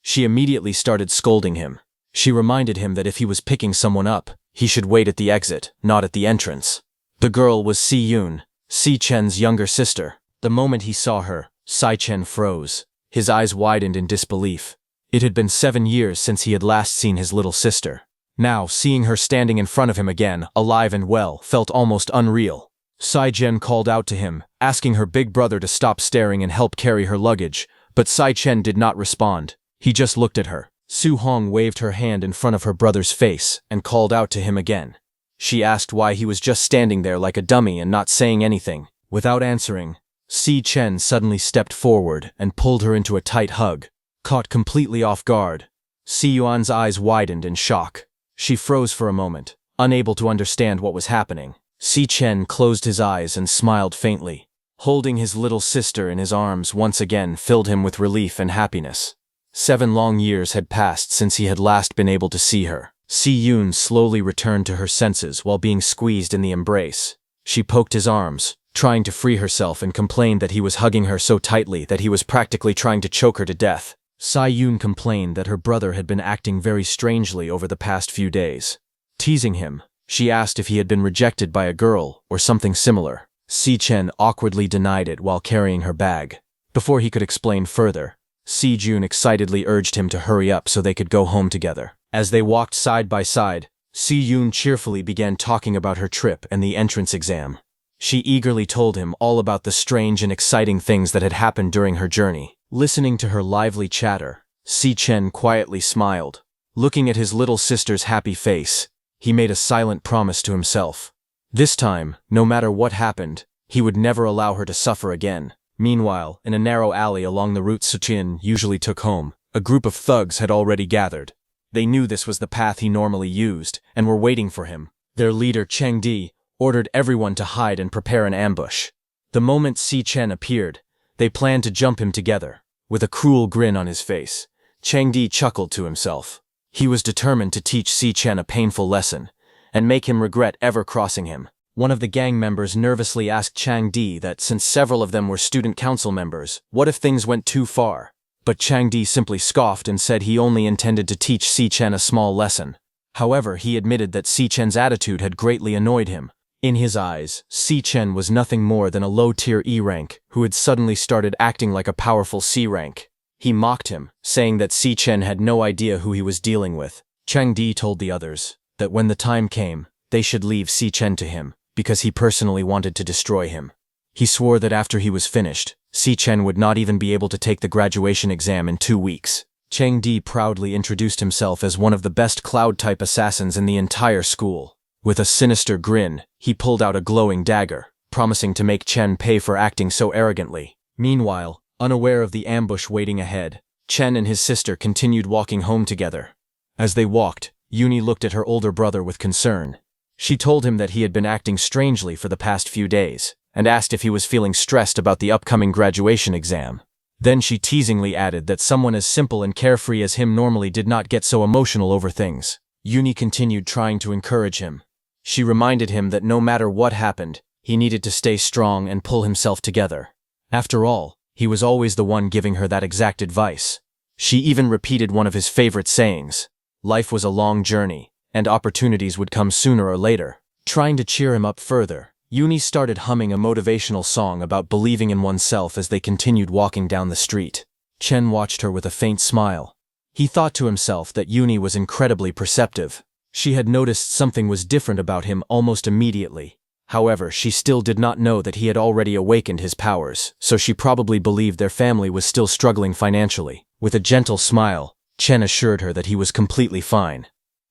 She immediately started scolding him. She reminded him that if he was picking someone up, he should wait at the exit, not at the entrance. The girl was Si Yun, Si Chen's younger sister. The moment he saw her, Si Chen froze. His eyes widened in disbelief. It had been 7 years since he had last seen his little sister. Now, seeing her standing in front of him again, alive and well, felt almost unreal. Si Chen called out to him, asking her big brother to stop staring and help carry her luggage, but Si Chen did not respond. He just looked at her. Su Hong waved her hand in front of her brother's face and called out to him again. She asked why he was just standing there like a dummy and not saying anything. Without answering, Si Chen suddenly stepped forward and pulled her into a tight hug. Caught completely off guard, Si Yuan's eyes widened in shock. She froze for a moment, unable to understand what was happening. Si Chen closed his eyes and smiled faintly. Holding his little sister in his arms once again filled him with relief and happiness. 7 long years had passed since he had last been able to see her. Si Yun slowly returned to her senses while being squeezed in the embrace. She poked his arms, trying to free herself, and complained that he was hugging her so tightly that he was practically trying to choke her to death. Si Yun complained that her brother had been acting very strangely over the past few days. Teasing him, she asked if he had been rejected by a girl or something similar. Si Chen awkwardly denied it while carrying her bag. Before he could explain further, Si Jun excitedly urged him to hurry up so they could go home together. As they walked side by side, Si Yun cheerfully began talking about her trip and the entrance exam. She eagerly told him all about the strange and exciting things that had happened during her journey. Listening to her lively chatter, Si Chen quietly smiled. Looking at his little sister's happy face, he made a silent promise to himself. This time, no matter what happened, he would never allow her to suffer again. Meanwhile, in a narrow alley along the route Suchin usually took home, a group of thugs had already gathered. They knew this was the path he normally used, and were waiting for him. Their leader, Cheng Di, ordered everyone to hide and prepare an ambush. The moment Si Chen appeared, they planned to jump him together. With a cruel grin on his face, Cheng Di chuckled to himself. He was determined to teach Si Chen a painful lesson, and make him regret ever crossing him. One of the gang members nervously asked Chang Di that since several of them were student council members, what if things went too far? But Chang Di simply scoffed and said he only intended to teach Si Chen a small lesson. However, he admitted that Si Chen's attitude had greatly annoyed him. In his eyes, Si Chen was nothing more than a low-tier E rank who had suddenly started acting like a powerful C rank. He mocked him, saying that Si Chen had no idea who he was dealing with. Chang Di told the others that when the time came, they should leave Si Chen to him, because he personally wanted to destroy him. He swore that after he was finished, Si Chen would not even be able to take the graduation exam in 2 weeks. Cheng Di proudly introduced himself as one of the best cloud-type assassins in the entire school. With a sinister grin, he pulled out a glowing dagger, promising to make Chen pay for acting so arrogantly. Meanwhile, unaware of the ambush waiting ahead, Chen and his sister continued walking home together. As they walked, Yuni looked at her older brother with concern. She told him that he had been acting strangely for the past few days, and asked if he was feeling stressed about the upcoming graduation exam. Then she teasingly added that someone as simple and carefree as him normally did not get so emotional over things. Yuni continued trying to encourage him. She reminded him that no matter what happened, he needed to stay strong and pull himself together. After all, he was always the one giving her that exact advice. She even repeated one of his favorite sayings: life was a long journey, and opportunities would come sooner or later. Trying to cheer him up further, Yuni started humming a motivational song about believing in oneself as they continued walking down the street. Chen watched her with a faint smile. He thought to himself that Yuni was incredibly perceptive. She had noticed something was different about him almost immediately. However, she still did not know that he had already awakened his powers, so she probably believed their family was still struggling financially. With a gentle smile, Chen assured her that he was completely fine.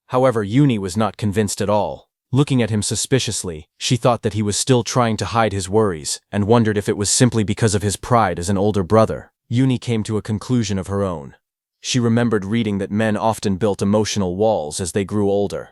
However, Yuni was not convinced at all. Looking at him suspiciously, she thought that he was still trying to hide his worries, and wondered if it was simply because of his pride as an older brother. Yuni came to a conclusion of her own. She remembered reading that men often built emotional walls as they grew older.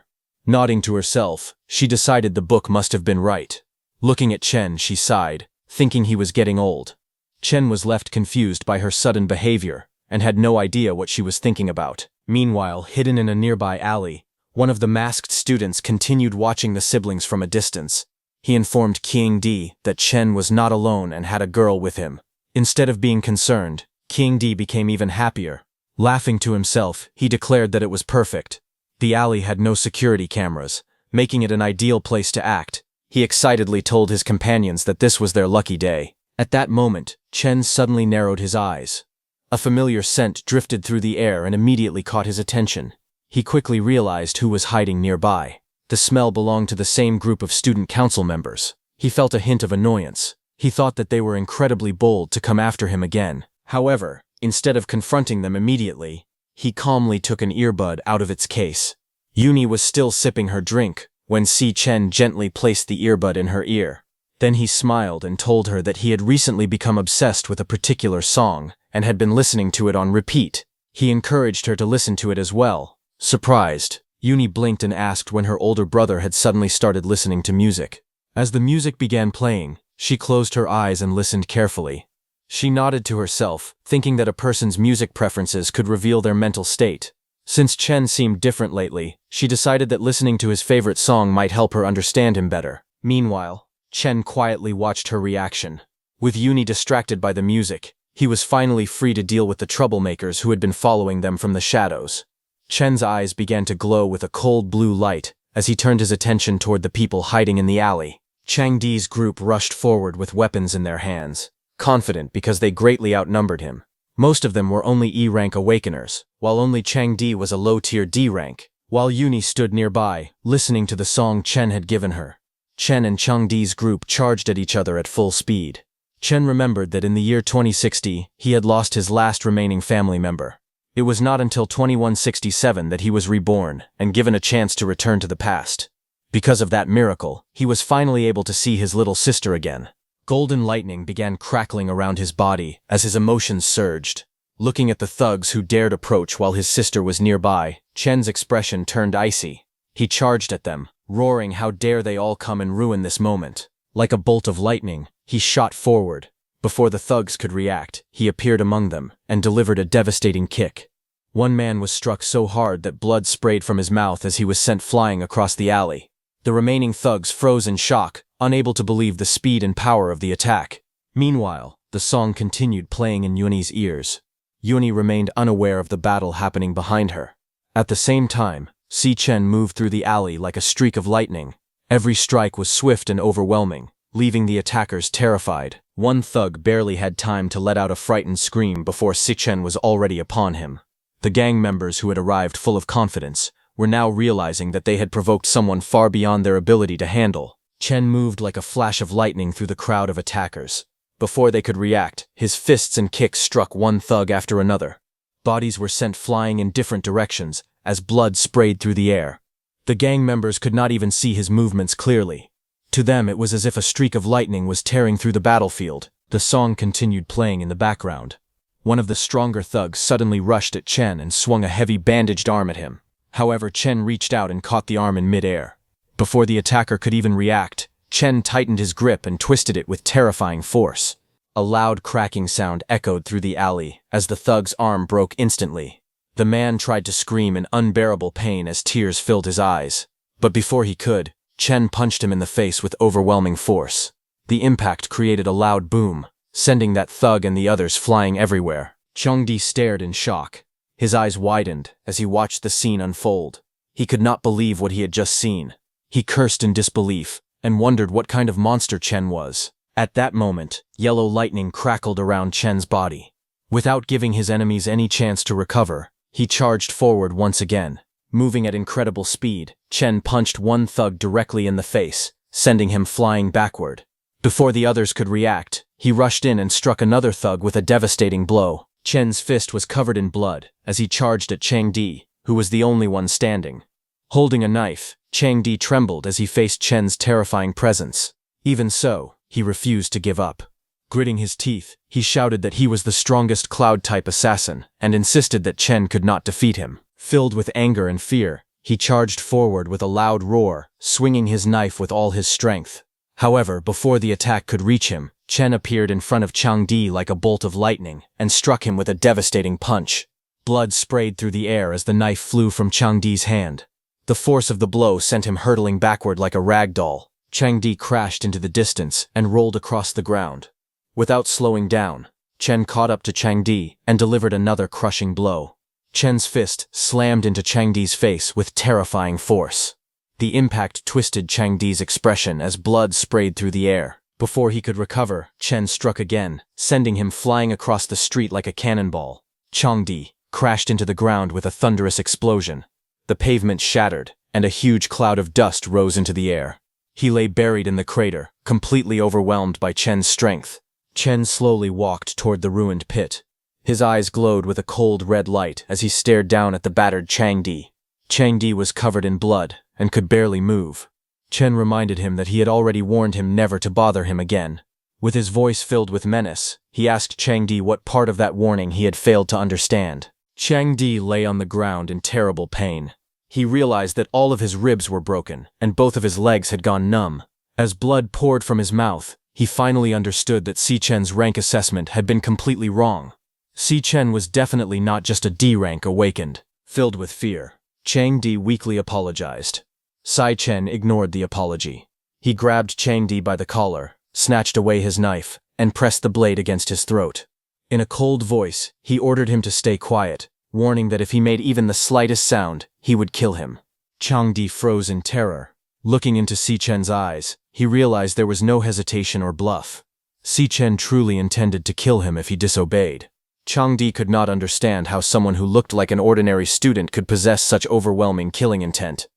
Nodding to herself, she decided the book must have been right. Looking at Chen, she sighed, thinking he was getting old. Chen was left confused by her sudden behavior, and had no idea what she was thinking about. Meanwhile, hidden in a nearby alley, one of the masked students continued watching the siblings from a distance. He informed King Di that Chen was not alone and had a girl with him. Instead of being concerned, King Di became even happier. Laughing to himself, he declared that it was perfect. The alley had no security cameras, making it an ideal place to act. He excitedly told his companions that this was their lucky day. At that moment, Chen suddenly narrowed his eyes. A familiar scent drifted through the air and immediately caught his attention. He quickly realized who was hiding nearby. The smell belonged to the same group of student council members. He felt a hint of annoyance. He thought that they were incredibly bold to come after him again. However, instead of confronting them immediately, he calmly took an earbud out of its case. Yuni was still sipping her drink when Si Chen gently placed the earbud in her ear. Then he smiled and told her that he had recently become obsessed with a particular song and had been listening to it on repeat. He encouraged her to listen to it as well. Surprised, Yuni blinked and asked when her older brother had suddenly started listening to music. As the music began playing, she closed her eyes and listened carefully. She nodded to herself, thinking that a person's music preferences could reveal their mental state. Since Chen seemed different lately, she decided that listening to his favorite song might help her understand him better. Meanwhile, Chen quietly watched her reaction. With Yuni distracted by the music, he was finally free to deal with the troublemakers who had been following them from the shadows. Chen's eyes began to glow with a cold blue light As he turned his attention toward the people hiding in the alley, Chang Di's group rushed forward with weapons in their hands, confident because they greatly outnumbered him. Most of them were only E-rank awakeners, while only Chang Di was a low-tier D rank, while Yuni stood nearby, listening to the song Chen had given her. Chen and Chang Di's group charged at each other at full speed. Chen remembered that in the year 2060, he had lost his last remaining family member. It was not until 2167 that he was reborn and given a chance to return to the past. Because of that miracle, he was finally able to see his little sister again. Golden lightning began crackling around his body as his emotions surged. Looking at the thugs who dared approach while his sister was nearby, Chen's expression turned icy. He charged at them, roaring, "How dare they all come and ruin this moment." Like a bolt of lightning, he shot forward. Before the thugs could react, he appeared among them and delivered a devastating kick. One man was struck so hard that blood sprayed from his mouth as he was sent flying across the alley. The remaining thugs froze in shock, unable to believe the speed and power of the attack. Meanwhile, the song continued playing in Yuni's ears. Yuni remained unaware of the battle happening behind her. At the same time, Si Chen moved through the alley like a streak of lightning. Every strike was swift and overwhelming, leaving the attackers terrified. One thug barely had time to let out a frightened scream before Si Chen was already upon him. The gang members who had arrived full of confidence were now realizing that they had provoked someone far beyond their ability to handle. Chen moved like a flash of lightning through the crowd of attackers. Before they could react, his fists and kicks struck one thug after another. Bodies were sent flying in different directions as blood sprayed through the air. The gang members could not even see his movements clearly. To them it was as if a streak of lightning was tearing through the battlefield. The song continued playing in the background. One of the stronger thugs suddenly rushed at Chen and swung a heavy bandaged arm at him. However, Chen reached out and caught the arm in mid-air. Before the attacker could even react, Chen tightened his grip and twisted it with terrifying force. A loud cracking sound echoed through the alley as the thug's arm broke instantly. The man tried to scream in unbearable pain as tears filled his eyes. But before he could, Chen punched him in the face with overwhelming force. The impact created a loud boom, sending that thug and the others flying everywhere. Chang Di stared in shock. His eyes widened as he watched the scene unfold. He could not believe what he had just seen. He cursed in disbelief and wondered what kind of monster Chen was. At that moment, yellow lightning crackled around Chen's body. Without giving his enemies any chance to recover, he charged forward once again. Moving at incredible speed, Chen punched one thug directly in the face, sending him flying backward. Before the others could react, he rushed in and struck another thug with a devastating blow. Chen's fist was covered in blood as he charged at Chang Di, who was the only one standing. Holding a knife, Chang Di trembled as he faced Chen's terrifying presence. Even so, he refused to give up. Gritting his teeth, he shouted that he was the strongest cloud-type assassin and insisted that Chen could not defeat him. Filled with anger and fear, he charged forward with a loud roar, swinging his knife with all his strength. However, before the attack could reach him, Chen appeared in front of Chang Di like a bolt of lightning and struck him with a devastating punch. Blood sprayed through the air as the knife flew from Chang Di's hand. The force of the blow sent him hurtling backward like a rag doll. Chang Di crashed into the distance and rolled across the ground. Without slowing down, Chen caught up to Chang Di and delivered another crushing blow. Chen's fist slammed into Chang Di's face with terrifying force. The impact twisted Chang Di's expression as blood sprayed through the air. Before he could recover, Chen struck again, sending him flying across the street like a cannonball. Chang Di crashed into the ground with a thunderous explosion. The pavement shattered, and a huge cloud of dust rose into the air. He lay buried in the crater, completely overwhelmed by Chen's strength. Chen slowly walked toward the ruined pit. His eyes glowed with a cold red light as he stared down at the battered Chang Di. Chang Di was covered in blood and could barely move. Chen reminded him that he had already warned him never to bother him again. With his voice filled with menace, he asked Chang Di what part of that warning he had failed to understand. Chang Di lay on the ground in terrible pain. He realized that all of his ribs were broken, and both of his legs had gone numb. As blood poured from his mouth, he finally understood that Si Chen's rank assessment had been completely wrong. Si Chen was definitely not just a D rank awakened. Filled with fear, Chang Di weakly apologized. Si Chen ignored the apology. He grabbed Chang Di by the collar, snatched away his knife, and pressed the blade against his throat. In a cold voice, he ordered him to stay quiet, warning that if he made even the slightest sound, he would kill him. Changdi froze in terror. Looking into Si Chen's eyes, he realized there was no hesitation or bluff. Si Chen truly intended to kill him if he disobeyed. Changdi could not understand how someone who looked like an ordinary student could possess such overwhelming killing intent.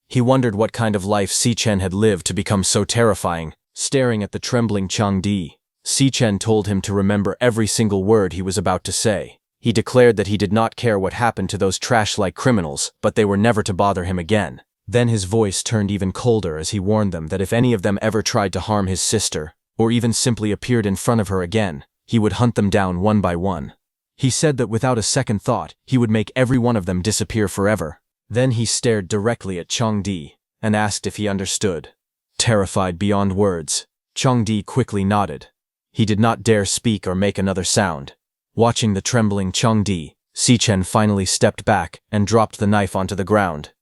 He wondered what kind of life Si Chen had lived to become so terrifying. Staring at the trembling Changdi, Si Chen told him to remember every single word he was about to say. He declared that he did not care what happened to those trash-like criminals, but they were never to bother him again. Then his voice turned even colder as he warned them that if any of them ever tried to harm his sister, or even simply appeared in front of her again, he would hunt them down one by one. He said that without a second thought, he would make every one of them disappear forever. Then he stared directly at Changdi and asked if he understood. Terrified beyond words, Changdi quickly nodded. He did not dare speak or make another sound. Watching the trembling Changdi, Si Chen finally stepped back and dropped the knife onto the ground.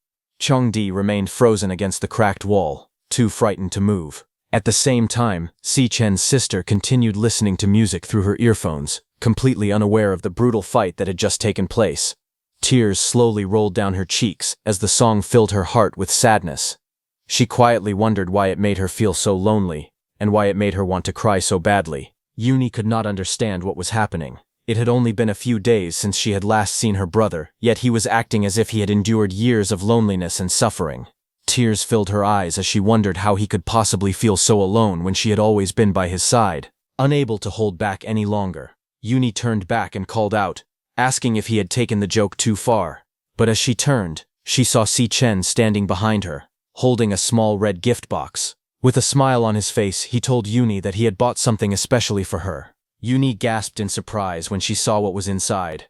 Changdi remained frozen against the cracked wall, too frightened to move. At the same time, Si Chen's sister continued listening to music through her earphones, completely unaware of the brutal fight that had just taken place. Tears slowly rolled down her cheeks as the song filled her heart with sadness. She quietly wondered why it made her feel so lonely, and why it made her want to cry so badly. Yuni could not understand what was happening. It had only been a few days since she had last seen her brother, yet he was acting as if he had endured years of loneliness and suffering. Tears filled her eyes as she wondered how he could possibly feel so alone when she had always been by his side. Unable to hold back any longer, Yuni turned back and called out, asking if he had taken the joke too far. But as she turned, she saw Si Chen standing behind her, holding a small red gift box. With a smile on his face, he told Yuni that he had bought something especially for her. Yuni gasped in surprise when she saw what was inside.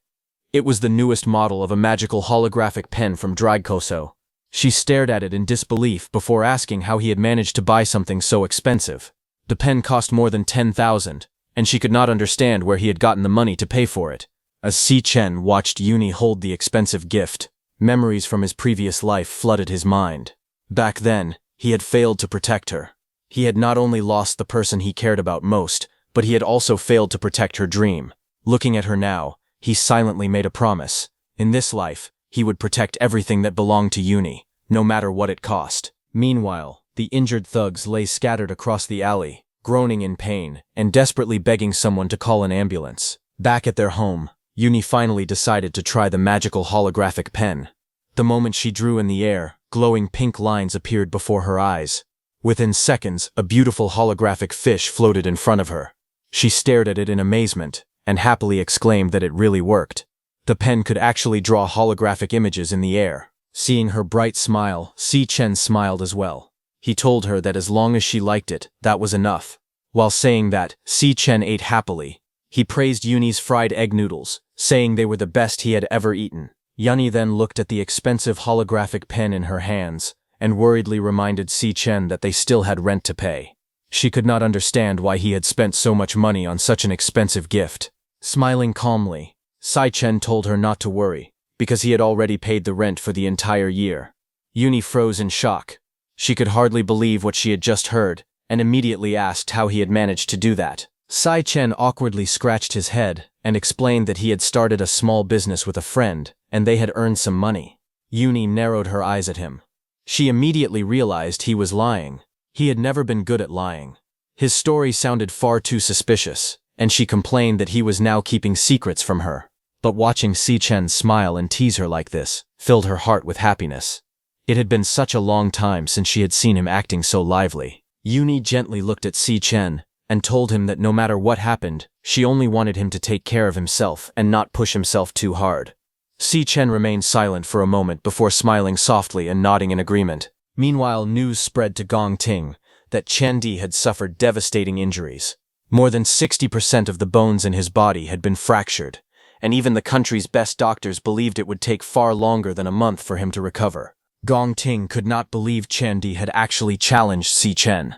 It was the newest model of a magical holographic pen from Dragkoso. She stared at it in disbelief before asking how he had managed to buy something so expensive. The pen cost more than 10,000, and she could not understand where he had gotten the money to pay for it. As Si Chen watched Yuni hold the expensive gift, memories from his previous life flooded his mind. Back then, he had failed to protect her. He had not only lost the person he cared about most, but he had also failed to protect her dream. Looking at her now, he silently made a promise. In this life, he would protect everything that belonged to Yuni, no matter what it cost. Meanwhile, the injured thugs lay scattered across the alley, groaning in pain, and desperately begging someone to call an ambulance. Back at their home, Yuni finally decided to try the magical holographic pen. The moment she drew in the air, glowing pink lines appeared before her eyes. Within seconds, a beautiful holographic fish floated in front of her. She stared at it in amazement, and happily exclaimed that it really worked. The pen could actually draw holographic images in the air. Seeing her bright smile, Si Chen smiled as well. He told her that as long as she liked it, that was enough. While saying that, Si Chen ate happily. He praised Yuni's fried egg noodles, saying they were the best he had ever eaten. Yuni then looked at the expensive holographic pen in her hands, and worriedly reminded Si Chen that they still had rent to pay. She could not understand why he had spent so much money on such an expensive gift. Smiling calmly, Si Chen told her not to worry, because he had already paid the rent for the entire year. Yuni froze in shock. She could hardly believe what she had just heard, and immediately asked how he had managed to do that. Si Chen awkwardly scratched his head and explained that he had started a small business with a friend, and they had earned some money. Yuni narrowed her eyes at him. She immediately realized he was lying. He had never been good at lying. His story sounded far too suspicious, and she complained that he was now keeping secrets from her. But watching Si Chen smile and tease her like this filled her heart with happiness. It had been such a long time since she had seen him acting so lively. Yuni gently looked at Si Chen and told him that no matter what happened, she only wanted him to take care of himself and not push himself too hard. Si Chen remained silent for a moment before smiling softly and nodding in agreement. Meanwhile, news spread to Gongting that Chandi had suffered devastating injuries. More than 60% of the bones in his body had been fractured, and even the country's best doctors believed it would take far longer than a month for him to recover. Gongting could not believe Chandi had actually challenged Si Chen.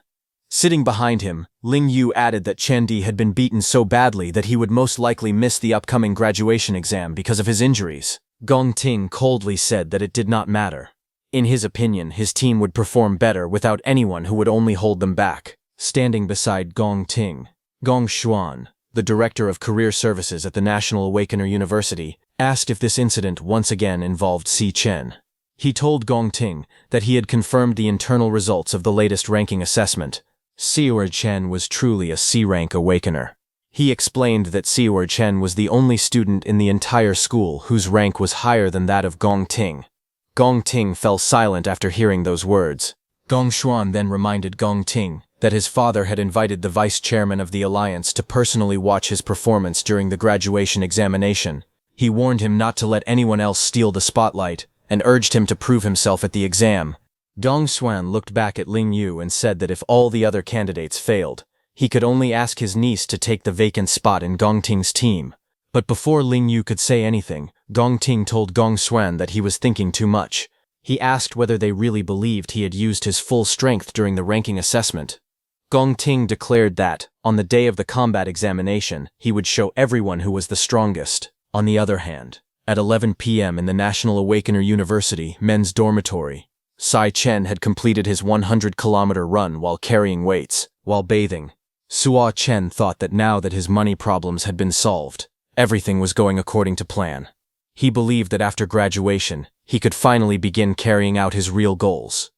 Sitting behind him, Ling Yu added that Chandi had been beaten so badly that he would most likely miss the upcoming graduation exam because of his injuries. Gongting coldly said that it did not matter. In his opinion, his team would perform better without anyone who would only hold them back. Standing beside Gongting, Gong Xuan, the director of career services at the National Awakener University, asked if this incident once again involved Si Chen. He told Gong Ting that he had confirmed the internal results of the latest ranking assessment. Seor Chen was truly a C-rank awakener. He explained that Seor Chen was the only student in the entire school whose rank was higher than that of Gong Ting. Gong Ting fell silent after hearing those words. Gong Xuan then reminded Gong Ting that his father had invited the vice chairman of the alliance to personally watch his performance during the graduation examination. He warned him not to let anyone else steal the spotlight and urged him to prove himself at the exam. Gong Xuan looked back at Ling Yu and said that if all the other candidates failed, he could only ask his niece to take the vacant spot in Gong Ting's team. But before Ling Yu could say anything, Gong Ting told Gong Xuan that he was thinking too much. He asked whether they really believed he had used his full strength during the ranking assessment. Gong Ting declared that, on the day of the combat examination, he would show everyone who was the strongest. On the other hand, at 11 p.m. in the National Awakener University men's dormitory, Sai Chen had completed his 100-kilometer run while carrying weights. While bathing, Suo Chen thought that now that his money problems had been solved, everything was going according to plan. He believed that after graduation, he could finally begin carrying out his real goals.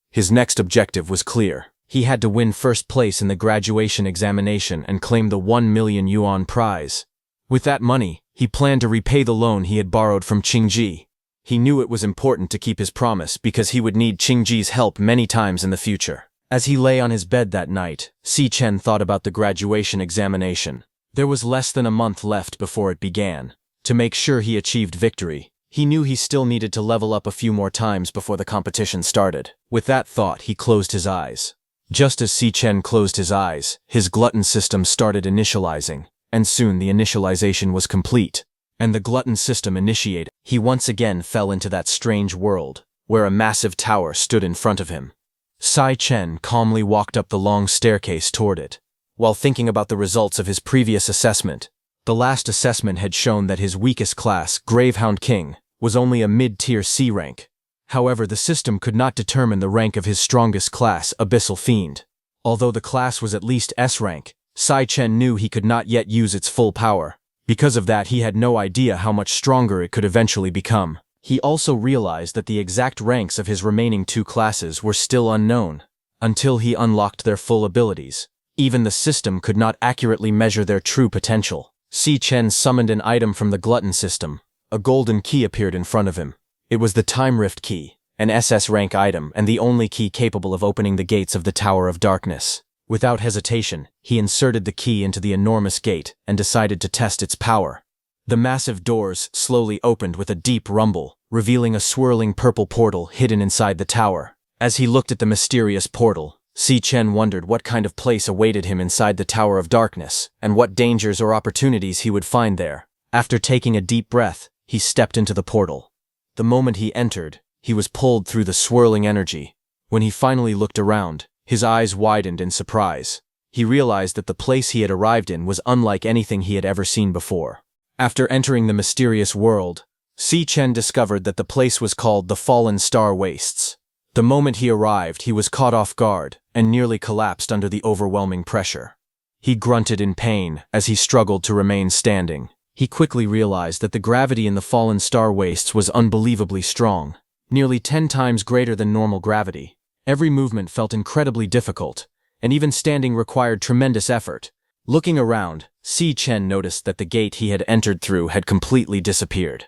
His next objective was clear. He had to win first place in the graduation examination and claim the 1 million yuan prize. With that money, he planned to repay the loan he had borrowed from Qingji. He knew it was important to keep his promise because he would need Qingji's help many times in the future. As he lay on his bed that night, Si Chen thought about the graduation examination. There was less than a month left before it began. To make sure he achieved victory, he knew he still needed to level up a few more times before the competition started. With that thought, he closed his eyes. Just as Si Chen closed his eyes, his glutton system started initializing, and soon the initialization was complete. And the glutton system initiated. He once again fell into that strange world, where a massive tower stood in front of him. Sai Chen calmly walked up the long staircase toward it. While thinking about the results of his previous assessment, the last assessment had shown that his weakest class, Gravehound King, was only a mid-tier C rank. However, the system could not determine the rank of his strongest class, Abyssal Fiend. Although the class was at least S rank, Sai Chen knew he could not yet use its full power. Because of that, he had no idea how much stronger it could eventually become. He also realized that the exact ranks of his remaining two classes were still unknown. Until he unlocked their full abilities, even the system could not accurately measure their true potential. Si Chen summoned an item from the glutton system. A golden key appeared in front of him. It was the Time Rift Key, an SS rank item and the only key capable of opening the gates of the Tower of Darkness. Without hesitation, he inserted the key into the enormous gate and decided to test its power. The massive doors slowly opened with a deep rumble, revealing a swirling purple portal hidden inside the tower. As he looked at the mysterious portal, Si Chen wondered what kind of place awaited him inside the Tower of Darkness, and what dangers or opportunities he would find there. After taking a deep breath, he stepped into the portal. The moment he entered, he was pulled through the swirling energy. When he finally looked around, his eyes widened in surprise. He realized that the place he had arrived in was unlike anything he had ever seen before. After entering the mysterious world, Si Chen discovered that the place was called the Fallen Star Wastes. The moment he arrived, he was caught off guard and nearly collapsed under the overwhelming pressure. He grunted in pain as he struggled to remain standing. He quickly realized that the gravity in the Fallen Star Wastes was unbelievably strong, nearly 10 times greater than normal gravity. Every movement felt incredibly difficult, and even standing required tremendous effort. Looking around, Si Chen noticed that the gate he had entered through had completely disappeared.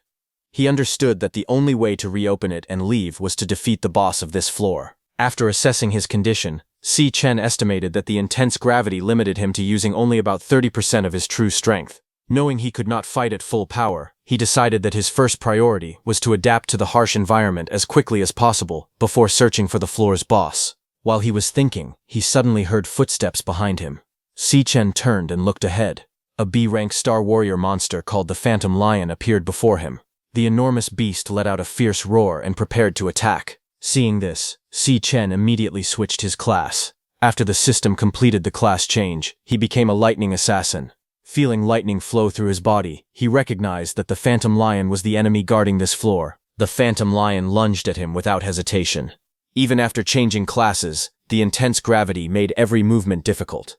He understood that the only way to reopen it and leave was to defeat the boss of this floor. After assessing his condition, Si Chen estimated that the intense gravity limited him to using only about 30% of his true strength. Knowing he could not fight at full power, he decided that his first priority was to adapt to the harsh environment as quickly as possible before searching for the floor's boss. While he was thinking, he suddenly heard footsteps behind him. Si Chen turned and looked ahead. A B-rank Star Warrior monster called the Phantom Lion appeared before him. The enormous beast let out a fierce roar and prepared to attack. Seeing this, Si Chen immediately switched his class. After the system completed the class change, he became a lightning assassin. Feeling lightning flow through his body, he recognized that the Phantom Lion was the enemy guarding this floor. The Phantom Lion lunged at him without hesitation. Even after changing classes, the intense gravity made every movement difficult.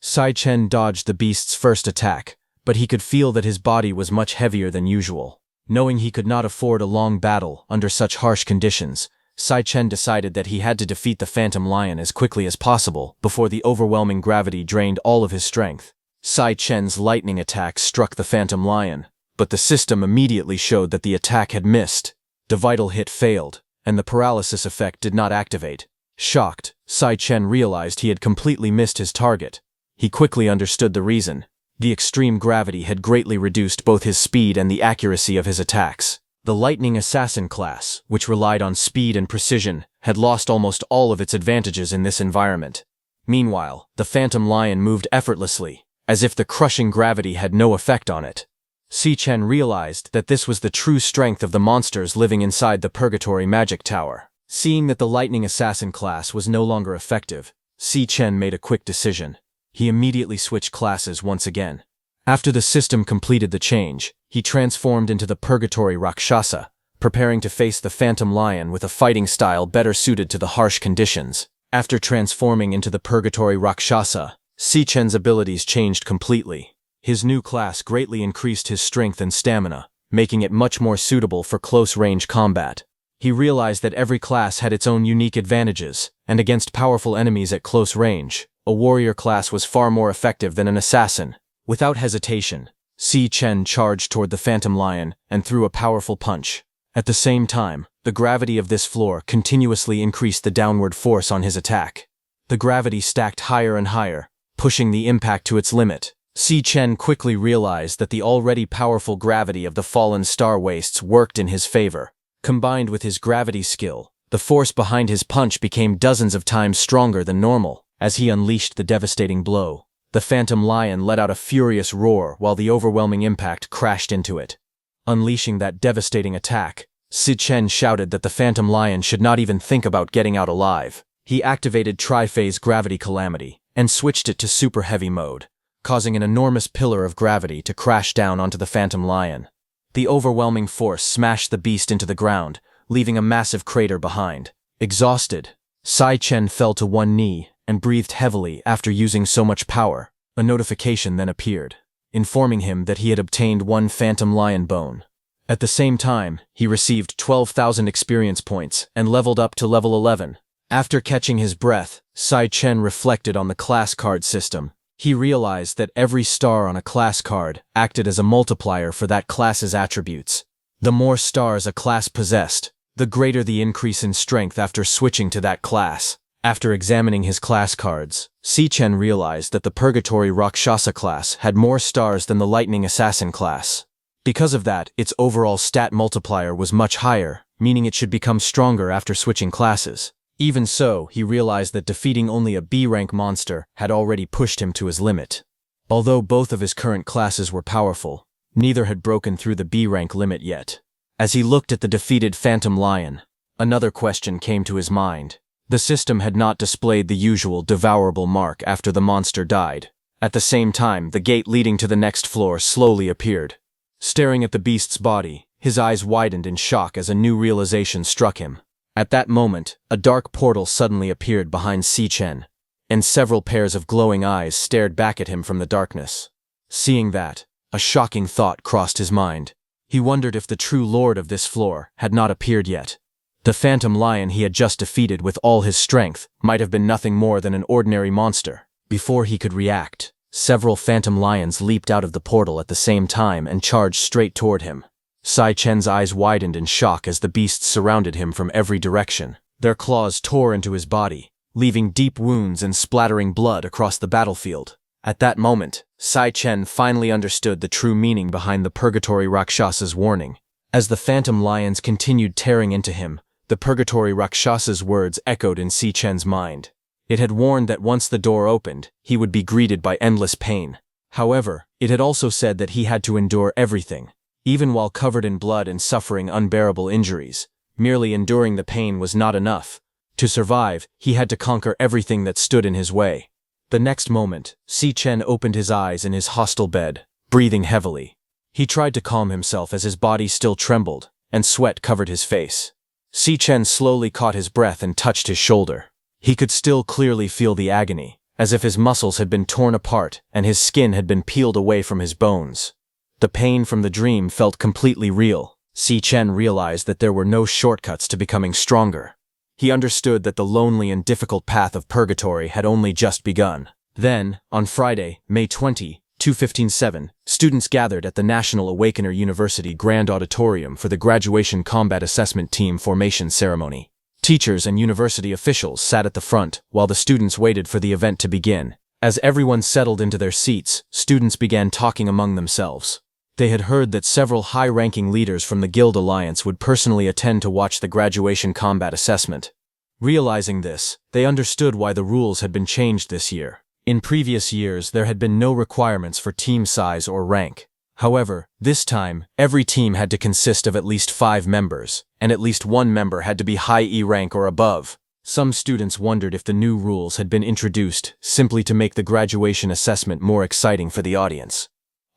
Sai Chen dodged the beast's first attack, but he could feel that his body was much heavier than usual. Knowing he could not afford a long battle under such harsh conditions, Sai Chen decided that he had to defeat the Phantom Lion as quickly as possible before the overwhelming gravity drained all of his strength. Sai Chen's lightning attack struck the Phantom Lion, but the system immediately showed that the attack had missed. The vital hit failed, and the paralysis effect did not activate. Shocked, Sai Chen realized he had completely missed his target. He quickly understood the reason. The extreme gravity had greatly reduced both his speed and the accuracy of his attacks. The Lightning Assassin class, which relied on speed and precision, had lost almost all of its advantages in this environment. Meanwhile, the Phantom Lion moved effortlessly, as if the crushing gravity had no effect on it. Sai Chen realized that this was the true strength of the monsters living inside the Purgatory Magic Tower. Seeing that the Lightning Assassin class was no longer effective, Sai Chen made a quick decision. He immediately switched classes once again. After the system completed the change, he transformed into the Purgatory Rakshasa, preparing to face the Phantom Lion with a fighting style better suited to the harsh conditions. After transforming into the Purgatory Rakshasa, Sai Chen's abilities changed completely. His new class greatly increased his strength and stamina, making it much more suitable for close-range combat. He realized that every class had its own unique advantages, and against powerful enemies at close range, a warrior class was far more effective than an assassin. Without hesitation, Sai Chen charged toward the Phantom Lion and threw a powerful punch. At the same time, the gravity of this floor continuously increased the downward force on his attack. The gravity stacked higher and higher, pushing the impact to its limit. Sai Chen quickly realized that the already powerful gravity of the fallen star wastes worked in his favor. Combined with his gravity skill, the force behind his punch became dozens of times stronger than normal. As he unleashed the devastating blow, the Phantom Lion let out a furious roar while the overwhelming impact crashed into it. Unleashing that devastating attack, Sai Chen shouted that the Phantom Lion should not even think about getting out alive. He activated Tri-Phase Gravity Calamity and switched it to Super Heavy mode, causing an enormous pillar of gravity to crash down onto the Phantom Lion. The overwhelming force smashed the beast into the ground, leaving a massive crater behind. Exhausted, Sai Chen fell to one knee and breathed heavily after using so much power. A notification then appeared, informing him that he had obtained 1 Phantom Lion bone. At the same time, he received 12,000 experience points and leveled up to level 11. After catching his breath, Sai Chen reflected on the class card system. He realized that every star on a class card acted as a multiplier for that class's attributes. The more stars a class possessed, the greater the increase in strength after switching to that class. After examining his class cards, Sai Chen realized that the Purgatory Rakshasa class had more stars than the Lightning Assassin class. Because of that, its overall stat multiplier was much higher, meaning it should become stronger after switching classes. Even so, he realized that defeating only a B-rank monster had already pushed him to his limit. Although both of his current classes were powerful, neither had broken through the B-rank limit yet. As he looked at the defeated Phantom Lion, another question came to his mind. The system had not displayed the usual devourable mark after the monster died. At the same time, the gate leading to the next floor slowly appeared. Staring at the beast's body, his eyes widened in shock as a new realization struck him. At that moment, a dark portal suddenly appeared behind Sai Chen, and several pairs of glowing eyes stared back at him from the darkness. Seeing that, a shocking thought crossed his mind. He wondered if the true lord of this floor had not appeared yet. The Phantom Lion he had just defeated with all his strength might have been nothing more than an ordinary monster. Before he could react, several Phantom Lions leaped out of the portal at the same time and charged straight toward him. Sai Chen's eyes widened in shock as the beasts surrounded him from every direction. Their claws tore into his body, leaving deep wounds and splattering blood across the battlefield. At that moment, Sai Chen finally understood the true meaning behind the Purgatory Rakshasa's warning. As the Phantom Lions continued tearing into him, the Purgatory Rakshasa's words echoed in Sai Chen's mind. It had warned that once the door opened, he would be greeted by endless pain. However, it had also said that he had to endure everything. Even while covered in blood and suffering unbearable injuries, merely enduring the pain was not enough. To survive, he had to conquer everything that stood in his way. The next moment, Sai Chen opened his eyes in his hostile bed, breathing heavily. He tried to calm himself as his body still trembled, and sweat covered his face. Sai Chen slowly caught his breath and touched his shoulder. He could still clearly feel the agony, as if his muscles had been torn apart and his skin had been peeled away from his bones. The pain from the dream felt completely real. Si Chen realized that there were no shortcuts to becoming stronger. He understood that the lonely and difficult path of purgatory had only just begun. Then, on Friday, May 20, 2015, students gathered at the National Awakener University Grand Auditorium for the Graduation Combat Assessment Team Formation Ceremony. Teachers and university officials sat at the front while the students waited for the event to begin. As everyone settled into their seats, students began talking among themselves. They had heard that several high-ranking leaders from the Guild Alliance would personally attend to watch the graduation combat assessment. Realizing this, they understood why the rules had been changed this year. In previous years, there had been no requirements for team size or rank. However, this time, every team had to consist of at least 5 members, and at least one member had to be high E rank or above. Some students wondered if the new rules had been introduced simply to make the graduation assessment more exciting for the audience.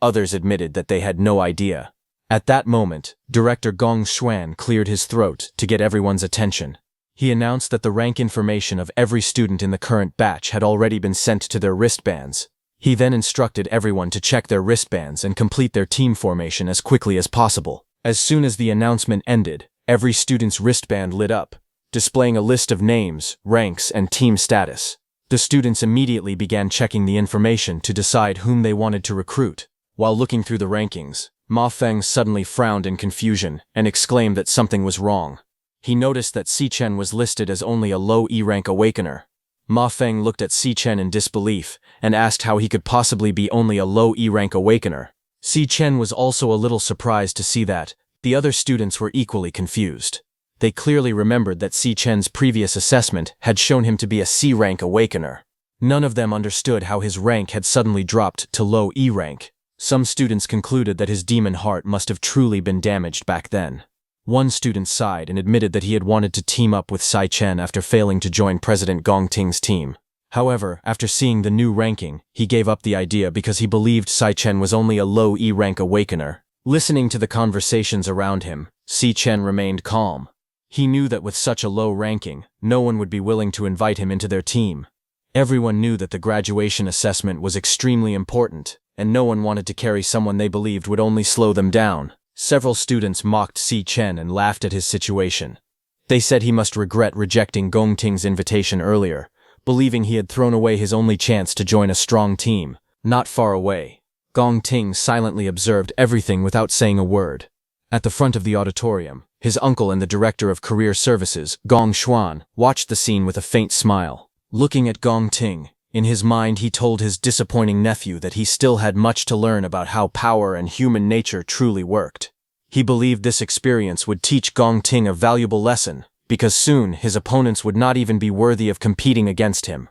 Others admitted that they had no idea. At that moment, Director Gong Xuan cleared his throat to get everyone's attention. He announced that the rank information of every student in the current batch had already been sent to their wristbands. He then instructed everyone to check their wristbands and complete their team formation as quickly as possible. As soon as the announcement ended, every student's wristband lit up, displaying a list of names, ranks, and team status. The students immediately began checking the information to decide whom they wanted to recruit. While looking through the rankings, Ma Feng suddenly frowned in confusion and exclaimed that something was wrong. He noticed that Si Chen was listed as only a low E-rank awakener. Ma Feng looked at Si Chen in disbelief and asked how he could possibly be only a low E-rank awakener. Si Chen was also a little surprised to see that the other students were equally confused. They clearly remembered that Si Chen's previous assessment had shown him to be a C-rank awakener. None of them understood how his rank had suddenly dropped to low E-rank. Some students concluded that his demon heart must have truly been damaged back then. One student sighed and admitted that he had wanted to team up with Si Chen after failing to join President Gong Ting's team. However, after seeing the new ranking, he gave up the idea because he believed Si Chen was only a low E-rank awakener. Listening to the conversations around him, Si Chen remained calm. He knew that with such a low ranking, no one would be willing to invite him into their team. Everyone knew that the graduation assessment was extremely important, and no one wanted to carry someone they believed would only slow them down. Several students mocked Si Chen and laughed at his situation. They said he must regret rejecting Gong Ting's invitation earlier, believing he had thrown away his only chance to join a strong team. Not far away, Gong Ting silently observed everything without saying a word. At the front of the auditorium, his uncle and the director of career services, Gong Xuan, watched the scene with a faint smile. Looking at Gong Ting, in his mind he told his disappointing nephew that he still had much to learn about how power and human nature truly worked. He believed this experience would teach Gong Ting a valuable lesson, because soon his opponents would not even be worthy of competing against him.